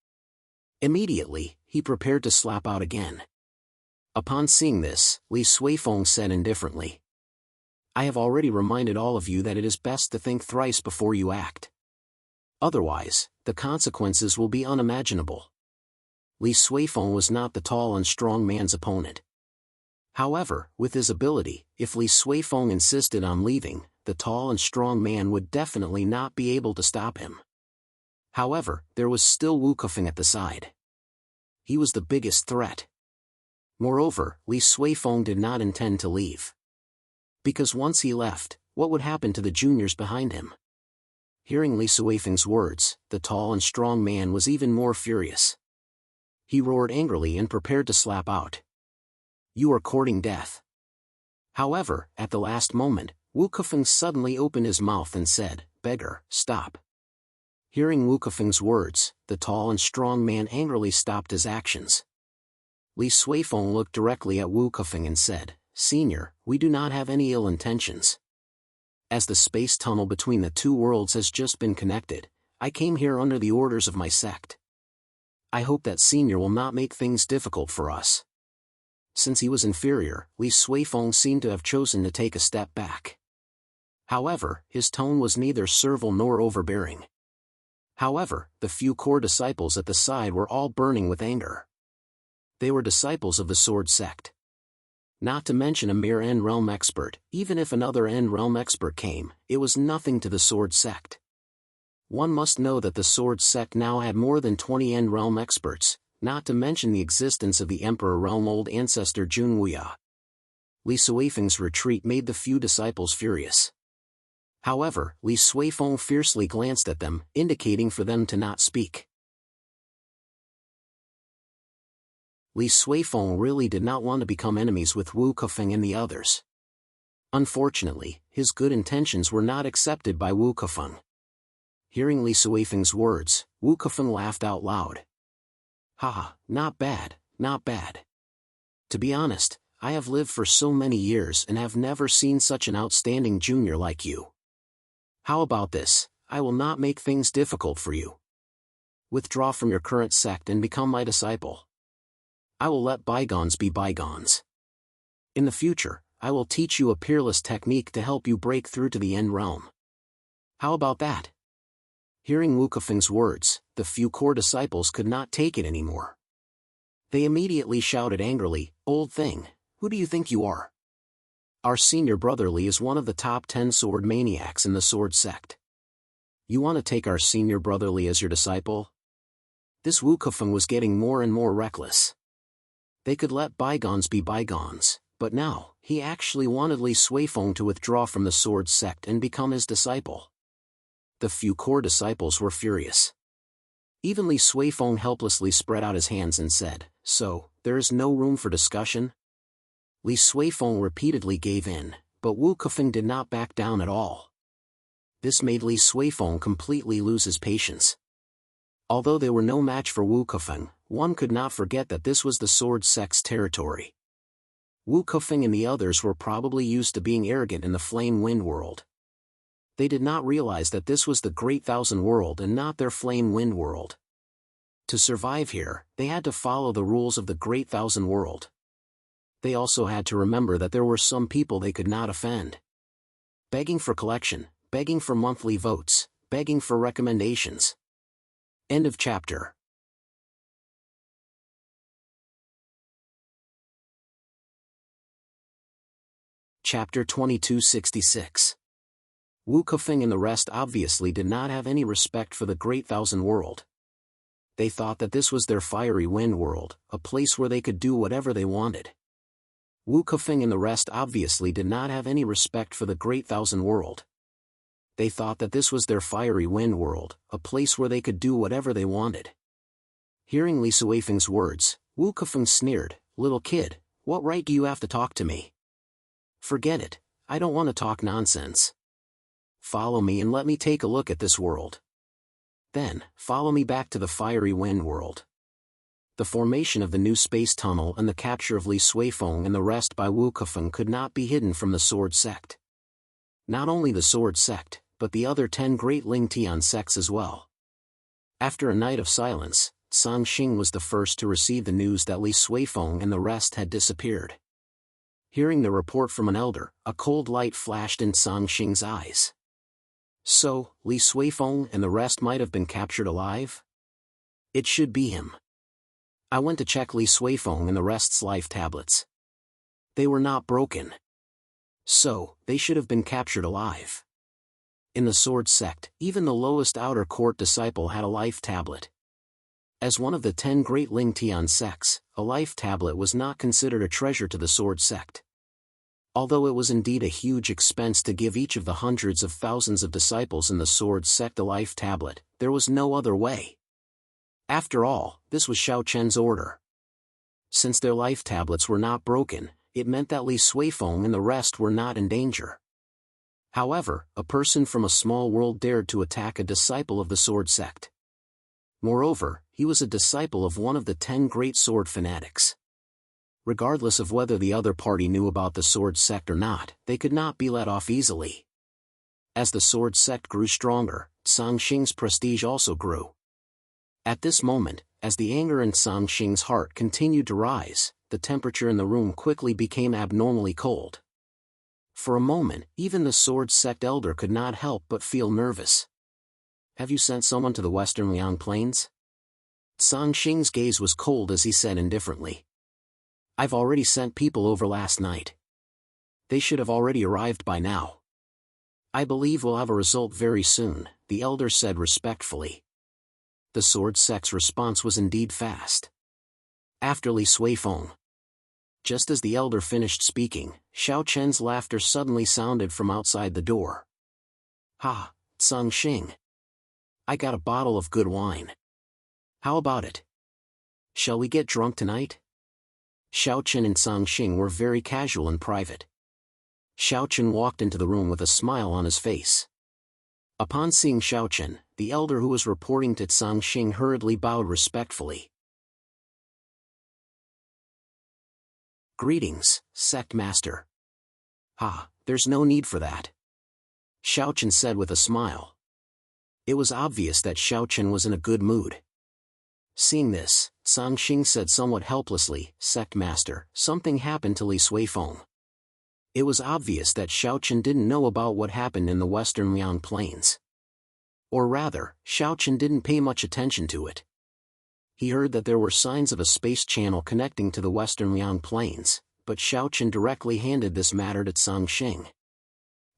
Immediately, he prepared to slap out again. Upon seeing this, Li Suifeng said indifferently, "I have already reminded all of you that it is best to think thrice before you act. Otherwise, the consequences will be unimaginable." Li Suifeng was not the tall and strong man's opponent. However, with his ability, if Li Suifeng insisted on leaving, the tall and strong man would definitely not be able to stop him. However, there was still Wu Kefeng at the side. He was the biggest threat. Moreover, Li Suifeng did not intend to leave. Because once he left, what would happen to the juniors behind him? Hearing Li Suifeng's words, the tall and strong man was even more furious. He roared angrily and prepared to slap out. "You are courting death." However, at the last moment, Wu Kefeng suddenly opened his mouth and said, "Beggar, stop." Hearing Wu Kefeng's words, the tall and strong man angrily stopped his actions. Li Suifeng looked directly at Wu Kefeng and said, "Senior, we do not have any ill intentions. As the space tunnel between the two worlds has just been connected, I came here under the orders of my sect. I hope that Senior will not make things difficult for us." Since he was inferior, Li Suifeng seemed to have chosen to take a step back. However, his tone was neither servile nor overbearing. However, the few core disciples at the side were all burning with anger. They were disciples of the Sword Sect. Not to mention a mere End Realm expert. Even if another End Realm expert came, it was nothing to the Sword Sect. One must know that the Sword Sect now had more than 20 End Realm experts, not to mention the existence of the Emperor Realm Old Ancestor Junwuya. Li Suifeng's retreat made the few disciples furious. However, Li Suifeng fiercely glanced at them, indicating for them to not speak. Li Suifeng really did not want to become enemies with Wu Kefeng and the others. Unfortunately, his good intentions were not accepted by Wu Kefeng. Hearing Li Suifeng's words, Wu Kefeng laughed out loud. "Haha, not bad, not bad. To be honest, I have lived for so many years and have never seen such an outstanding junior like you. How about this? I will not make things difficult for you. Withdraw from your current sect and become my disciple. I will let bygones be bygones. In the future, I will teach you a peerless technique to help you break through to the End Realm. How about that?" Hearing Wu Kefeng's words, the few core disciples could not take it anymore. They immediately shouted angrily, "Old thing, who do you think you are? Our senior brother Li is one of the top 10 sword maniacs in the Sword Sect. You want to take our senior brother Li as your disciple?" This Wu Kefeng was getting more and more reckless. They could let bygones be bygones, but now, he actually wanted Li Suifeng to withdraw from the Sword Sect and become his disciple. The few core disciples were furious. Even Li Suifeng helplessly spread out his hands and said, "So, there is no room for discussion?" Li Suifeng repeatedly gave in, but Wu Kefeng did not back down at all. This made Li Suifeng completely lose his patience. Although they were no match for Wu Kefeng, one could not forget that this was the Sword Sect's territory. Wu Kefeng and the others were probably used to being arrogant in the Flame Wind world. They did not realize that this was the Great Thousand World and not their Flame Wind world. To survive here, they had to follow the rules of the Great Thousand World. They also had to remember that there were some people they could not offend. Begging for collection, begging for monthly votes, begging for recommendations. End of chapter. Chapter 2266. Wu Kefeng and the rest obviously did not have any respect for the Great Thousand World. They thought that this was their fiery wind world, a place where they could do whatever they wanted. Wu Kefeng and the rest obviously did not have any respect for the Great Thousand World. They thought that this was their fiery wind world, a place where they could do whatever they wanted. Hearing Li Suifeng's words, Wu Kefeng sneered, "Little kid, what right do you have to talk to me? Forget it, I don't want to talk nonsense. Follow me and let me take a look at this world. Then, follow me back to the fiery wind world." The formation of the new space tunnel and the capture of Li Suifeng and the rest by Wu Kefeng could not be hidden from the Sword Sect. Not only the Sword Sect, but the other 10 great Ling Tian sects as well. After a night of silence, Song Xing was the first to receive the news that Li Suifeng and the rest had disappeared. Hearing the report from an elder, a cold light flashed in Song Xing's eyes. So, Li Suifeng and the rest might have been captured alive? It should be him. I went to check Li Suifeng and the rest's life tablets. They were not broken. So, they should have been captured alive. In the Sword Sect, even the lowest outer court disciple had a life tablet. As one of the 10 great Ling Tian sects, a life tablet was not considered a treasure to the Sword Sect. Although it was indeed a huge expense to give each of the hundreds of thousands of disciples in the Sword Sect a life tablet, there was no other way. After all, this was Xiao Chen's order. Since their life tablets were not broken, it meant that Li Suifeng and the rest were not in danger. However, a person from a small world dared to attack a disciple of the Sword Sect. Moreover, he was a disciple of one of the 10 great sword fanatics. Regardless of whether the other party knew about the Sword Sect or not, they could not be let off easily. As the Sword Sect grew stronger, Song Xing's prestige also grew. At this moment, as the anger in Song Xing's heart continued to rise, the temperature in the room quickly became abnormally cold. For a moment, even the Sword Sect elder could not help but feel nervous. "Have you sent someone to the Western Liang Plains?" Song Xing's gaze was cold as he said indifferently. "I've already sent people over last night. They should have already arrived by now. I believe we'll have a result very soon," the elder said respectfully. The Sword Sect's response was indeed fast. After Li Suifeng. Just as the elder finished speaking, Xiao Chen's laughter suddenly sounded from outside the door. "Ha, Song Xing. I got a bottle of good wine. How about it? Shall we get drunk tonight?" Xiao Chen and Song Xing were very casual and private. Xiao Chen walked into the room with a smile on his face. Upon seeing Xiao Chen, the elder who was reporting to Song Xing hurriedly bowed respectfully. "Greetings, Sect Master." "Ha, there's no need for that," Xiao Chen said with a smile. It was obvious that Xiao Chen was in a good mood. Seeing this, Song Xing said somewhat helplessly, "Sect Master, something happened to Li Suifeng." It was obvious that Xiao Chen didn't know about what happened in the Western Liang Plains. Or rather, Xiao Chen didn't pay much attention to it. He heard that there were signs of a space channel connecting to the Western Liang Plains, but Xiao Chen directly handed this matter to Song Xing.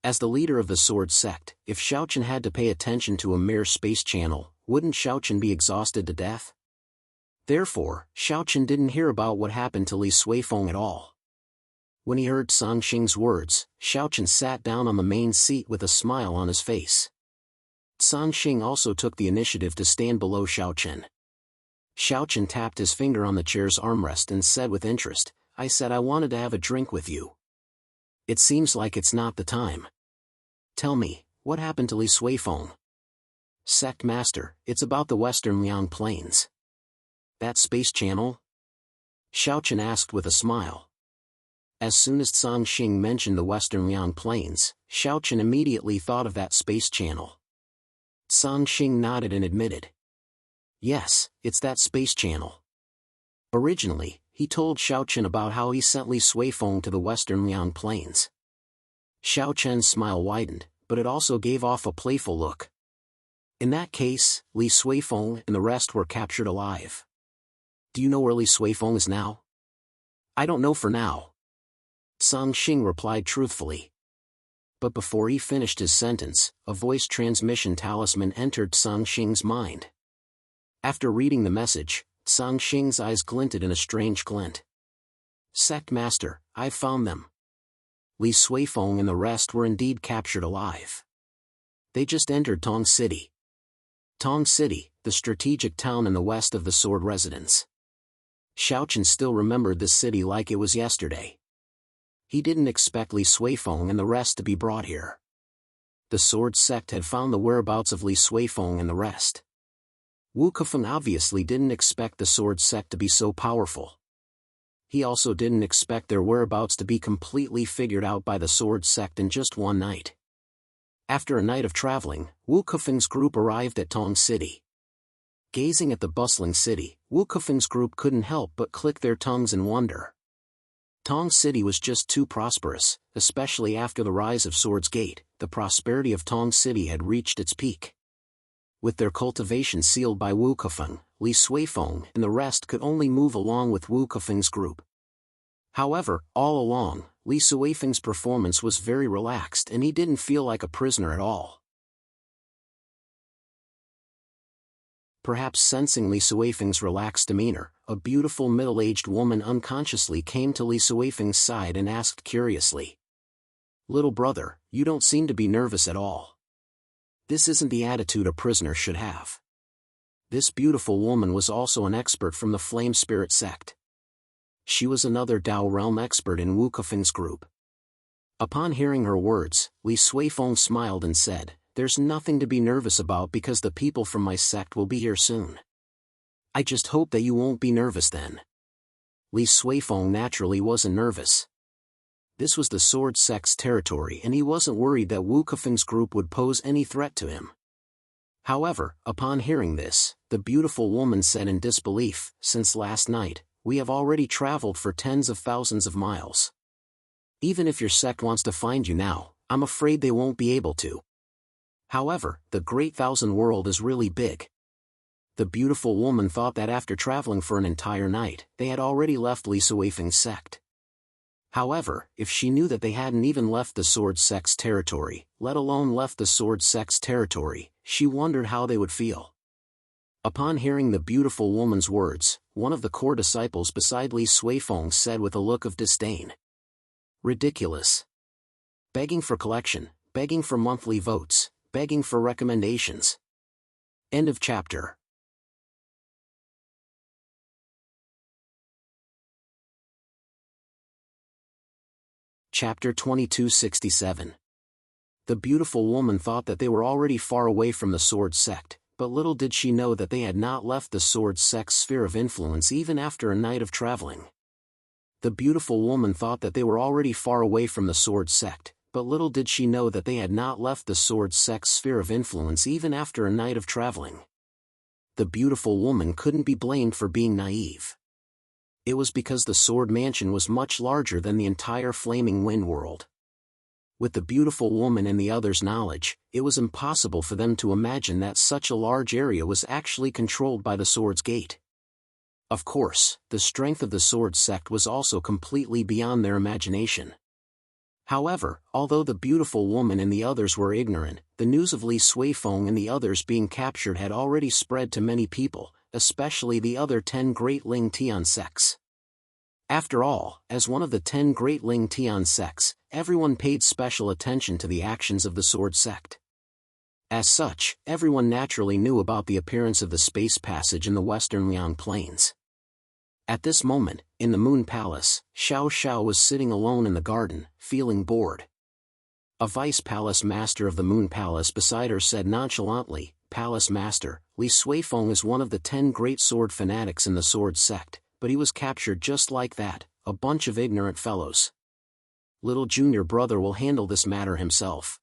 As the leader of the Sword Sect, if Xiao Chen had to pay attention to a mere space channel, wouldn't Xiao Chen be exhausted to death? Therefore, Xiao Chen didn't hear about what happened to Li Suifeng at all. When he heard Song Xing's words, Xiao Chen sat down on the main seat with a smile on his face. Song Xing also took the initiative to stand below Xiao Chen. Xiao Chen tapped his finger on the chair's armrest and said with interest, "I said I wanted to have a drink with you. It seems like it's not the time. Tell me, what happened to Li Suifeng?" "Sect Master, it's about the Western Liang Plains." "That space channel?" Xiao Chen asked with a smile. As soon as Song Xing mentioned the Western Liang Plains, Xiao Chen immediately thought of that space channel. Song Xing nodded and admitted. Yes, it's that space channel. Originally, he told Xiao Chen about how he sent Li Suifeng to the western Liang Plains. Xiao Chen's smile widened, but it also gave off a playful look. In that case, Li Suifeng and the rest were captured alive. Do you know where Li Suifeng is now? I don't know for now. Song Xing replied truthfully. But before he finished his sentence, a voice transmission talisman entered Song Xing's mind. After reading the message, Song Xing's eyes glinted in a strange glint. Sect Master, I've found them. Li Suifeng and the rest were indeed captured alive. They just entered Tong City. Tong City, the strategic town in the west of the Sword Residence. Xiao Chen still remembered the city like it was yesterday. He didn't expect Li Suifeng and the rest to be brought here. The Sword Sect had found the whereabouts of Li Suifeng and the rest. Wu Kefeng obviously didn't expect the Sword Sect to be so powerful. He also didn't expect their whereabouts to be completely figured out by the Sword Sect in just one night. After a night of traveling, Wu Kefeng's group arrived at Tong City. Gazing at the bustling city, Wu Kefeng's group couldn't help but click their tongues in wonder. Tong City was just too prosperous, especially after the rise of Swords Gate. The prosperity of Tong City had reached its peak. With their cultivation sealed by Wu Kefeng, Li Suifeng and the rest could only move along with Wu Kefeng's group. However, all along, Li Suifeng's performance was very relaxed and he didn't feel like a prisoner at all. Perhaps sensing Li Suifeng's relaxed demeanor, a beautiful middle-aged woman unconsciously came to Li Suifeng's side and asked curiously, "Little brother, you don't seem to be nervous at all. This isn't the attitude a prisoner should have." This beautiful woman was also an expert from the Flame Spirit sect. She was another Dao Realm expert in Wu Kefeng's group. Upon hearing her words, Li Suifeng smiled and said, "There's nothing to be nervous about because the people from my sect will be here soon. I just hope that you won't be nervous then." Li Suifeng naturally wasn't nervous. This was the Sword Sect's territory and he wasn't worried that Wu Kefeng's group would pose any threat to him. However, upon hearing this, the beautiful woman said in disbelief, "Since last night, we have already traveled for tens of thousands of miles. Even if your sect wants to find you now, I'm afraid they won't be able to. However, the Great Thousand World is really big." The beautiful woman thought that after traveling for an entire night, they had already left Li Suifeng's sect. However, if she knew that they hadn't even left the Sword Sect's territory, let alone left the Sword Sect's territory, she wondered how they would feel. Upon hearing the beautiful woman's words, one of the core disciples beside Li Suifeng said with a look of disdain, "Ridiculous. Begging for collection, begging for monthly votes, begging for recommendations." End of chapter. Chapter 2267. The beautiful woman thought that they were already far away from the Sword Sect, but little did she know that they had not left the Sword Sect's sphere of influence even after a night of traveling. The beautiful woman thought that they were already far away from the Sword Sect, but little did she know that they had not left the Sword Sect's sphere of influence even after a night of traveling. The beautiful woman couldn't be blamed for being naive. It was because the Sword Mansion was much larger than the entire Flaming Wind world. With the beautiful woman and the others' knowledge, it was impossible for them to imagine that such a large area was actually controlled by the Sword's Gate. Of course, the strength of the Sword Sect was also completely beyond their imagination. However, although the beautiful woman and the others were ignorant, the news of Li Suifeng and the others being captured had already spread to many people, especially the other 10 Great Ling Tian sects. After all, as one of the 10 Great Ling Tian sects, everyone paid special attention to the actions of the Sword Sect. As such, everyone naturally knew about the appearance of the space passage in the western Liang Plains. At this moment, in the Moon Palace, Xiao Xiao was sitting alone in the garden, feeling bored. A vice palace master of the Moon Palace beside her said nonchalantly, "Palace Master, Li Suifeng is one of the 10 great sword fanatics in the Sword Sect, but he was captured just like that, a bunch of ignorant fellows. Little junior brother will handle this matter himself."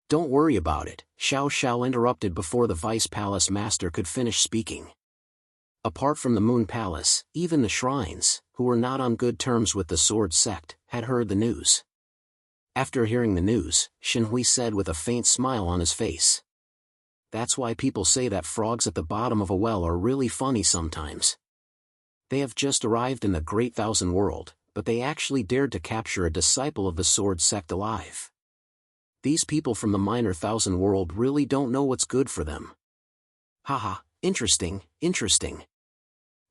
Don't worry about it, Xiao Xiao interrupted before the Vice Palace Master could finish speaking. Apart from the Moon Palace, even the shrines, who were not on good terms with the Sword Sect, had heard the news. After hearing the news, Shenhui said with a faint smile on his face. That's why people say that frogs at the bottom of a well are really funny sometimes. They have just arrived in the Great Thousand World, but they actually dared to capture a disciple of the Sword Sect alive. These people from the Minor Thousand World really don't know what's good for them. Haha, interesting, interesting.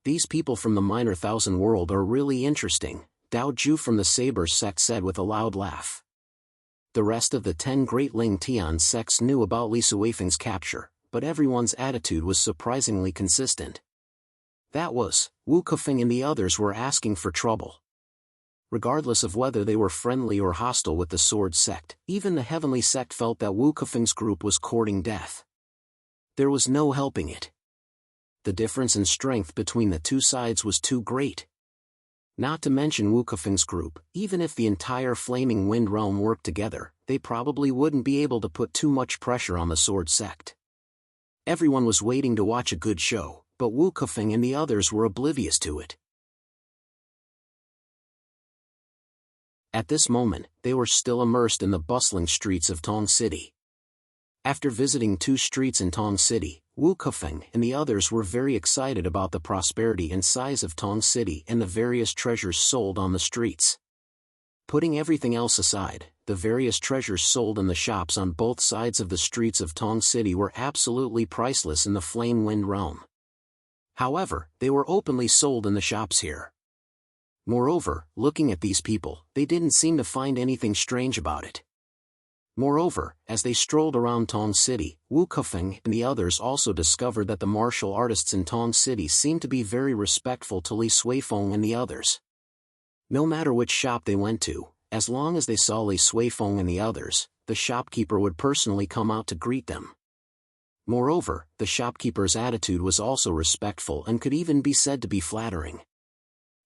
These people from the Minor Thousand World are really interesting, Dao Ju from the Saber Sect said with a loud laugh. The rest of the 10 Great Ling Tian sects knew about Li Suifeng's capture, but everyone's attitude was surprisingly consistent. That was, Wu Kefeng and the others were asking for trouble. Regardless of whether they were friendly or hostile with the Sword Sect, even the Heavenly Sect felt that Wu Kefeng's group was courting death. There was no helping it. The difference in strength between the two sides was too great. Not to mention Wu Kefeng's group, even if the entire Flaming Wind Realm worked together, they probably wouldn't be able to put too much pressure on the Sword Sect. Everyone was waiting to watch a good show, but Wu Kefeng and the others were oblivious to it. At this moment, they were still immersed in the bustling streets of Tong City. After visiting 2 streets in Tong City, Wu Kefeng and the others were very excited about the prosperity and size of Tong City and the various treasures sold on the streets. Putting everything else aside, the various treasures sold in the shops on both sides of the streets of Tong City were absolutely priceless in the Flame Wind Realm. However, they were openly sold in the shops here. Moreover, looking at these people, they didn't seem to find anything strange about it. Moreover, as they strolled around Tong City, Wu Kefeng and the others also discovered that the martial artists in Tong City seemed to be very respectful to Li Suifeng and the others. No matter which shop they went to, as long as they saw Li Suifeng and the others, the shopkeeper would personally come out to greet them. Moreover, the shopkeeper's attitude was also respectful and could even be said to be flattering.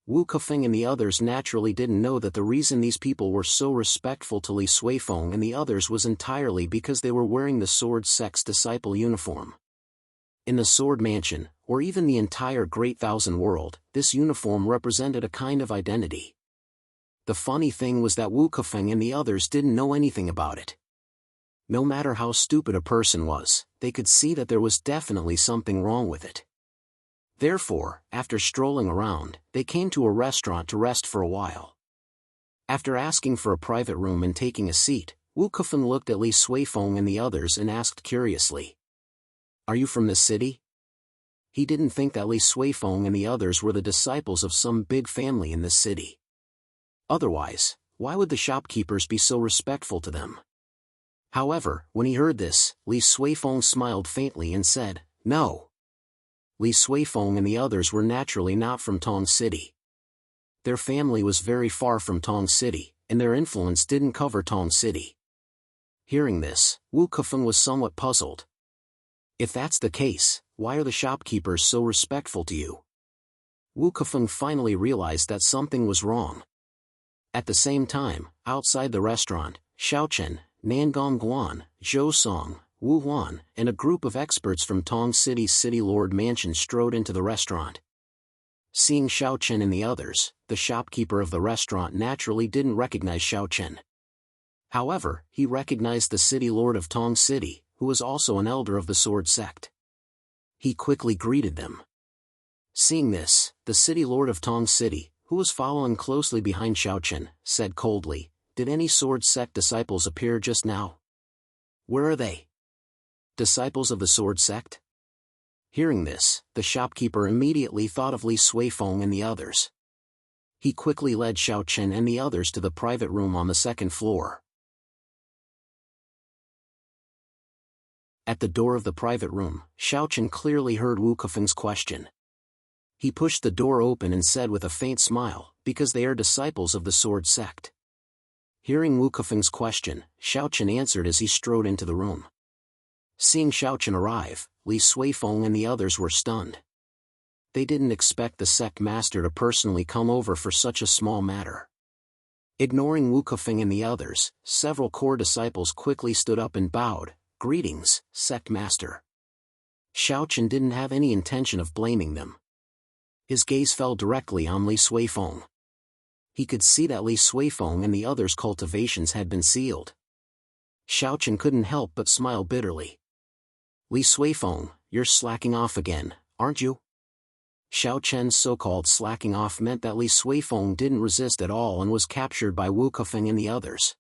Wu Kefeng and the others naturally didn't know that the reason these people were so respectful to Li Suifeng and the others was entirely because they were wearing the Sword Sect's disciple uniform. In the Sword Mansion, or even the entire Great Thousand World, this uniform represented a kind of identity. The funny thing was that Wu Kefeng and the others didn't know anything about it. No matter how stupid a person was, they could see that there was definitely something wrong with it. Therefore, after strolling around, they came to a restaurant to rest for a while. After asking for a private room and taking a seat, Wu Kefeng looked at Li Suifeng and the others and asked curiously, "Are you from this city?" He didn't think that Li Suifeng and the others were the disciples of some big family in this city. Otherwise, why would the shopkeepers be so respectful to them? However, when he heard this, Li Suifeng smiled faintly and said, "No." Li Suifeng and the others were naturally not from Tong City. Their family was very far from Tong City, and their influence didn't cover Tong City. Hearing this, Wu Kefeng was somewhat puzzled. If that's the case, why are the shopkeepers so respectful to you? Wu Kefeng finally realized that something was wrong. At the same time, outside the restaurant, Xiaochen, Nangong Guan, Zhou Song, Wu Huan, and a group of experts from Tong City's City Lord Mansion strode into the restaurant. Seeing Xiaochen and the others, the shopkeeper of the restaurant naturally didn't recognize Xiaochen. However, he recognized the City Lord of Tong City, who was also an elder of the Sword Sect. He quickly greeted them. Seeing this, the City Lord of Tong City, who was following closely behind Xiaochen, said coldly, "Did any Sword Sect disciples appear just now? Where are they? Disciples of the Sword Sect?" Hearing this, the shopkeeper immediately thought of Li Suifeng and the others. He quickly led Xiaochen and the others to the private room on the 2nd floor. At the door of the private room, Xiaochen clearly heard Wu Kefeng's question. He pushed the door open and said with a faint smile, "Because they are disciples of the Sword Sect." Hearing Wu Kefeng's question, Xiaochen answered as he strode into the room. Seeing Xiaochen arrive, Li Suifeng and the others were stunned. They didn't expect the sect master to personally come over for such a small matter. Ignoring Wu Kefeng and the others, several core disciples quickly stood up and bowed. "Greetings, sect master." Xiaochen didn't have any intention of blaming them. His gaze fell directly on Li Suifeng. He could see that Li Suifeng and the others' cultivations had been sealed. Xiaochen couldn't help but smile bitterly. "Li Suifeng, you're slacking off again, aren't you?" Xiaochen's so-called slacking off meant that Li Suifeng didn't resist at all and was captured by Wu Kefeng and the others.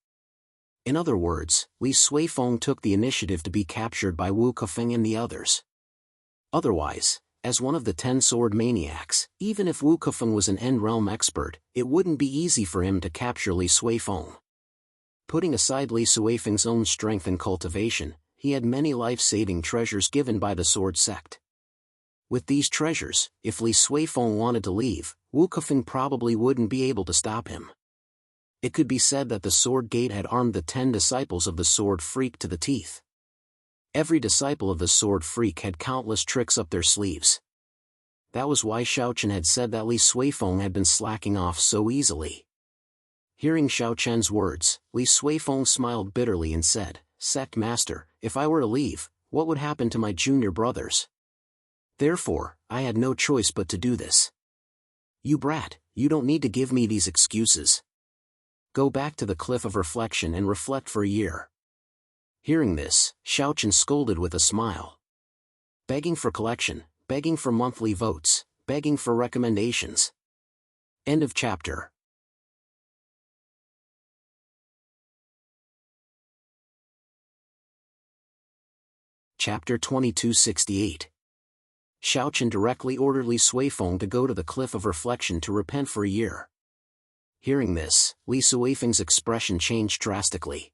In other words, Li Suifeng took the initiative to be captured by Wu Kefeng and the others. Otherwise, as one of the 10 sword maniacs, even if Wu Kefeng was an End Realm expert, it wouldn't be easy for him to capture Li Suifeng. Putting aside Li Suifeng's own strength and cultivation, he had many life-saving treasures given by the sword sect. With these treasures, if Li Suifeng wanted to leave, Wu Kefeng probably wouldn't be able to stop him. It could be said that the Sword Gate had armed the 10 disciples of the Sword Freak to the teeth. Every disciple of the Sword Freak had countless tricks up their sleeves. That was why Xiaochen had said that Li Suifeng had been slacking off so easily. Hearing Xiaochen's words, Li Suifeng smiled bitterly and said, "Sect Master, if I were to leave, what would happen to my junior brothers? Therefore, I had no choice but to do this." "You brat, you don't need to give me these excuses. Go back to the Cliff of Reflection and reflect for a year." Hearing this, Xiaochen scolded with a smile. Begging for collection, begging for monthly votes, begging for recommendations. End of chapter. Chapter 2268. Xiaochen directly ordered Li Suifeng to go to the Cliff of Reflection to repent for a year. Hearing this, Li Suifeng's expression changed drastically.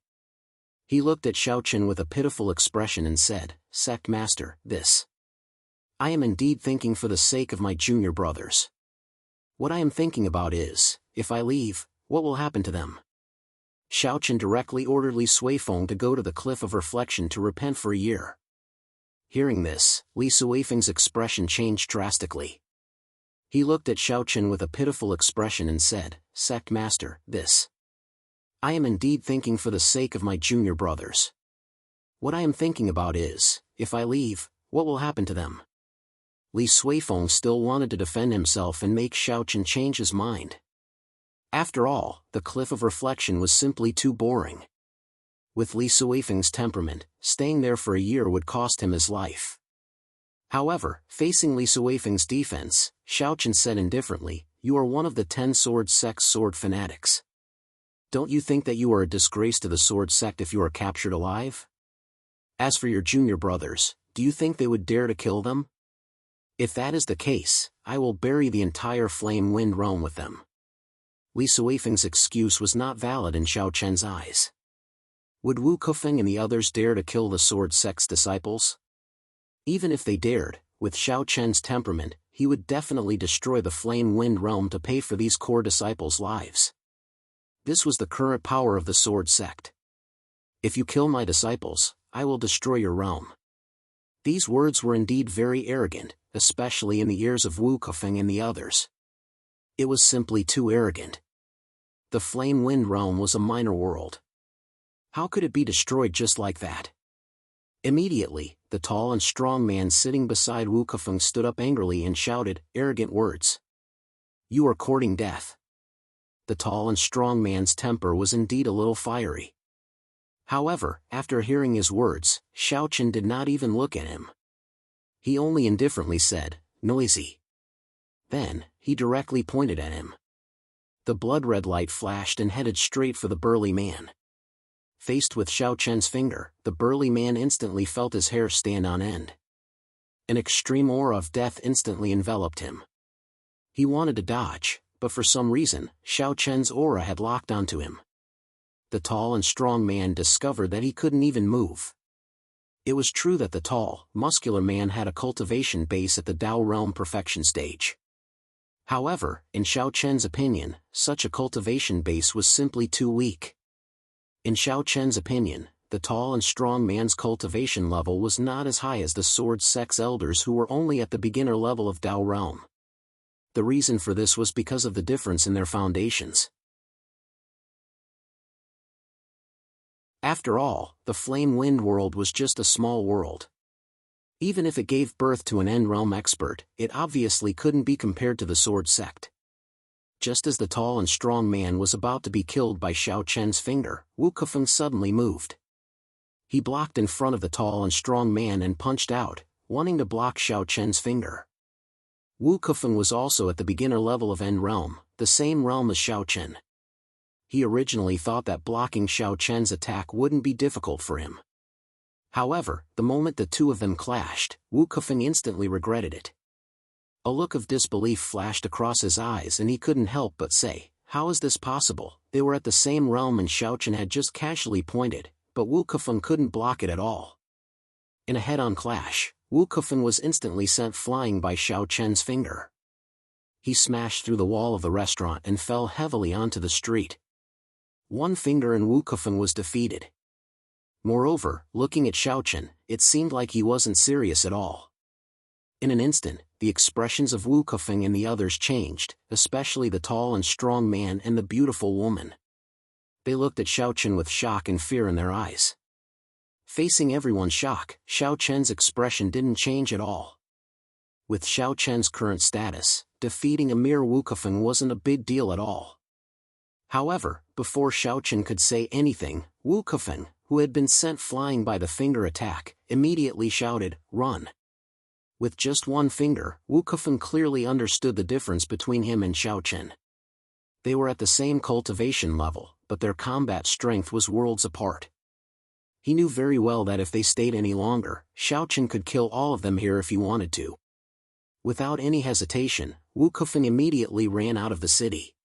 He looked at Xiaochen with a pitiful expression and said, "Sect Master, this. I am indeed thinking for the sake of my junior brothers. What I am thinking about is, if I leave, what will happen to them?" Xiaochen directly ordered Li Suifeng to go to the Cliff of Reflection to repent for a year. Hearing this, Li Suifeng's expression changed drastically. He looked at Xiaochen with a pitiful expression and said, "Sect Master, this. I am indeed thinking for the sake of my junior brothers. What I am thinking about is, if I leave, what will happen to them?" Li Suifeng still wanted to defend himself and make Xiaochen change his mind. After all, the Cliff of Reflection was simply too boring. With Li Suifeng's temperament, staying there for a year would cost him his life. However, facing Li Suifeng's defense, Xiaochen said indifferently, "You are one of the 10 sword sect's sword fanatics. Don't you think that you are a disgrace to the sword sect if you are captured alive? As for your junior brothers, do you think they would dare to kill them? If that is the case, I will bury the entire Flame Wind realm with them." Li Suifeng's excuse was not valid in Xiaochen's eyes. Would Wu Kefeng and the others dare to kill the sword sect's disciples? Even if they dared, with Xiaochen's temperament, he would definitely destroy the Flame Wind realm to pay for these core disciples' lives. This was the current power of the sword sect. "If you kill my disciples, I will destroy your realm." These words were indeed very arrogant, especially in the ears of Wu Kefeng and the others. It was simply too arrogant. The Flame Wind realm was a minor world. How could it be destroyed just like that? Immediately, the tall and strong man sitting beside Wu Kefeng stood up angrily and shouted, "Arrogant words! You are courting death." The tall and strong man's temper was indeed a little fiery. However, after hearing his words, Xiaochen did not even look at him. He only indifferently said, "Noisy." Then, he directly pointed at him. The blood-red light flashed and headed straight for the burly man. Faced with Xiaochen's finger, the burly man instantly felt his hair stand on end. An extreme aura of death instantly enveloped him. He wanted to dodge, but for some reason, Xiaochen's aura had locked onto him. The tall and strong man discovered that he couldn't even move. It was true that the tall, muscular man had a cultivation base at the Dao realm perfection stage. However, in Xiaochen's opinion, such a cultivation base was simply too weak. In Xiaochen's opinion, the tall and strong man's cultivation level was not as high as the sword sect's elders who were only at the beginner level of Dao realm. The reason for this was because of the difference in their foundations. After all, the Flame Wind world was just a small world. Even if it gave birth to an End Realm expert, it obviously couldn't be compared to the Sword Sect. Just as the tall and strong man was about to be killed by Xiao Chen's finger, Wu Kefeng suddenly moved. He blocked in front of the tall and strong man and punched out, wanting to block Xiao Chen's finger. Wu Kefeng was also at the beginner level of End Realm, the same realm as Xiao Chen. He originally thought that blocking Xiao Chen's attack wouldn't be difficult for him. However, the moment the two of them clashed, Wu Kefeng instantly regretted it. A look of disbelief flashed across his eyes and he couldn't help but say, "How is this possible?" They were at the same realm and Xiao Chen had just casually pointed, but Wu Kefeng couldn't block it at all. In a head-on clash, Wu Kefeng was instantly sent flying by Xiao Chen's finger. He smashed through the wall of the restaurant and fell heavily onto the street. One finger and Wu Kefeng was defeated. Moreover, looking at Xiao Chen, it seemed like he wasn't serious at all. In an instant, the expressions of Wu Kefeng and the others changed, especially the tall and strong man and the beautiful woman. They looked at Xiao Chen with shock and fear in their eyes. Facing everyone's shock, Xiao Chen's expression didn't change at all. With Xiao Chen's current status, defeating a mere Wu Kefeng wasn't a big deal at all. However, before Xiao Chen could say anything, Wu Kefeng, who had been sent flying by the finger attack, immediately shouted, "Run!" With just one finger, Wu Kefeng clearly understood the difference between him and Xiao Chen. They were at the same cultivation level, but their combat strength was worlds apart. He knew very well that if they stayed any longer, Xiao Chen could kill all of them here if he wanted to. Without any hesitation, Wu Kefeng immediately ran out of the city.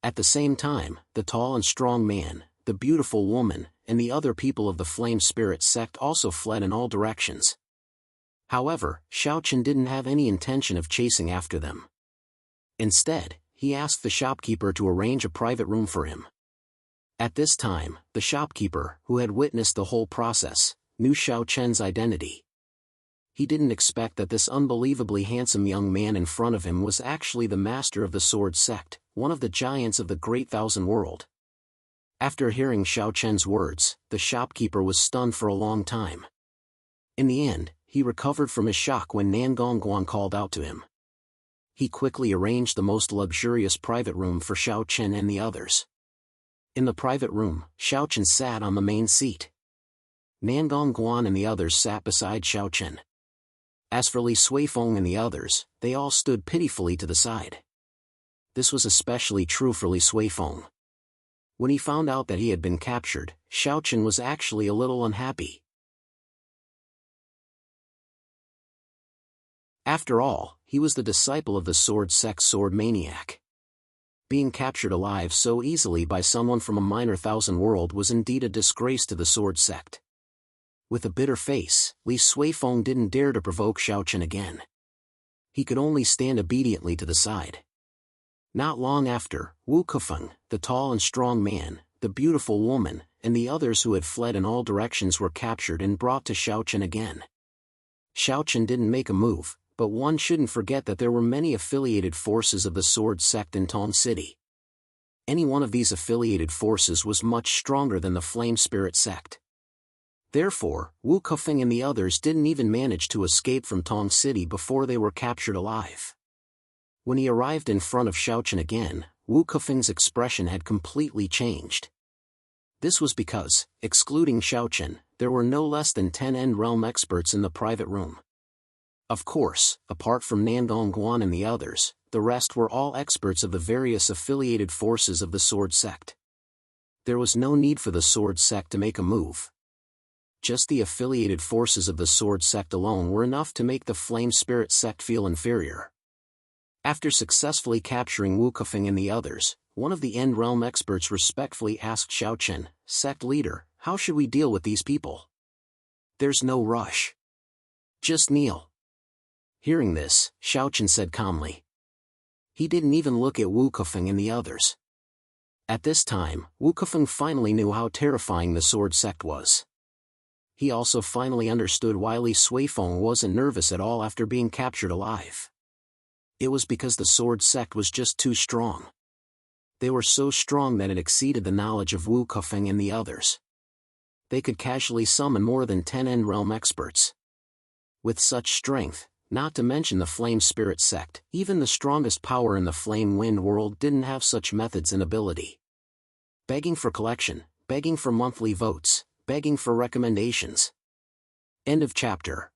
At the same time, the tall and strong man, the beautiful woman, and the other people of the Flame Spirit sect also fled in all directions. However, Xiao Chen didn't have any intention of chasing after them. Instead, he asked the shopkeeper to arrange a private room for him. At this time, the shopkeeper, who had witnessed the whole process, knew Xiao Chen's identity. He didn't expect that this unbelievably handsome young man in front of him was actually the master of the Sword Sect, one of the giants of the Great Thousand World. After hearing Xiao Chen's words, the shopkeeper was stunned for a long time. In the end, he recovered from his shock when Nangong Guan called out to him. He quickly arranged the most luxurious private room for Xiao Chen and the others. In the private room, Xiao Chen sat on the main seat. Nangong Guan and the others sat beside Xiao Chen. As for Li Suifeng and the others, they all stood pitifully to the side. This was especially true for Li Suifeng. When he found out that he had been captured, Xiao Chen was actually a little unhappy. After all, he was the disciple of the Sword Sect Sword Maniac. Being captured alive so easily by someone from a minor thousand world was indeed a disgrace to the Sword Sect. With a bitter face, Li Suifeng didn't dare to provoke Xiao Chen again. He could only stand obediently to the side. Not long after, Wu Kefeng, the tall and strong man, the beautiful woman, and the others who had fled in all directions were captured and brought to Xiao Chen again. Xiao Chen didn't make a move, but one shouldn't forget that there were many affiliated forces of the Sword Sect in Tong City. Any one of these affiliated forces was much stronger than the Flame Spirit sect. Therefore, Wu Kefeng and the others didn't even manage to escape from Tong City before they were captured alive. When he arrived in front of Xiao Chen again, Wu Kefeng's expression had completely changed. This was because, excluding Xiao Chen, there were no less than 10 End Realm experts in the private room. Of course, apart from Nangong Guan and the others, the rest were all experts of the various affiliated forces of the Sword Sect. There was no need for the Sword Sect to make a move. Just the affiliated forces of the Sword Sect alone were enough to make the Flame Spirit sect feel inferior. After successfully capturing Wu Kefeng and the others, one of the End Realm experts respectfully asked Xiao Chen, "Sect leader, how should we deal with these people?" "There's no rush. Just kneel." Hearing this, Xiao Chen said calmly. He didn't even look at Wu Kefeng and the others. At this time, Wu Kefeng finally knew how terrifying the Sword Sect was. He also finally understood why Li Suifeng wasn't nervous at all after being captured alive. It was because the Sword Sect was just too strong. They were so strong that it exceeded the knowledge of Wu Kefeng and the others. they could casually summon more than 10 End Realm experts. With such strength, not to mention the Flame Spirit sect, even the strongest power in the Flame Wind world didn't have such methods and ability. Begging for collection, begging for monthly votes, begging for recommendations. End of chapter.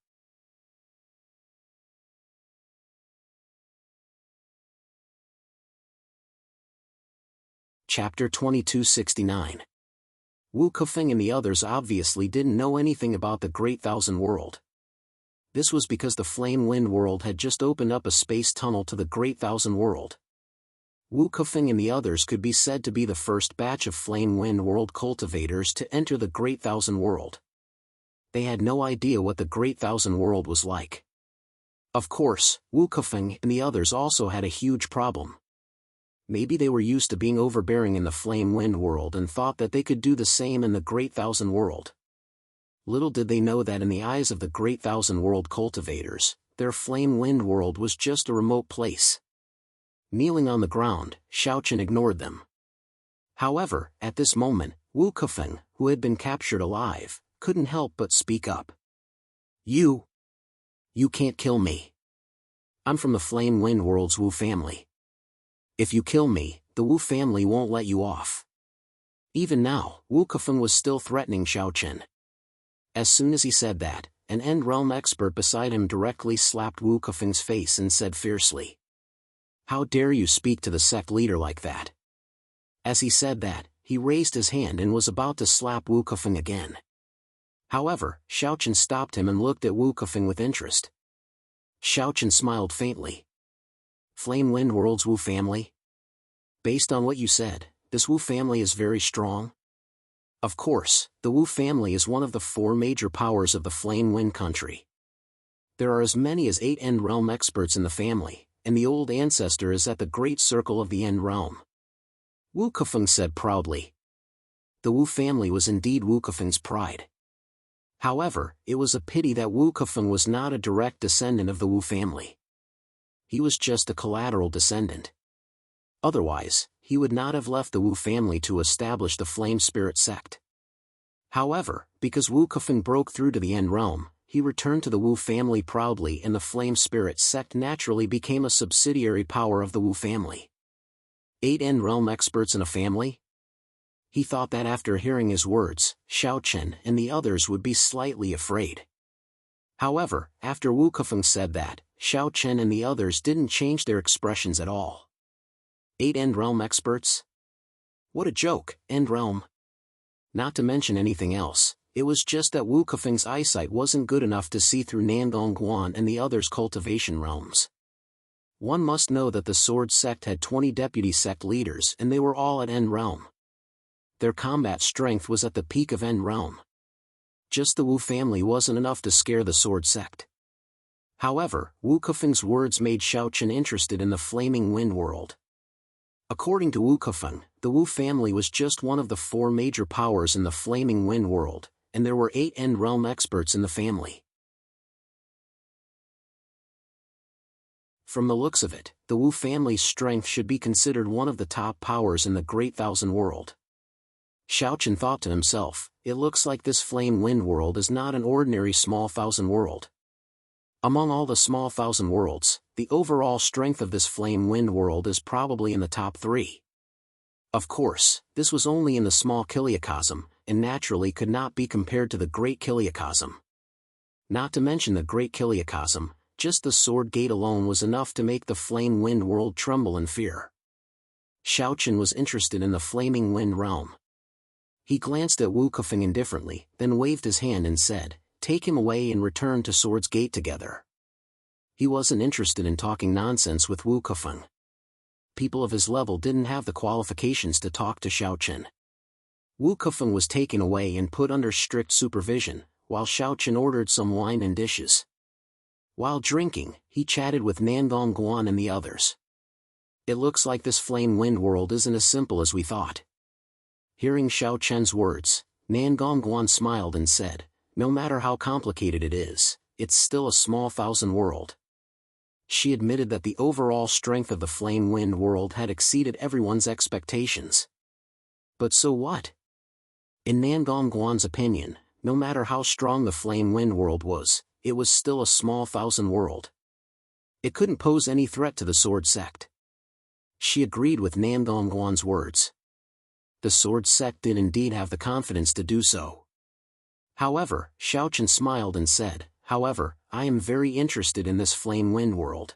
Chapter 2269. Wu Kefeng and the others obviously didn't know anything about the Great Thousand World. This was because the Flame Wind world had just opened up a space tunnel to the Great Thousand World. Wu Kefeng and the others could be said to be the first batch of Flame Wind world cultivators to enter the Great Thousand World. They had no idea what the Great Thousand World was like. Of course, Wu Kefeng and the others also had a huge problem. Maybe they were used to being overbearing in the Flame Wind world and thought that they could do the same in the Great Thousand World. Little did they know that in the eyes of the Great Thousand World cultivators, their Flame Wind world was just a remote place. Kneeling on the ground, Xiaochen ignored them. However, at this moment, Wu Kefeng, who had been captured alive, couldn't help but speak up. You can't kill me. I'm from the Flame Wind world's Wu family. If you kill me, the Wu family won't let you off. Even now, Wu Kefeng was still threatening Xiaochen. As soon as he said that, an End Realm expert beside him directly slapped Wu Kefeng's face and said fiercely, "How dare you speak to the sect leader like that?" As he said that, he raised his hand and was about to slap Wu Kefeng again. However, Xiaochen stopped him and looked at Wu Kefeng with interest. Xiaochen smiled faintly. Flame Wind World's Wu family? Based on what you said, this Wu family is very strong? Of course, the Wu family is one of the 4 major powers of the Flame Wind country. There are as many as 8 End Realm experts in the family, and the old ancestor is at the Great Circle of the End Realm. Wu Kefeng said proudly. The Wu family was indeed Wu Kefeng's pride. However, it was a pity that Wu Kefeng was not a direct descendant of the Wu family. He was just a collateral descendant. Otherwise, he would not have left the Wu family to establish the Flame Spirit sect. However, because Wu Kefeng broke through to the End Realm, he returned to the Wu family proudly and the Flame Spirit sect naturally became a subsidiary power of the Wu family. 8 End Realm experts in a family? He thought that after hearing his words, Xiaochen and the others would be slightly afraid. However, after Wu Kefeng said that, Xiaochen and the others didn't change their expressions at all. 8 End Realm experts? What a joke, End Realm. Not to mention anything else, it was just that Wu Kefeng's eyesight wasn't good enough to see through Nandong Guan and the others' cultivation realms. One must know that the Sword Sect had 20 deputy sect leaders and they were all at End Realm. Their combat strength was at the peak of End Realm. Just the Wu family wasn't enough to scare the Sword Sect. However, Wu Kefeng's words made Xiaochen interested in the Flaming Wind world. According to Wu Kefeng, the Wu family was just one of the 4 major powers in the Flaming Wind world, and there were 8 End Realm experts in the family. From the looks of it, the Wu family's strength should be considered one of the top powers in the Great Thousand World. Xiaochen thought to himself, it looks like this Flame Wind world is not an ordinary small thousand world. Among all the small thousand worlds, the overall strength of this Flame Wind world is probably in the top 3. Of course, this was only in the small Kiliacosm, and naturally could not be compared to the Great Kiliacosm. Not to mention the Great Kiliacosm, just the Sword Gate alone was enough to make the Flame Wind world tremble in fear. Xiaochen was interested in the Flaming Wind realm. He glanced at Wu Kefeng indifferently, then waved his hand and said, "Take him away and return to Sword's Gate together." He wasn't interested in talking nonsense with Wu Kefeng. People of his level didn't have the qualifications to talk to Xiaochen. Wu Kefeng was taken away and put under strict supervision, while Xiaochen ordered some wine and dishes. While drinking, he chatted with Nandong Guan and the others. It looks like this Flame Wind world isn't as simple as we thought. Hearing Xiaochen's words, Nandong Guan smiled and said, "No matter how complicated it is, it's still a small thousand world." She admitted that the overall strength of the Flame Wind world had exceeded everyone's expectations. But so what? In Nangongguan's opinion, no matter how strong the Flame Wind World was, it was still a small thousand world. It couldn't pose any threat to the Sword Sect. She agreed with Nangongguan's words. The Sword Sect did indeed have the confidence to do so. However, Xiaochen smiled and said, "However, I am very interested in this Flame Wind World."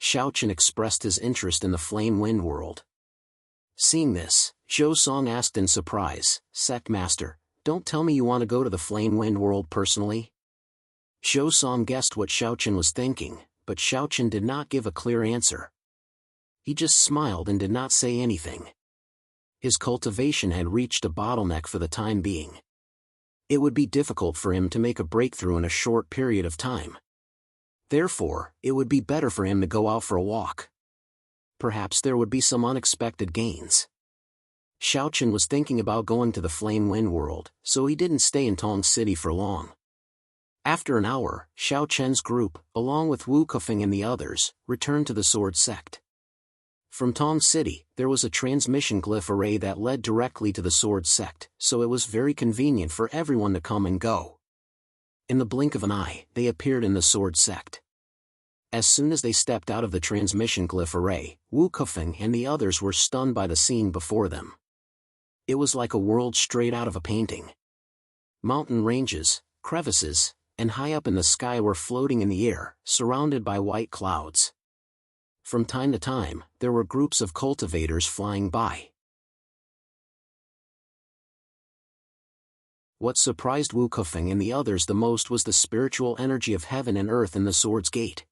Xiaochen expressed his interest in the Flame Wind World. Seeing this, Zhou Song asked in surprise, "Sect Master, don't tell me you want to go to the Flame Wind World personally?" Zhou Song guessed what Xiaochen was thinking, but Xiaochen did not give a clear answer. He just smiled and did not say anything. His cultivation had reached a bottleneck for the time being. It would be difficult for him to make a breakthrough in a short period of time. Therefore, it would be better for him to go out for a walk. Perhaps there would be some unexpected gains. Xiaochen was thinking about going to the Flame Wind World, so he didn't stay in Tong City for long. After an hour, Xiaochen's group, along with Wu Kefeng and the others, returned to the Sword Sect. From Tong City, there was a transmission glyph array that led directly to the Sword Sect, so it was very convenient for everyone to come and go. In the blink of an eye, they appeared in the Sword Sect. As soon as they stepped out of the transmission glyph array, Wu Kefeng and the others were stunned by the scene before them. It was like a world straight out of a painting. Mountain ranges, crevices, and high up in the sky were floating in the air, surrounded by white clouds. From time to time, there were groups of cultivators flying by. What surprised Wu Kefeng and the others the most was the spiritual energy of heaven and earth in the Sword's Gate.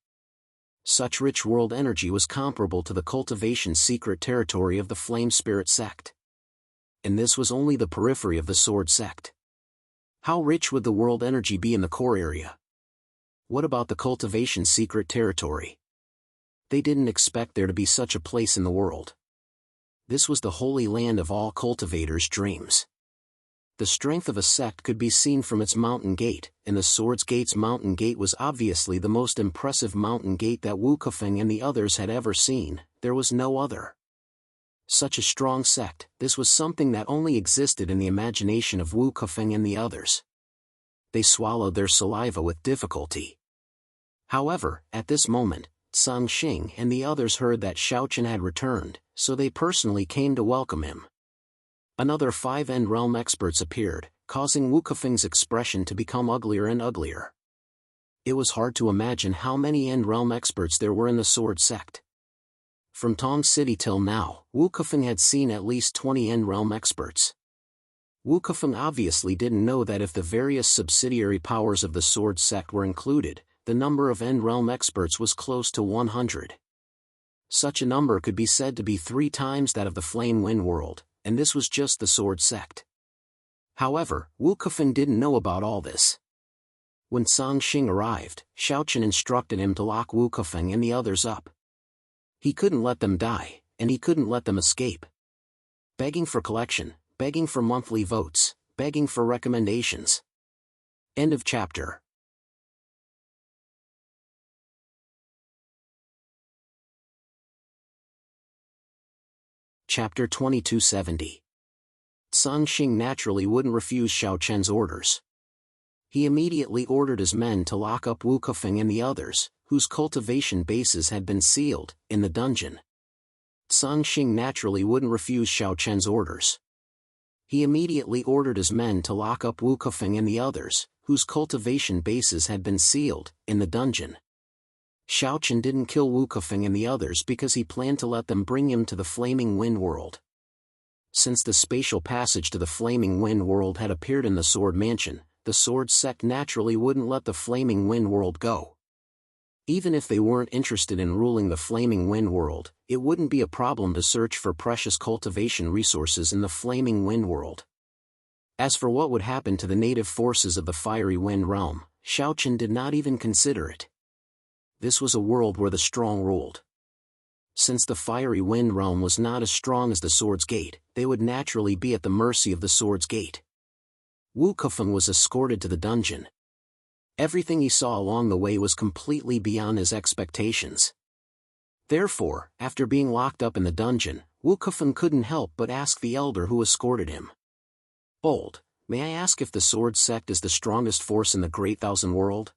Such rich world energy was comparable to the cultivation secret territory of the Flame Spirit Sect. And this was only the periphery of the Sword Sect. How rich would the world energy be in the core area? What about the cultivation secret territory? They didn't expect there to be such a place in the world. This was the holy land of all cultivators' dreams. The strength of a sect could be seen from its mountain gate, and the Sword's Gate's mountain gate was obviously the most impressive mountain gate that Wu Kefeng and the others had ever seen. There was no other. Such a strong sect, this was something that only existed in the imagination of Wu Kefeng and the others. They swallowed their saliva with difficulty. However, at this moment, Sang Xing and the others heard that Xiaochen had returned, so they personally came to welcome him. Another 5 End Realm experts appeared, causing Wu Kefeng's expression to become uglier and uglier. It was hard to imagine how many End Realm experts there were in the Sword Sect. From Tong City till now, Wu Kefeng had seen at least 20 End Realm experts. Wu Kefeng obviously didn't know that if the various subsidiary powers of the Sword Sect were included, the number of End Realm experts was close to 100. Such a number could be said to be 3 times that of the Flame Wind World, and this was just the Sword Sect. However, Wu Kefeng didn't know about all this. When Sang Xing arrived, Xiaochen instructed him to lock Wu Kefeng and the others up. He couldn't let them die, and he couldn't let them escape. Begging for collection, begging for monthly votes, begging for recommendations. End of chapter. Chapter 2270. Sang Xing naturally wouldn't refuse Xiaochen's orders. He immediately ordered his men to lock up Wu Kefeng and the others, whose cultivation bases had been sealed, in the dungeon. Sang Xing naturally wouldn't refuse Xiaochen's orders. He immediately ordered his men to lock up Wu Kefeng and the others, whose cultivation bases had been sealed, in the dungeon. Xiaochen didn't kill Wu Kefeng and the others because he planned to let them bring him to the Flaming Wind World. Since the spatial passage to the Flaming Wind World had appeared in the Sword Mansion, the Sword Sect naturally wouldn't let the Flaming Wind World go. Even if they weren't interested in ruling the Flaming Wind World, it wouldn't be a problem to search for precious cultivation resources in the Flaming Wind World. As for what would happen to the native forces of the Fiery Wind Realm, Xiaochen did not even consider it. This was a world where the strong ruled. Since the Fiery Wind Realm was not as strong as the Sword's Gate, they would naturally be at the mercy of the Sword's Gate. Wu Kefeng was escorted to the dungeon. Everything he saw along the way was completely beyond his expectations. Therefore, after being locked up in the dungeon, Wu Kefeng couldn't help but ask the elder who escorted him. Old, may I ask if the sword sect is the strongest force in the Great Thousand World?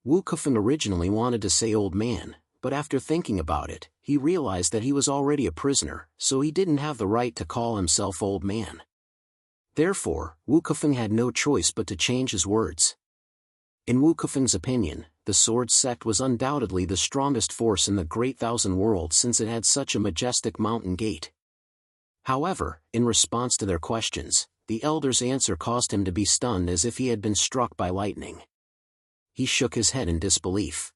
Wu Kefeng originally wanted to say old man, but after thinking about it, he realized that he was already a prisoner, so he didn't have the right to call himself old man. Therefore, Wu Kefeng had no choice but to change his words. In Wu Kefeng's opinion, the sword sect was undoubtedly the strongest force in the Great Thousand World since it had such a majestic mountain gate. However, in response to their questions, the elder's answer caused him to be stunned as if he had been struck by lightning. He shook his head in disbelief.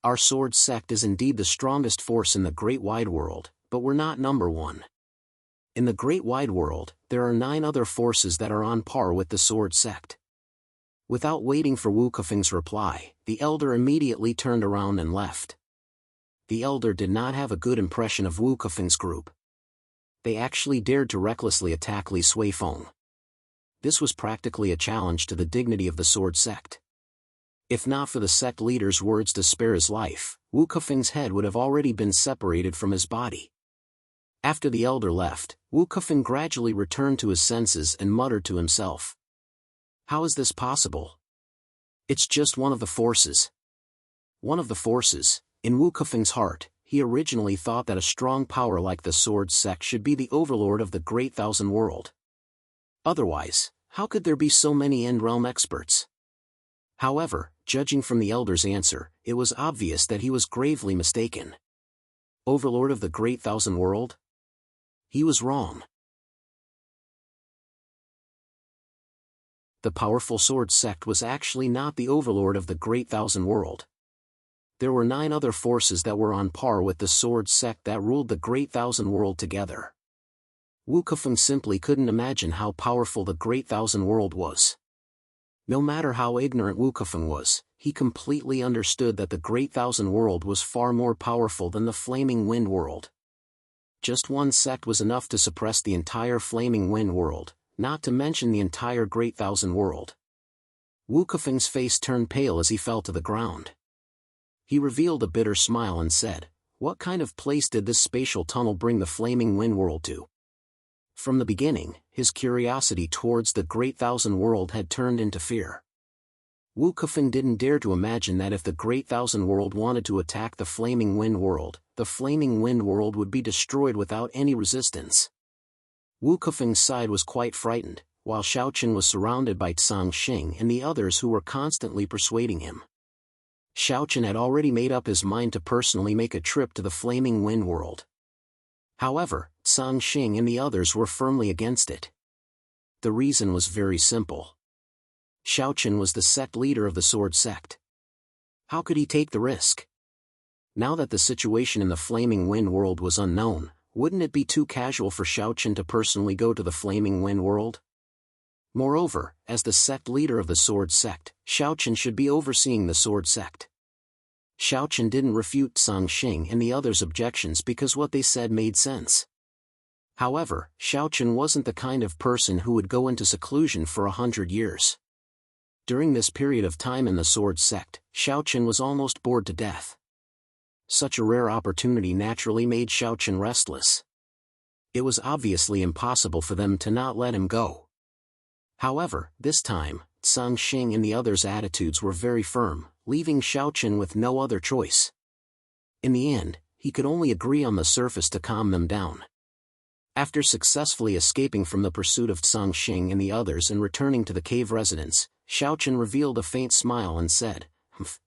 Our sword sect is indeed the strongest force in the great wide world, but we're not number one. In the great wide world, there are 9 other forces that are on par with the sword sect. Without waiting for Wu Kefeng's reply, the elder immediately turned around and left. The elder did not have a good impression of Wu Kefeng's group. They actually dared to recklessly attack Li Suifeng. This was practically a challenge to the dignity of the sword sect. If not for the sect leader's words to spare his life, Wu Kefeng's head would have already been separated from his body. After the elder left, Wu Kefeng gradually returned to his senses and muttered to himself. How is this possible? It's just one of the forces. One of the forces. In Wu Kefeng's heart, he originally thought that a strong power like the sword sect should be the overlord of the Great Thousand World. Otherwise, how could there be so many end-realm experts? However, judging from the elder's answer, it was obvious that he was gravely mistaken. Overlord of the Great Thousand World? He was wrong. The powerful sword sect was actually not the overlord of the Great Thousand World. There were 9 other forces that were on par with the sword sect that ruled the Great Thousand World together. Wu Kefeng simply couldn't imagine how powerful the Great Thousand World was. No matter how ignorant Wu Kefeng was, he completely understood that the Great Thousand World was far more powerful than the Flaming Wind World. Just one sect was enough to suppress the entire Flaming Wind World, not to mention the entire Great Thousand World. Wu Kefeng's face turned pale as he fell to the ground. He revealed a bitter smile and said, "What kind of place did this spatial tunnel bring the Flaming Wind World to?" From the beginning, his curiosity towards the Great Thousand World had turned into fear. Wu Kefeng didn't dare to imagine that if the Great Thousand World wanted to attack the Flaming Wind World, the Flaming Wind World would be destroyed without any resistance. Wu Kefeng's side was quite frightened, while Xiaochen was surrounded by Tsang Xing and the others who were constantly persuading him. Xiaochen had already made up his mind to personally make a trip to the Flaming Wind World. However, Tsang Xing and the others were firmly against it. The reason was very simple. Xiaochen was the sect leader of the sword sect. How could he take the risk? Now that the situation in the Flaming Wind World was unknown, wouldn't it be too casual for Xiaochen to personally go to the Flaming Wind World? Moreover, as the sect leader of the sword sect, Xiaochen should be overseeing the sword sect. Xiaochen didn't refute Tsang Xing and the others' objections because what they said made sense. However, Xiaochen wasn't the kind of person who would go into seclusion for 100 years. During this period of time in the sword sect, Xiaochen was almost bored to death. Such a rare opportunity naturally made Xiaochen restless. It was obviously impossible for them to not let him go. However, this time, Tsang Xing and the others' attitudes were very firm, leaving Xiaochen with no other choice. In the end, he could only agree on the surface to calm them down. After successfully escaping from the pursuit of Tsang Xing and the others and returning to the cave residence, Xiaochen revealed a faint smile and said,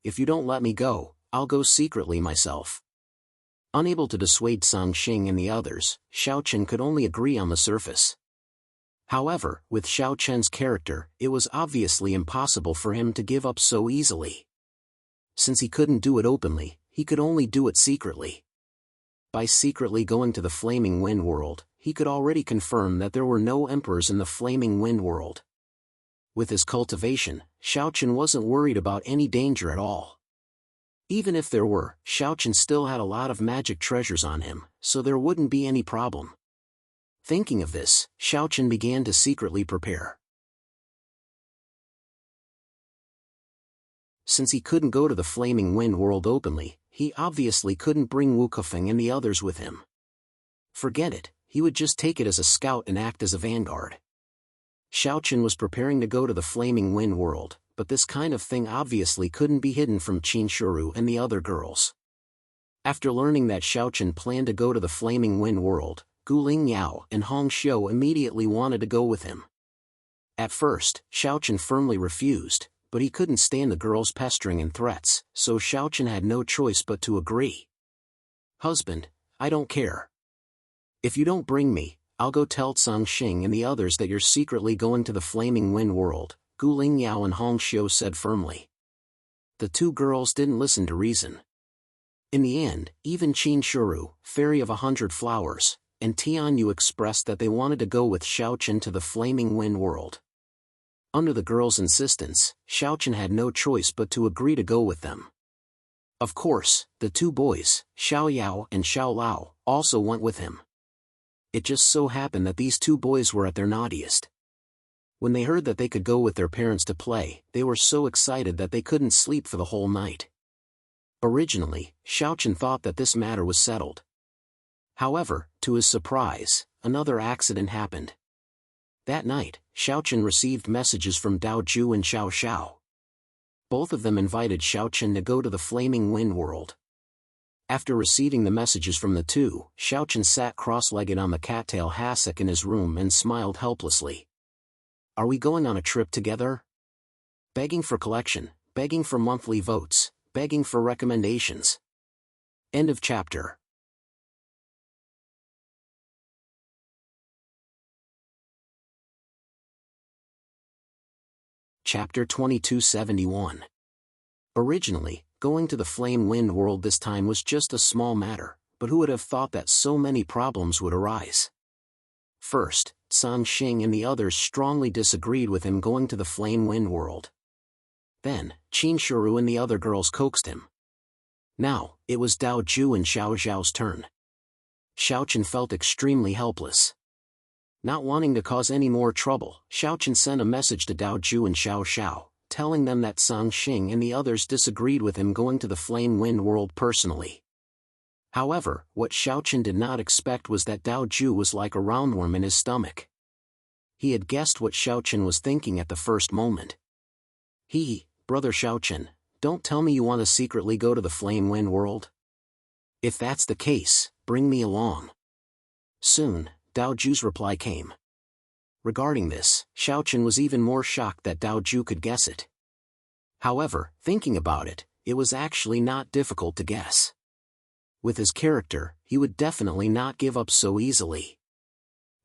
"If you don't let me go, I'll go secretly myself." Unable to dissuade Tsang Xing and the others, Xiaochen could only agree on the surface. However, with Xiaochen's character, it was obviously impossible for him to give up so easily. Since he couldn't do it openly, he could only do it secretly. By secretly going to the Flaming Wind World, he could already confirm that there were no emperors in the Flaming Wind World. With his cultivation, Xiaochen wasn't worried about any danger at all. Even if there were, Xiaochen still had a lot of magic treasures on him, so there wouldn't be any problem. Thinking of this, Xiaochen began to secretly prepare. Since he couldn't go to the Flaming Wind World openly, he obviously couldn't bring Wu Kefeng and the others with him. Forget it, he would just take it as a scout and act as a vanguard. Xiaochen was preparing to go to the Flaming Wind world, but this kind of thing obviously couldn't be hidden from Qinshuru and the other girls. After learning that Xiaochen planned to go to the Flaming Wind world, Guling Yao and Hong Xiu immediately wanted to go with him. At first, Xiaochen firmly refused, but he couldn't stand the girls' pestering and threats, so Xiaochen had no choice but to agree. "Husband, I don't care. If you don't bring me, I'll go tell Tsang Xing and the others that you're secretly going to the Flaming Wind world," Guling Yao and Hong Xiu said firmly. The two girls didn't listen to reason. In the end, even Qinshuru, Fairy of 100 Flowers, and Tianyu expressed that they wanted to go with Xiaochen to the Flaming Wind world. Under the girls' insistence, Xiaochen had no choice but to agree to go with them. Of course, the two boys, Xiao Yao and Xiao Lao, also went with him. It just so happened that these two boys were at their naughtiest. When they heard that they could go with their parents to play, they were so excited that they couldn't sleep for the whole night. Originally, Xiaochen thought that this matter was settled. However, to his surprise, another accident happened. That night, Xiaochen received messages from Dao Ju and Xiao Xiao. Both of them invited Xiaochen to go to the Flaming Wind world. After receiving the messages from the two, Xiaochen sat cross-legged on the cattail hassock in his room and smiled helplessly. "Are we going on a trip together? Begging for collection, begging for monthly votes, begging for recommendations." End of chapter. Chapter 2271. Originally, going to the Flame Wind world this time was just a small matter, but who would have thought that so many problems would arise? First, Tsang Xing and the others strongly disagreed with him going to the Flame Wind world. Then, Qinshuru and the other girls coaxed him. Now, it was Dao Ju and Xiao Xiao's turn. Xiaochen felt extremely helpless. Not wanting to cause any more trouble, Xiaochen sent a message to Dao Ju and Xiao Xiao, telling them that Tsang Xing and the others disagreed with him going to the Flame Wind world personally. However, what Xiaochen did not expect was that Dao Ju was like a roundworm in his stomach. He had guessed what Xiaochen was thinking at the first moment. "Brother Xiaochen, don't tell me you want to secretly go to the Flame Wind world? If that's the case, bring me along." Soon, Dao Ju's reply came. Regarding this, Xiaochen was even more shocked that Dao Ju could guess it. However, thinking about it, it was actually not difficult to guess. With his character, he would definitely not give up so easily.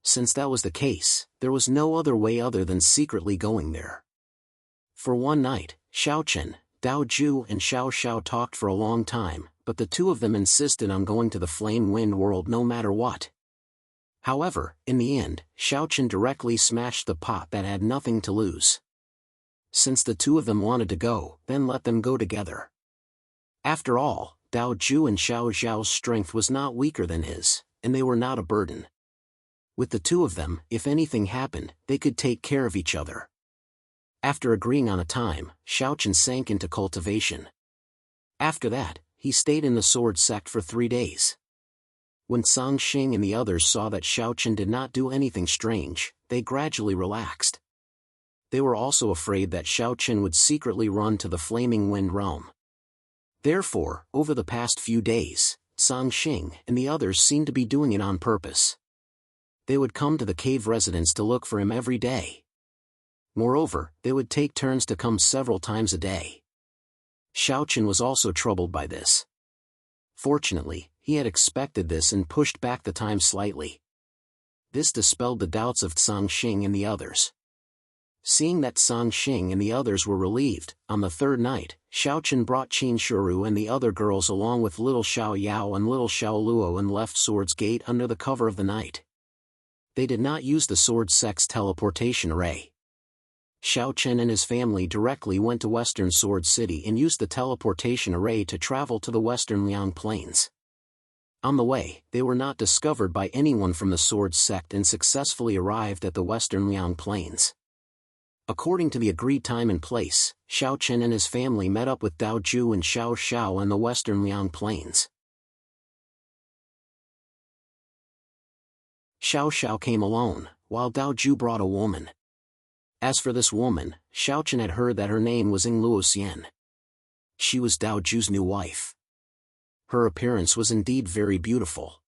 Since that was the case, there was no other way other than secretly going there. For one night, Xiaochen, Dao Ju and Xiao Xiao talked for a long time, but the two of them insisted on going to the Flame Wind world no matter what. However, in the end, Xiaochen directly smashed the pot that had nothing to lose. Since the two of them wanted to go, then let them go together. After all, Dao Ju and Xiao Xiao's strength was not weaker than his, and they were not a burden. With the two of them, if anything happened, they could take care of each other. After agreeing on a time, Xiaochen sank into cultivation. After that, he stayed in the sword sect for 3 days. When Tsang Xing and the others saw that Xiaochen did not do anything strange, they gradually relaxed. They were also afraid that Xiaochen would secretly run to the Flaming Wind realm. Therefore, over the past few days, Tsang Xing and the others seemed to be doing it on purpose. They would come to the cave residence to look for him every day. Moreover, they would take turns to come several times a day. Xiaochen was also troubled by this. Fortunately, he had expected this and pushed back the time slightly. This dispelled the doubts of Tsang Xing and the others. Seeing that Tsang Xing and the others were relieved, on the third night, Xiaochen brought Qinshuru and the other girls along with little Xiao Yao and little Xiao Luo and left Sword's Gate under the cover of the night. They did not use the Sword Sect's teleportation array. Xiaochen and his family directly went to Western Sword City and used the teleportation array to travel to the Western Liang Plains. On the way, they were not discovered by anyone from the Sword Sect and successfully arrived at the Western Liang Plains. According to the agreed time and place, Xiaochen and his family met up with Dao Ju and Xiao Xiao in the Western Liang Plains. Xiao Xiao came alone, while Dao Ju brought a woman. As for this woman, Xiaochen had heard that her name was Ing Luoxian. She was Dao Ju's new wife. Her appearance was indeed very beautiful.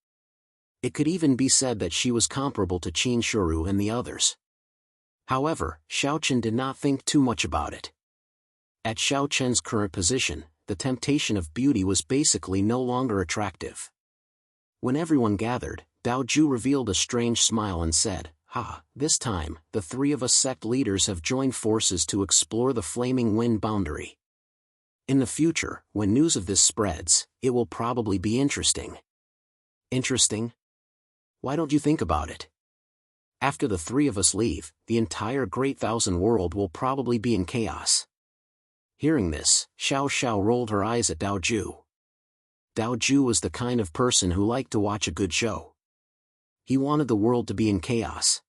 It could even be said that she was comparable to Qin Shuru and the others. However, Xiaochen did not think too much about it. At Xiaochen's current position, the temptation of beauty was basically no longer attractive. When everyone gathered, Dao Ju revealed a strange smile and said, this time, the three of us sect leaders have joined forces to explore the flaming wind boundary. In the future, when news of this spreads, it will probably be interesting. Interesting? Why don't you think about it? After the three of us leave, the entire Great Thousand World will probably be in chaos. Hearing this, Xiao Xiao rolled her eyes at Dao Ju. Dao Ju was the kind of person who liked to watch a good show. He wanted the world to be in chaos.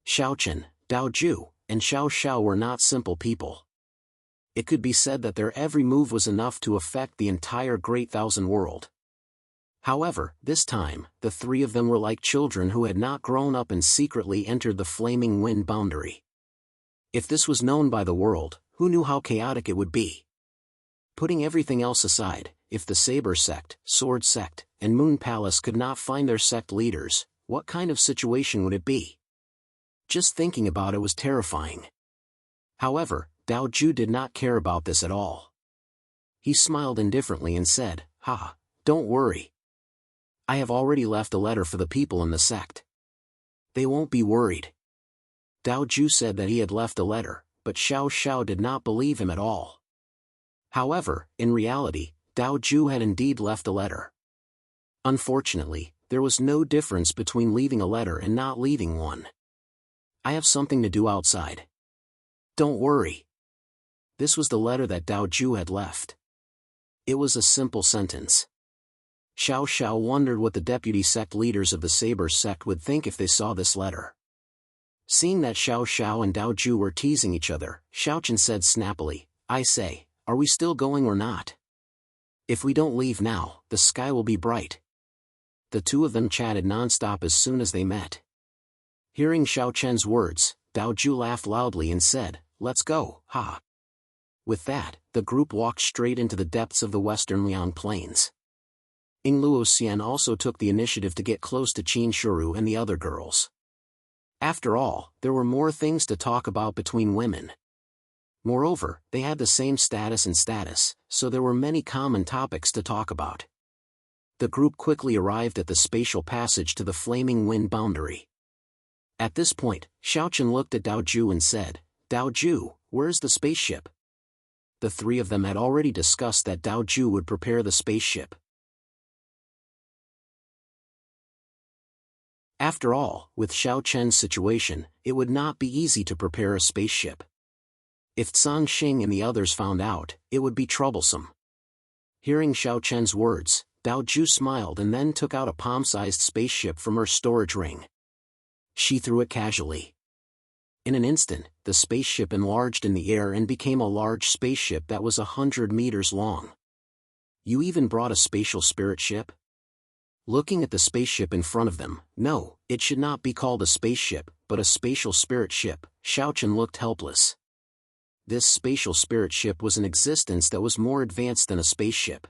Xiaochen, Dao Ju, and Xiao Xiao were not simple people. It could be said that their every move was enough to affect the entire Great Thousand World. However, this time, the three of them were like children who had not grown up and secretly entered the flaming wind boundary. If this was known by the world, who knew how chaotic it would be? Putting everything else aside, if the Saber Sect, Sword Sect, and Moon Palace could not find their sect leaders, what kind of situation would it be? Just thinking about it was terrifying. However, Dao Ju did not care about this at all. He smiled indifferently and said, don't worry. I have already left a letter for the people in the sect. They won't be worried. Dao Ju said that he had left a letter, but Xiao Xiao did not believe him at all. However, in reality, Dao Ju had indeed left a letter. Unfortunately, there was no difference between leaving a letter and not leaving one. I have something to do outside. Don't worry. This was the letter that Dao Ju had left. It was a simple sentence. Xiao Xiao wondered what the deputy sect leaders of the Saber sect would think if they saw this letter. Seeing that Xiao Xiao and Dao Ju were teasing each other, Xiaochen said snappily, I say, are we still going or not? If we don't leave now, the sky will be bright. The two of them chatted non-stop as soon as they met. Hearing Xiaochen's words, Dao Ju laughed loudly and said, let's go, With that, the group walked straight into the depths of the western Liang Plains. Ing Luoxian also took the initiative to get close to Qin Shuru and the other girls. After all, there were more things to talk about between women. Moreover, they had the same status, so there were many common topics to talk about. The group quickly arrived at the spatial passage to the flaming wind boundary. At this point, Xiaochen looked at Dao Ju and said, Dao Ju, where's the spaceship? The three of them had already discussed that Dao Ju would prepare the spaceship. After all, with Xiaochen's situation, it would not be easy to prepare a spaceship. If Zhang Xing and the others found out, it would be troublesome. Hearing Xiaochen's words, Dao Ju smiled and then took out a palm-sized spaceship from her storage ring. She threw it casually. In an instant, the spaceship enlarged in the air and became a large spaceship that was 100 meters long. You even brought a spatial spirit ship? Looking at the spaceship in front of them, no, it should not be called a spaceship, but a spatial spirit ship, Xiaochen looked helpless. This spatial spirit ship was an existence that was more advanced than a spaceship.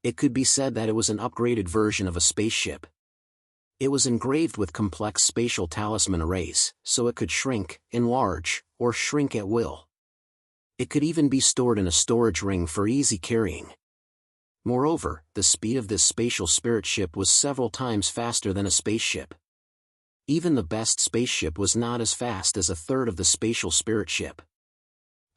It could be said that it was an upgraded version of a spaceship. It was engraved with complex spatial talisman arrays, so it could shrink, enlarge, or shrink at will. It could even be stored in a storage ring for easy carrying. Moreover, the speed of this spatial spirit ship was several times faster than a spaceship. Even the best spaceship was not as fast as a third of the spatial spirit ship.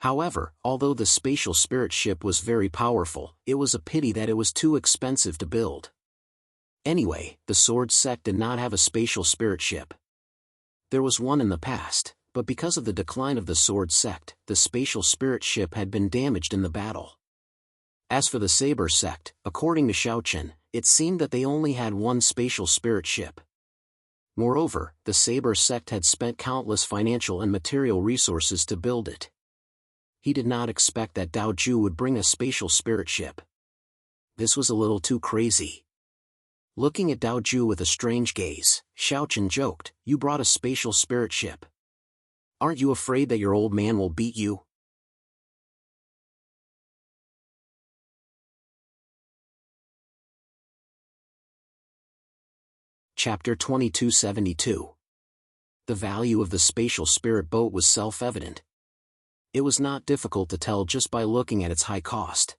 However, although the spatial spirit ship was very powerful, it was a pity that it was too expensive to build. Anyway, the Sword Sect did not have a spatial spirit ship. There was one in the past, but because of the decline of the Sword Sect, the spatial spirit ship had been damaged in the battle. As for the Saber Sect, according to Xiaochen, it seemed that they only had one spatial spirit ship. Moreover, the Saber Sect had spent countless financial and material resources to build it. He did not expect that Dao Ju would bring a spatial spirit ship. This was a little too crazy. Looking at Dao Ju with a strange gaze, Xiaochen joked, "You brought a spatial spirit ship. Aren't you afraid that your old man will beat you? Chapter 2272. The value of the spatial spirit boat was self-evident. It was not difficult to tell just by looking at its high cost.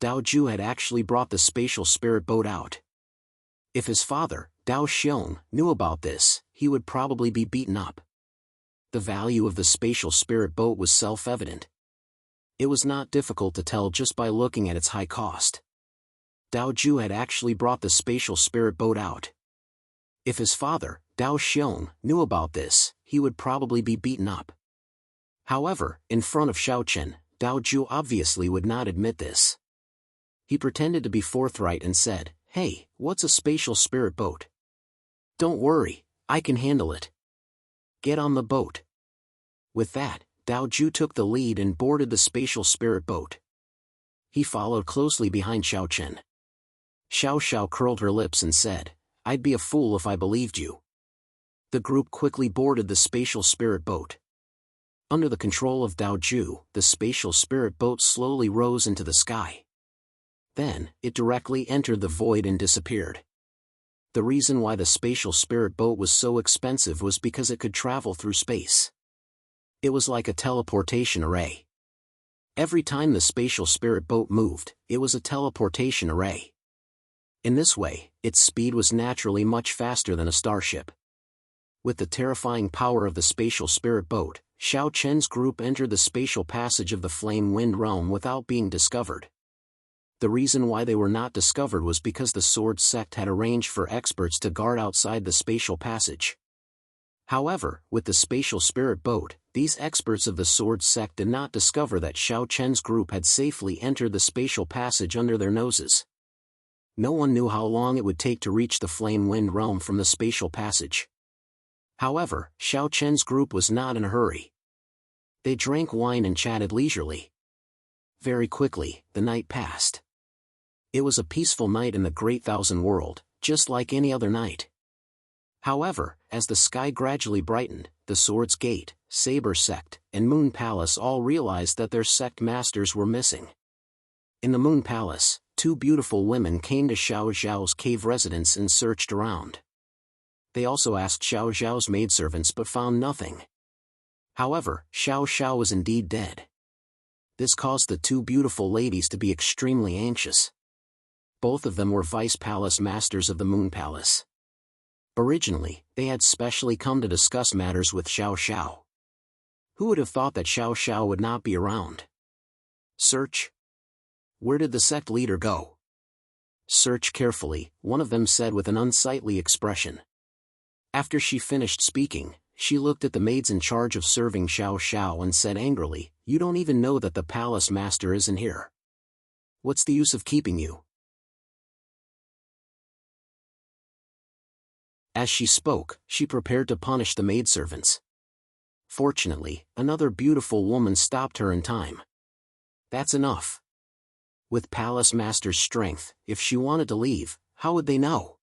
Dao Ju had actually brought the spatial spirit boat out. If his father, Dao Xiong, knew about this, he would probably be beaten up. The value of the spatial spirit boat was self-evident. It was not difficult to tell just by looking at its high cost. Dao Ju had actually brought the spatial spirit boat out. If his father, Dao Xiong, knew about this, he would probably be beaten up. However, in front of Xiao Chen, Dao Ju obviously would not admit this. He pretended to be forthright and said, "Hey, what's a spatial spirit boat? Don't worry, I can handle it. Get on the boat." With that, Dao Ju took the lead and boarded the spatial spirit boat. He followed closely behind Xiao Chen. Xiao Xiao curled her lips and said, "I'd be a fool if I believed you." The group quickly boarded the spatial spirit boat. Under the control of Dao Ju, the spatial spirit boat slowly rose into the sky. Then, it directly entered the void and disappeared. The reason why the spatial spirit boat was so expensive was because it could travel through space. It was like a teleportation array. Every time the spatial spirit boat moved, it was a teleportation array. In this way, its speed was naturally much faster than a starship. With the terrifying power of the spatial spirit boat, Xiao Chen's group entered the spatial passage of the Flame Wind Realm without being discovered. The reason why they were not discovered was because the Sword Sect had arranged for experts to guard outside the spatial passage. However, with the spatial spirit boat, these experts of the Sword Sect did not discover that Xiao Chen's group had safely entered the spatial passage under their noses. No one knew how long it would take to reach the Flame Wind Realm from the spatial passage. However, Xiao Chen's group was not in a hurry. They drank wine and chatted leisurely. Very quickly, the night passed. It was a peaceful night in the Great Thousand World, just like any other night. However, as the sky gradually brightened, the Swords Gate, Saber Sect, and Moon Palace all realized that their sect masters were missing. In the Moon Palace, two beautiful women came to Xiao Zhao's cave residence and searched around. They also asked Xiao Zhao's maidservants but found nothing. However, Xiao Xiao was indeed dead. This caused the two beautiful ladies to be extremely anxious. Both of them were vice palace masters of the Moon Palace. Originally, they had specially come to discuss matters with Xiao Xiao. Who would have thought that Xiao Xiao would not be around? Search? Where did the sect leader go? Search carefully, one of them said with an unsightly expression. After she finished speaking, she looked at the maids in charge of serving Xiao Xiao and said angrily, "You don't even know that the palace master isn't here. What's the use of keeping you?" As she spoke, she prepared to punish the maidservants. Fortunately, another beautiful woman stopped her in time. That's enough. With Palace Master's strength, if she wanted to leave, how would they know?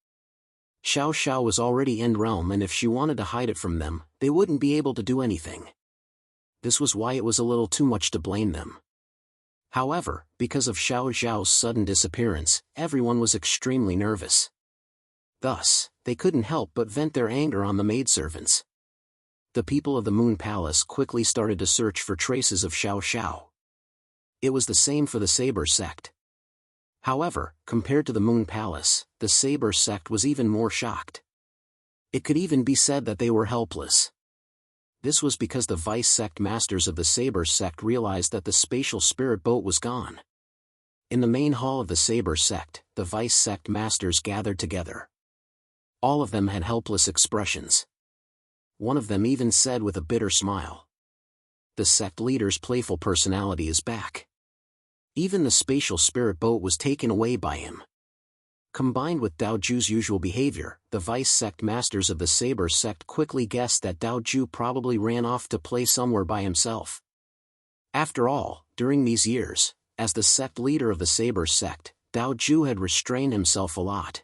Xiao Xiao was already in realm, and if she wanted to hide it from them, they wouldn't be able to do anything. This was why it was a little too much to blame them. However, because of Xiao Zhao's sudden disappearance, everyone was extremely nervous. Thus, they couldn't help but vent their anger on the maidservants. The people of the Moon Palace quickly started to search for traces of Xiao Xiao. It was the same for the Saber Sect. However, compared to the Moon Palace, the Saber Sect was even more shocked. It could even be said that they were helpless. This was because the vice sect masters of the Saber Sect realized that the spatial spirit boat was gone. In the main hall of the Saber Sect, the vice sect masters gathered together. All of them had helpless expressions. One of them even said with a bitter smile, "The sect leader's playful personality is back." Even the spatial spirit boat was taken away by him. Combined with Dao Ju's usual behavior, the vice sect masters of the Saber Sect quickly guessed that Dao Ju probably ran off to play somewhere by himself. After all, during these years, as the sect leader of the Saber Sect, Dao Ju had restrained himself a lot.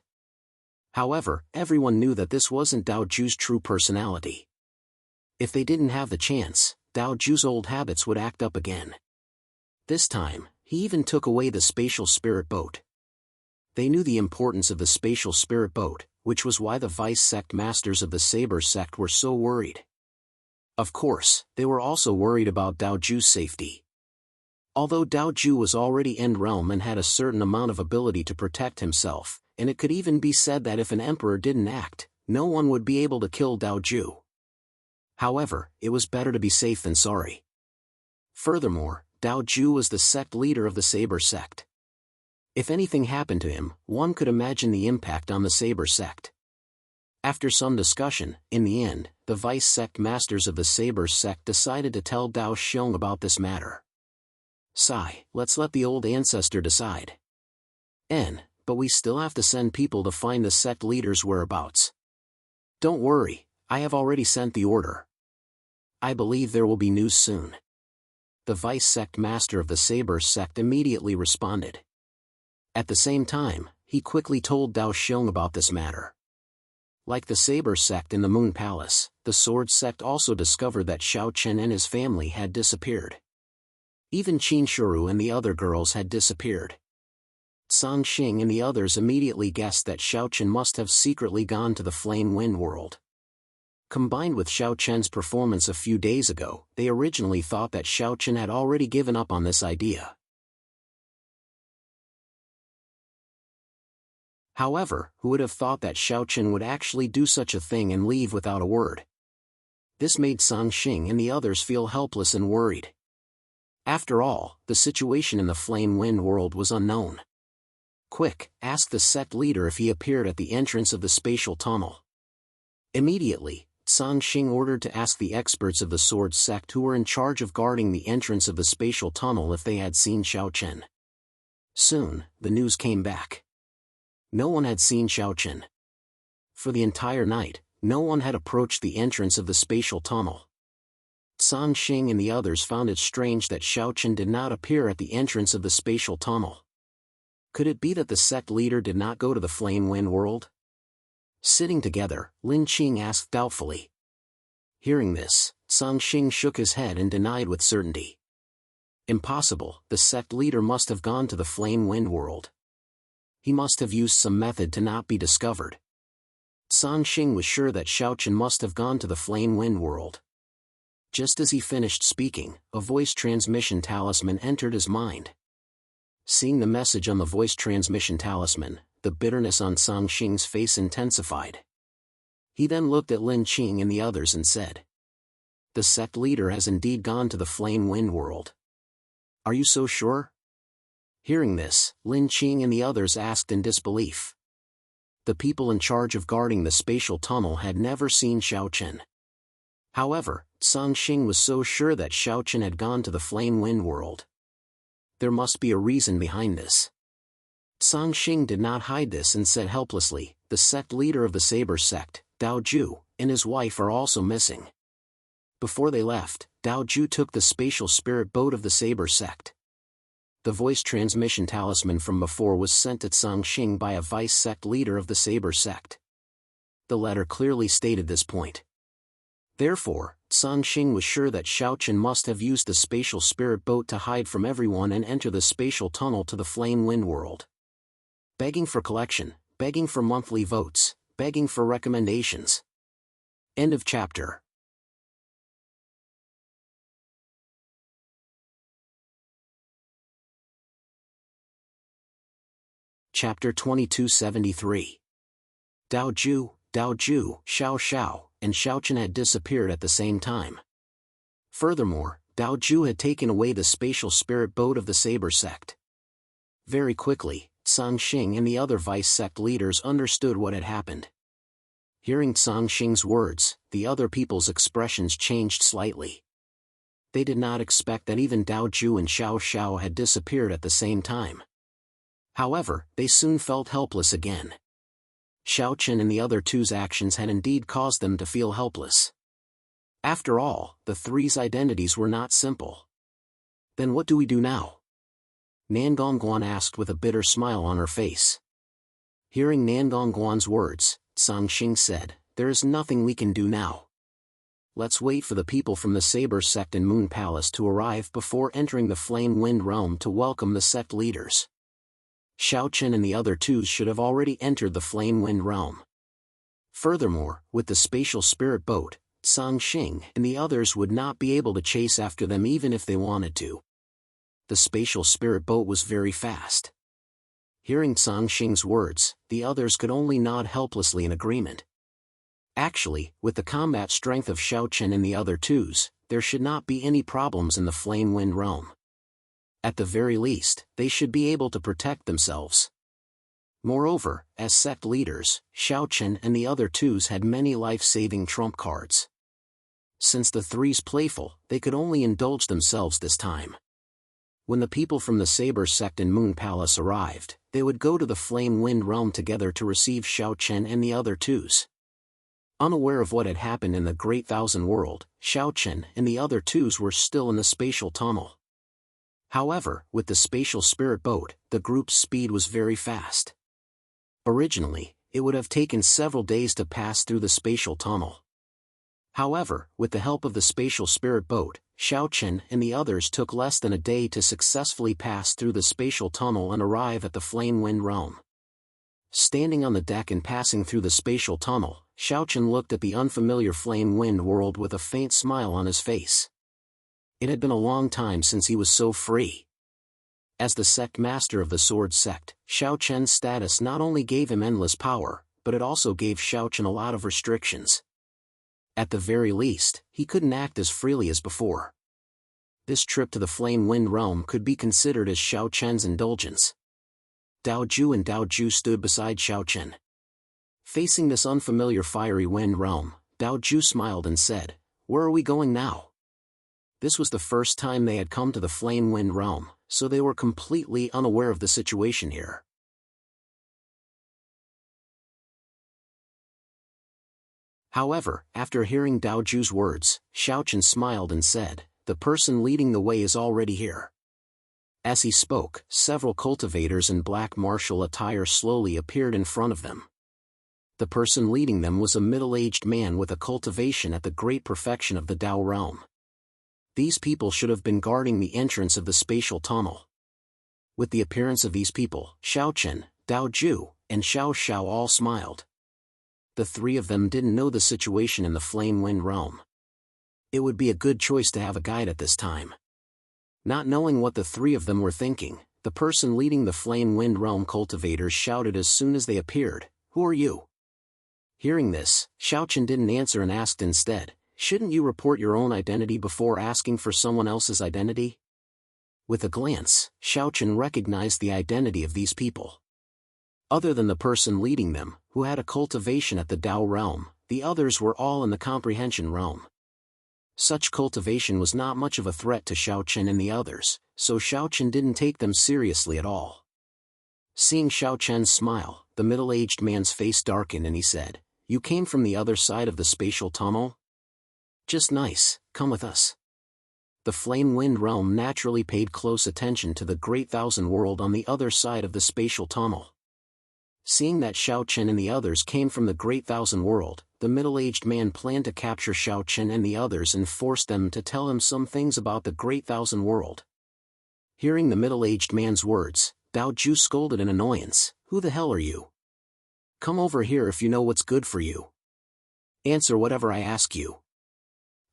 However, everyone knew that this wasn't Dao Ju's true personality. If they didn't have the chance, Dao Ju's old habits would act up again. This time, he even took away the spatial spirit boat. They knew the importance of the spatial spirit boat, which was why the vice sect masters of the Saber sect were so worried. Of course, they were also worried about Dao Ju's safety. Although Dao Ju was already end realm and had a certain amount of ability to protect himself, and it could even be said that if an emperor didn't act, no one would be able to kill Dao Ju. However, it was better to be safe than sorry. Furthermore, Dao Ju was the sect leader of the Saber sect. If anything happened to him, one could imagine the impact on the Saber sect. After some discussion, in the end, the vice sect masters of the Saber sect decided to tell Dao Xiong about this matter. Sigh, let's let the old ancestor decide. But we still have to send people to find the sect leader's whereabouts. Don't worry, I have already sent the order. I believe there will be news soon. The vice sect master of the Saber sect immediately responded. At the same time, he quickly told Dao Xiong about this matter. Like the Saber sect in the Moon Palace, the Sword sect also discovered that Xiao Chen and his family had disappeared. Even Qin Shuru and the other girls had disappeared. Song Xing and the others immediately guessed that Xiao Chen must have secretly gone to the Flame Wind world. Combined with Xiao Chen's performance a few days ago, they originally thought that Xiao Chen had already given up on this idea. However, who would have thought that Xiao Chen would actually do such a thing and leave without a word? This made Song Xing and the others feel helpless and worried. After all, the situation in the Flame Wind world was unknown. Quick, ask the sect leader if he appeared at the entrance of the spatial tunnel. Immediately, Song Xing ordered to ask the experts of the Sword sect who were in charge of guarding the entrance of the spatial tunnel if they had seen Xiao Chen. Soon, the news came back. No one had seen Xiao Chen. For the entire night, no one had approached the entrance of the spatial tunnel. Song Xing and the others found it strange that Xiao Chen did not appear at the entrance of the spatial tunnel. Could it be that the sect leader did not go to the Flame Wind world? Sitting together, Lin Qing asked doubtfully. Hearing this, Song Xing shook his head and denied with certainty. Impossible, the sect leader must have gone to the Flame Wind world. He must have used some method to not be discovered. Song Xing was sure that Xiao Chen must have gone to the Flame Wind world. Just as he finished speaking, a voice transmission talisman entered his mind. Seeing the message on the voice transmission talisman, the bitterness on Song Xing's face intensified. He then looked at Lin Qing and the others and said, "The sect leader has indeed gone to the Flame Wind world. Are you so sure?" Hearing this, Lin Qing and the others asked in disbelief. The people in charge of guarding the spatial tunnel had never seen Xiao Chen. However, Song Xing was so sure that Xiao Chen had gone to the Flame Wind world. There must be a reason behind this. Song Xing did not hide this and said helplessly, "The sect leader of the Saber sect, Dao Ju, and his wife are also missing." Before they left, Dao Ju took the spatial spirit boat of the Saber sect. The voice transmission talisman from before was sent at Song Xing by a vice sect leader of the Saber sect. The letter clearly stated this point. Therefore, Song Xing was sure that Xiao Chen must have used the spatial spirit boat to hide from everyone and enter the spatial tunnel to the Flame Wind world. Begging for collection, begging for monthly votes, begging for recommendations. End of chapter. Chapter 2273. Dao Ju, Xiao Xiao, and Xiao Chen had disappeared at the same time. Furthermore, Dao Ju had taken away the spatial spirit boat of the Saber sect. Very quickly, Song Xing and the other vice sect leaders understood what had happened. Hearing Song Xing's words, the other people's expressions changed slightly. They did not expect that even Dao Ju and Xiao Xiao had disappeared at the same time. However, they soon felt helpless again. Xiao Chen and the other two's actions had indeed caused them to feel helpless. After all, the three's identities were not simple. Then what do we do now? Nan Gongguan asked with a bitter smile on her face. Hearing Nan Gongguan's words, Song Xing said, "There is nothing we can do now. let's wait for the people from the Saber sect and Moon Palace to arrive before entering the Flame Wind Realm to welcome the sect leaders. Xiao Chen and the other twos should have already entered the Flame Wind Realm. Furthermore, with the spatial spirit boat, Sang Xing and the others would not be able to chase after them even if they wanted to. The spatial spirit boat was very fast. Hearing Sang Xing's words, the others could only nod helplessly in agreement. Actually, with the combat strength of Xiao Chen and the other twos, there should not be any problems in the Flame Wind Realm. At the very least, they should be able to protect themselves. Moreover, as sect leaders, Xiao Chen and the other twos had many life-saving trump cards. Since the three's playful, they could only indulge themselves this time. When the people from the Saber sect and Moon Palace arrived, they would go to the Flame Wind Realm together to receive Xiao Chen and the other twos. Unaware of what had happened in the Great Thousand World, Xiao Chen and the other twos were still in the spatial tunnel. However, with the spatial spirit boat, the group's speed was very fast. Originally, it would have taken several days to pass through the spatial tunnel. However, with the help of the spatial spirit boat, Xiao Chen and the others took less than a day to successfully pass through the spatial tunnel and arrive at the Flame Wind Realm. Standing on the deck and passing through the spatial tunnel, Xiao Chen looked at the unfamiliar Flame Wind world with a faint smile on his face. It had been a long time since he was so free. As the sect master of the Sword sect, Xiao Chen's status not only gave him endless power, but it also gave Xiao Chen a lot of restrictions. At the very least, he couldn't act as freely as before. This trip to the Flame Wind Realm could be considered as Xiao Chen's indulgence. Dao Ju and Dao Ju stood beside Xiao Chen. Facing this unfamiliar fiery wind realm, Dao Ju smiled and said, "Where are we going now?" This was the first time they had come to the Flame Wind Realm, so they were completely unaware of the situation here. However, after hearing Dao Ju's words, Xiao Chen smiled and said, "The person leading the way is already here." As he spoke, several cultivators in black martial attire slowly appeared in front of them. The person leading them was a middle-aged man with a cultivation at the great perfection of the Dao realm. These people should have been guarding the entrance of the spatial tunnel. With the appearance of these people, Xiao Chen, Dao Ju, and Xiao Xiao all smiled. The three of them didn't know the situation in the Flame Wind Realm. It would be a good choice to have a guide at this time. Not knowing what the three of them were thinking, the person leading the Flame Wind Realm cultivators shouted as soon as they appeared, "Who are you?" Hearing this, Xiao Chen didn't answer and asked instead, "Shouldn't you report your own identity before asking for someone else's identity?" With a glance, Xiao Chen recognized the identity of these people. Other than the person leading them, who had a cultivation at the Dao realm, the others were all in the comprehension realm. Such cultivation was not much of a threat to Xiao Chen and the others, so Xiao Chen didn't take them seriously at all. Seeing Xiao Chen's smile, the middle-aged man's face darkened and he said, "You came from the other side of the spatial tunnel? Just nice, come with us." The Flame Wind Realm naturally paid close attention to the Great Thousand World on the other side of the spatial tunnel. Seeing that Xiao Chen and the others came from the Great Thousand World, the middle-aged man planned to capture Xiao Chen and the others and force them to tell him some things about the Great Thousand World. Hearing the middle-aged man's words, Dao Ju scolded in annoyance, "Who the hell are you? Come over here if you know what's good for you. Answer whatever I ask you.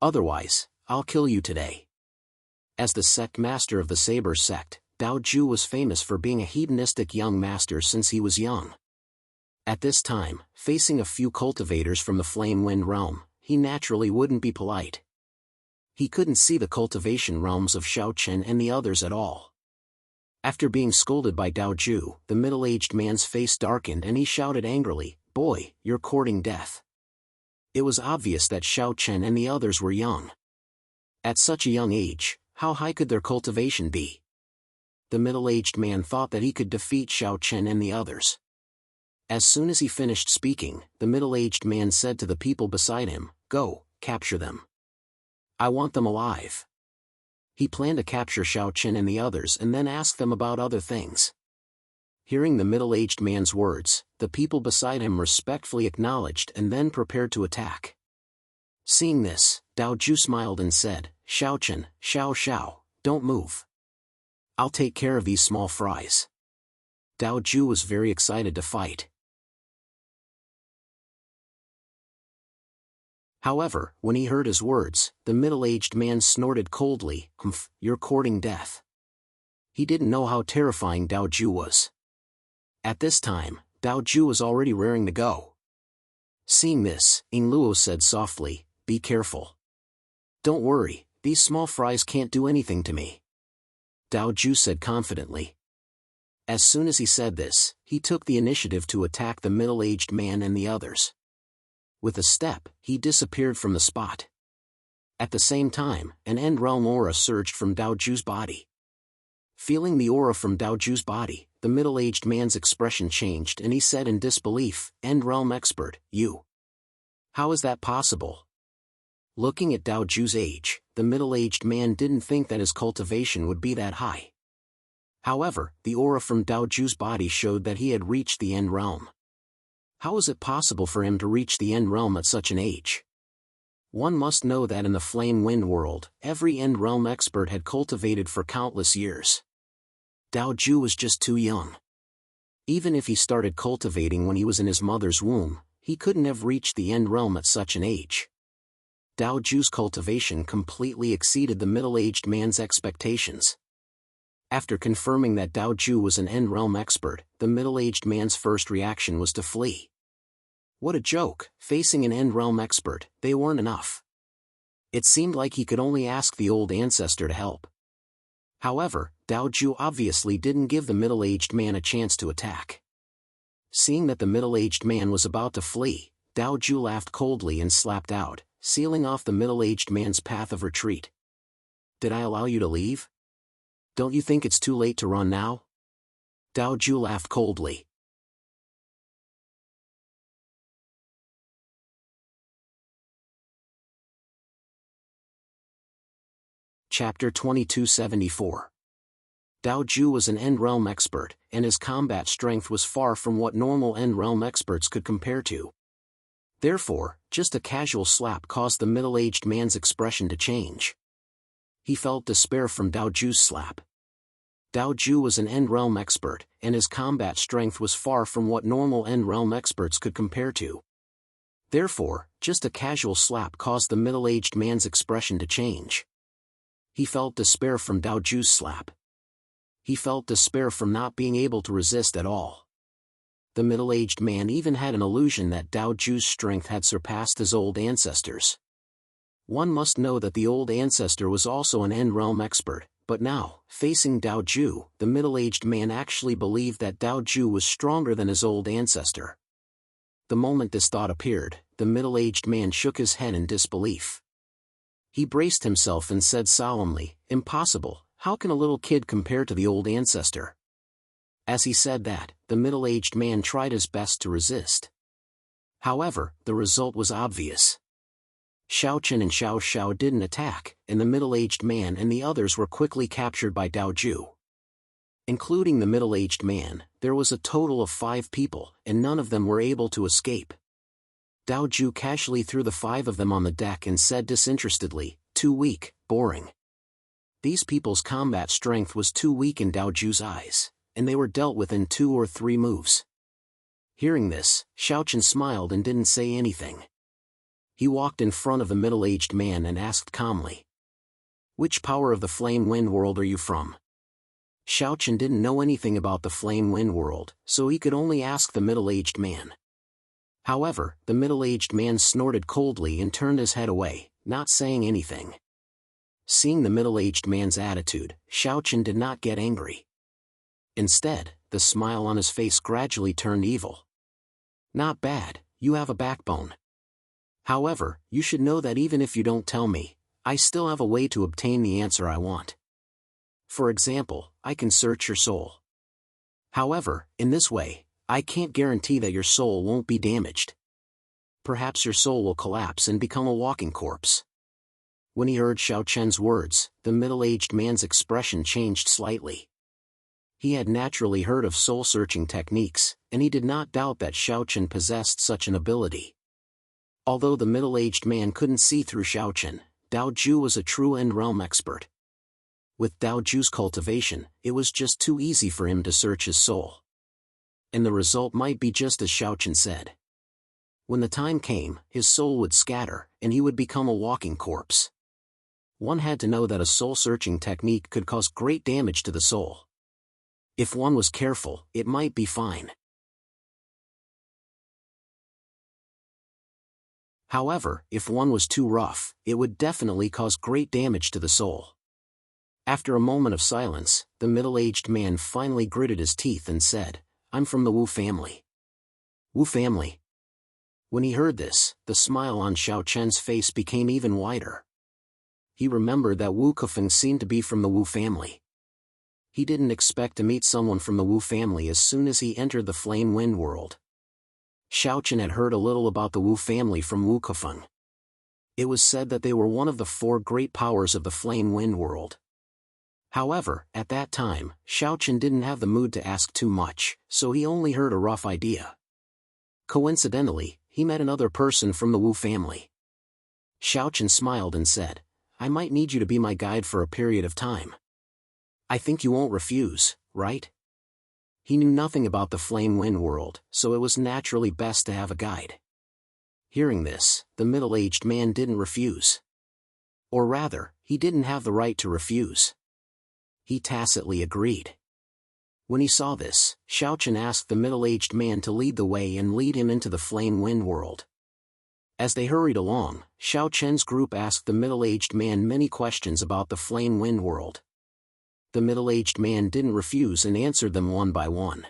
Otherwise, I'll kill you today." As the sect master of the Saber sect, Dao Ju was famous for being a hedonistic young master since he was young. At this time, facing a few cultivators from the Flame Wind Realm, he naturally wouldn't be polite. He couldn't see the cultivation realms of Xiao Chen and the others at all. After being scolded by Dao Ju, the middle-aged man's face darkened and he shouted angrily, "Boy, you're courting death." It was obvious that Xiao Chen and the others were young. At such a young age, how high could their cultivation be? The middle-aged man thought that he could defeat Xiao Chen and the others. As soon as he finished speaking, the middle-aged man said to the people beside him, "Go, capture them. I want them alive." He planned to capture Xiao Chen and the others and then ask them about other things. Hearing the middle-aged man's words, the people beside him respectfully acknowledged and then prepared to attack. Seeing this, Dao Ju smiled and said, Xiao Chen, Xiao, don't move. I'll take care of these small fries. Dao Ju was very excited to fight. However, when he heard his words, the middle-aged man snorted coldly, "Humph, you're courting death." He didn't know how terrifying Dao Ju was. At this time, Dao Ju was already raring to go. Seeing this, Ying Luo said softly, "Be careful. Don't worry, these small fries can't do anything to me." Dao Ju said confidently. As soon as he said this, he took the initiative to attack the middle-aged man and the others. With a step, he disappeared from the spot. At the same time, an End Realm aura surged from Dao Ju's body. Feeling the aura from Dao Ju's body, the middle-aged man's expression changed and he said in disbelief, "End Realm expert, you? How is that possible?" Looking at Dao Ju's age, the middle-aged man didn't think that his cultivation would be that high. However, the aura from Dao Ju's body showed that he had reached the End Realm. How is it possible for him to reach the End Realm at such an age? One must know that in the Flame Wind world, every End Realm expert had cultivated for countless years. Dao Ju was just too young. Even if he started cultivating when he was in his mother's womb, he couldn't have reached the End Realm at such an age. Dao Ju's cultivation completely exceeded the middle-aged man's expectations. After confirming that Dao Ju was an End Realm expert, the middle-aged man's first reaction was to flee. What a joke, facing an End Realm expert, they weren't enough. It seemed like he could only ask the old ancestor to help. However, Dao Ju obviously didn't give the middle-aged man a chance to attack. Seeing that the middle-aged man was about to flee, Dao Ju laughed coldly and slapped out, sealing off the middle-aged man's path of retreat. "Did I allow you to leave? Don't you think it's too late to run now?" Dao Ju laughed coldly. Chapter 2274. Dao Ju was an End Realm expert, and his combat strength was far from what normal End Realm experts could compare to. Therefore, just a casual slap caused the middle-aged man's expression to change. He felt despair from Dao Ju's slap. Dao Ju was an End Realm expert, and his combat strength was far from what normal End Realm experts could compare to. Therefore, just a casual slap caused the middle-aged man's expression to change. He felt despair from Dao Ju's slap. He felt despair from not being able to resist at all. The middle-aged man even had an illusion that Dao Ju's strength had surpassed his old ancestors. One must know that the old ancestor was also an End Realm expert, but now, facing Dao Ju, the middle-aged man actually believed that Dao Ju was stronger than his old ancestor. The moment this thought appeared, the middle-aged man shook his head in disbelief. He braced himself and said solemnly, "Impossible, how can a little kid compare to the old ancestor?" As he said that, the middle-aged man tried his best to resist. However, the result was obvious. Xiao Chen and Xiao didn't attack, and the middle-aged man and the others were quickly captured by Dao Ju. Including the middle-aged man, there was a total of 5 people, and none of them were able to escape. Dao Ju casually threw the 5 of them on the deck and said disinterestedly, "Too weak, boring." These people's combat strength was too weak in Dao Ju's eyes, and they were dealt with in 2 or 3 moves. Hearing this, Xiao Chen smiled and didn't say anything. He walked in front of the middle-aged man and asked calmly, "Which power of the Flame Wind world are you from?" Xiao Chen didn't know anything about the Flame Wind world, so he could only ask the middle-aged man. However, the middle-aged man snorted coldly and turned his head away, not saying anything. Seeing the middle-aged man's attitude, Xiao Chen did not get angry. Instead, the smile on his face gradually turned evil. "Not bad, you have a backbone. However, you should know that even if you don't tell me, I still have a way to obtain the answer I want. For example, I can search your soul. However, in this way, I can't guarantee that your soul won't be damaged. Perhaps your soul will collapse and become a walking corpse." When he heard Xiao Chen's words, the middle-aged man's expression changed slightly. He had naturally heard of soul-searching techniques, and he did not doubt that Xiao Chen possessed such an ability. Although the middle-aged man couldn't see through Xiao Chen, Dao Ju was a true End Realm expert. With Dao Ju's cultivation, it was just too easy for him to search his soul. And the result might be just as Xiaochen said. When the time came, his soul would scatter, and he would become a walking corpse. One had to know that a soul-searching technique could cause great damage to the soul. If one was careful, it might be fine. However, if one was too rough, it would definitely cause great damage to the soul. After a moment of silence, the middle-aged man finally gritted his teeth and said, "I'm from the Wu family." Wu family? When he heard this, the smile on Xiaochen's face became even wider. He remembered that Wu Kefeng seemed to be from the Wu family. He didn't expect to meet someone from the Wu family as soon as he entered the Flame Wind world. Xiaochen had heard a little about the Wu family from Wu Kefeng. It was said that they were one of the 4 great powers of the Flame Wind world. However, at that time, Xiaochen didn't have the mood to ask too much, so he only heard a rough idea. Coincidentally, he met another person from the Wu family. Xiaochen smiled and said, "I might need you to be my guide for a period of time. I think you won't refuse, right?" He knew nothing about the Flame Wind world, so it was naturally best to have a guide. Hearing this, the middle-aged man didn't refuse. Or rather, he didn't have the right to refuse. He tacitly agreed. When he saw this, Xiaochen asked the middle-aged man to lead the way and lead him into the Flame Wind world. As they hurried along, Xiaochen's group asked the middle-aged man many questions about the Flame Wind world. The middle-aged man didn't refuse and answered them one by one.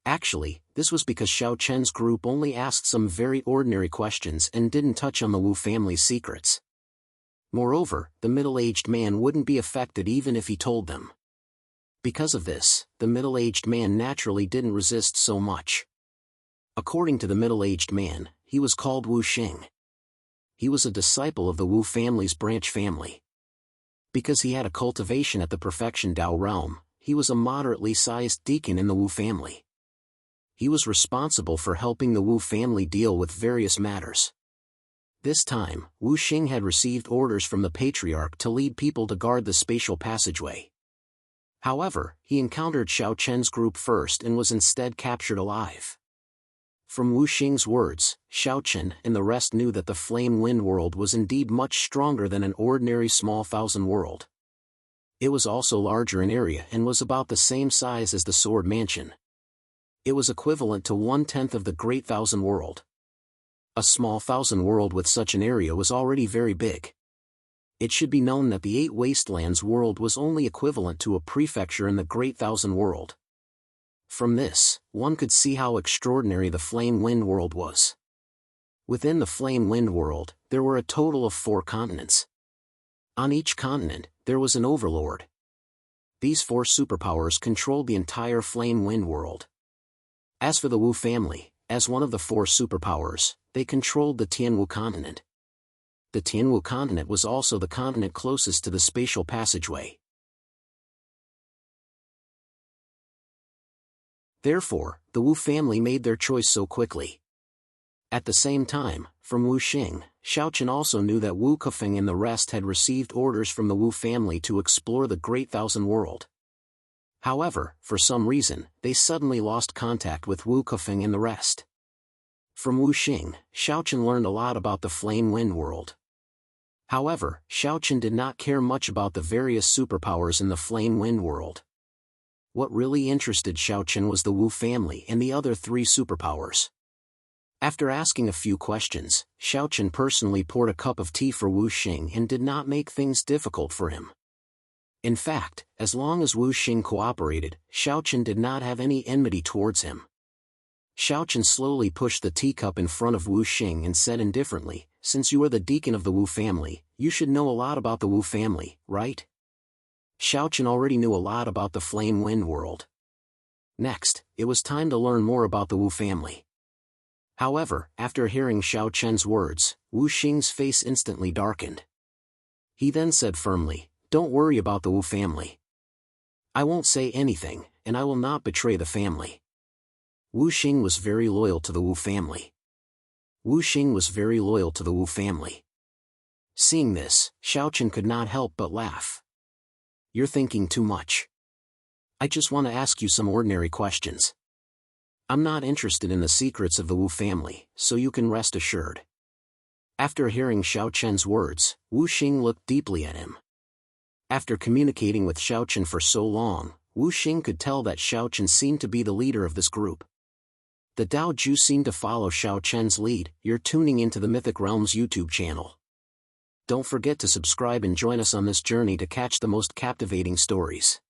Actually, this was because Xiaochen's group only asked some very ordinary questions and didn't touch on the Wu family's secrets. Moreover, the middle-aged man wouldn't be affected even if he told them. Because of this, the middle-aged man naturally didn't resist so much. According to the middle-aged man, he was called Wu Xing. He was a disciple of the Wu family's branch family. Because he had a cultivation at the Perfection Dao realm, he was a moderately sized deacon in the Wu family. He was responsible for helping the Wu family deal with various matters. This time, Wu Xing had received orders from the patriarch to lead people to guard the spatial passageway. However, he encountered Xiaochen's group first and was instead captured alive. From Wu Xing's words, Xiaochen and the rest knew that the Flame Wind world was indeed much stronger than an ordinary small thousand world. It was also larger in area and was about the same size as the Sword Mansion. It was equivalent to 1/10 of the Great Thousand World. A small thousand world with such an area was already very big. It should be known that the 8 Wastelands world was only equivalent to a prefecture in the Great Thousand World. From this, one could see how extraordinary the Flame Wind world was. Within the Flame Wind world, there were a total of 4 continents. On each continent, there was an overlord. These 4 superpowers controlled the entire Flame Wind world. As for the Wu family, as one of the 4 superpowers, they controlled the Tianwu continent. The Tianwu continent was also the continent closest to the spatial passageway. Therefore, the Wu family made their choice so quickly. At the same time, from Wu Xing, Xiaochen also knew that Wu Kefeng and the rest had received orders from the Wu family to explore the Great Thousand World. However, for some reason, they suddenly lost contact with Wu Kefeng and the rest. From Wu Xing, Xiaochen learned a lot about the Flame Wind world. However, Xiaochen did not care much about the various superpowers in the Flame Wind world. What really interested Xiaochen was the Wu family and the other 3 superpowers. After asking a few questions, Xiaochen personally poured a cup of tea for Wu Xing and did not make things difficult for him. In fact, as long as Wu Xing cooperated, Xiaochen did not have any enmity towards him. Xiaochen slowly pushed the teacup in front of Wu Xing and said indifferently, "Since you are the deacon of the Wu family, you should know a lot about the Wu family, right?" Xiaochen already knew a lot about the Flame Wind world. Next, it was time to learn more about the Wu family. However, after hearing Xiaochen's words, Wu Xing's face instantly darkened. He then said firmly, "Don't worry about the Wu family. I won't say anything, and I will not betray the family." Wu Xing was very loyal to the Wu family. Wu Xing was very loyal to the Wu family. Seeing this, Xiaochen could not help but laugh. You're thinking too much. I just want to ask you some ordinary questions. I'm not interested in the secrets of the Wu family, so you can rest assured. After hearing Xiaochen's words, Wu Xing looked deeply at him. After communicating with Xiaochen for so long, Wu Xing could tell that Xiaochen seemed to be the leader of this group. The Dao Ju seemed to follow Xiaochen's lead. You're tuning into the Mythic Realms YouTube channel. Don't forget to subscribe and join us on this journey to catch the most captivating stories.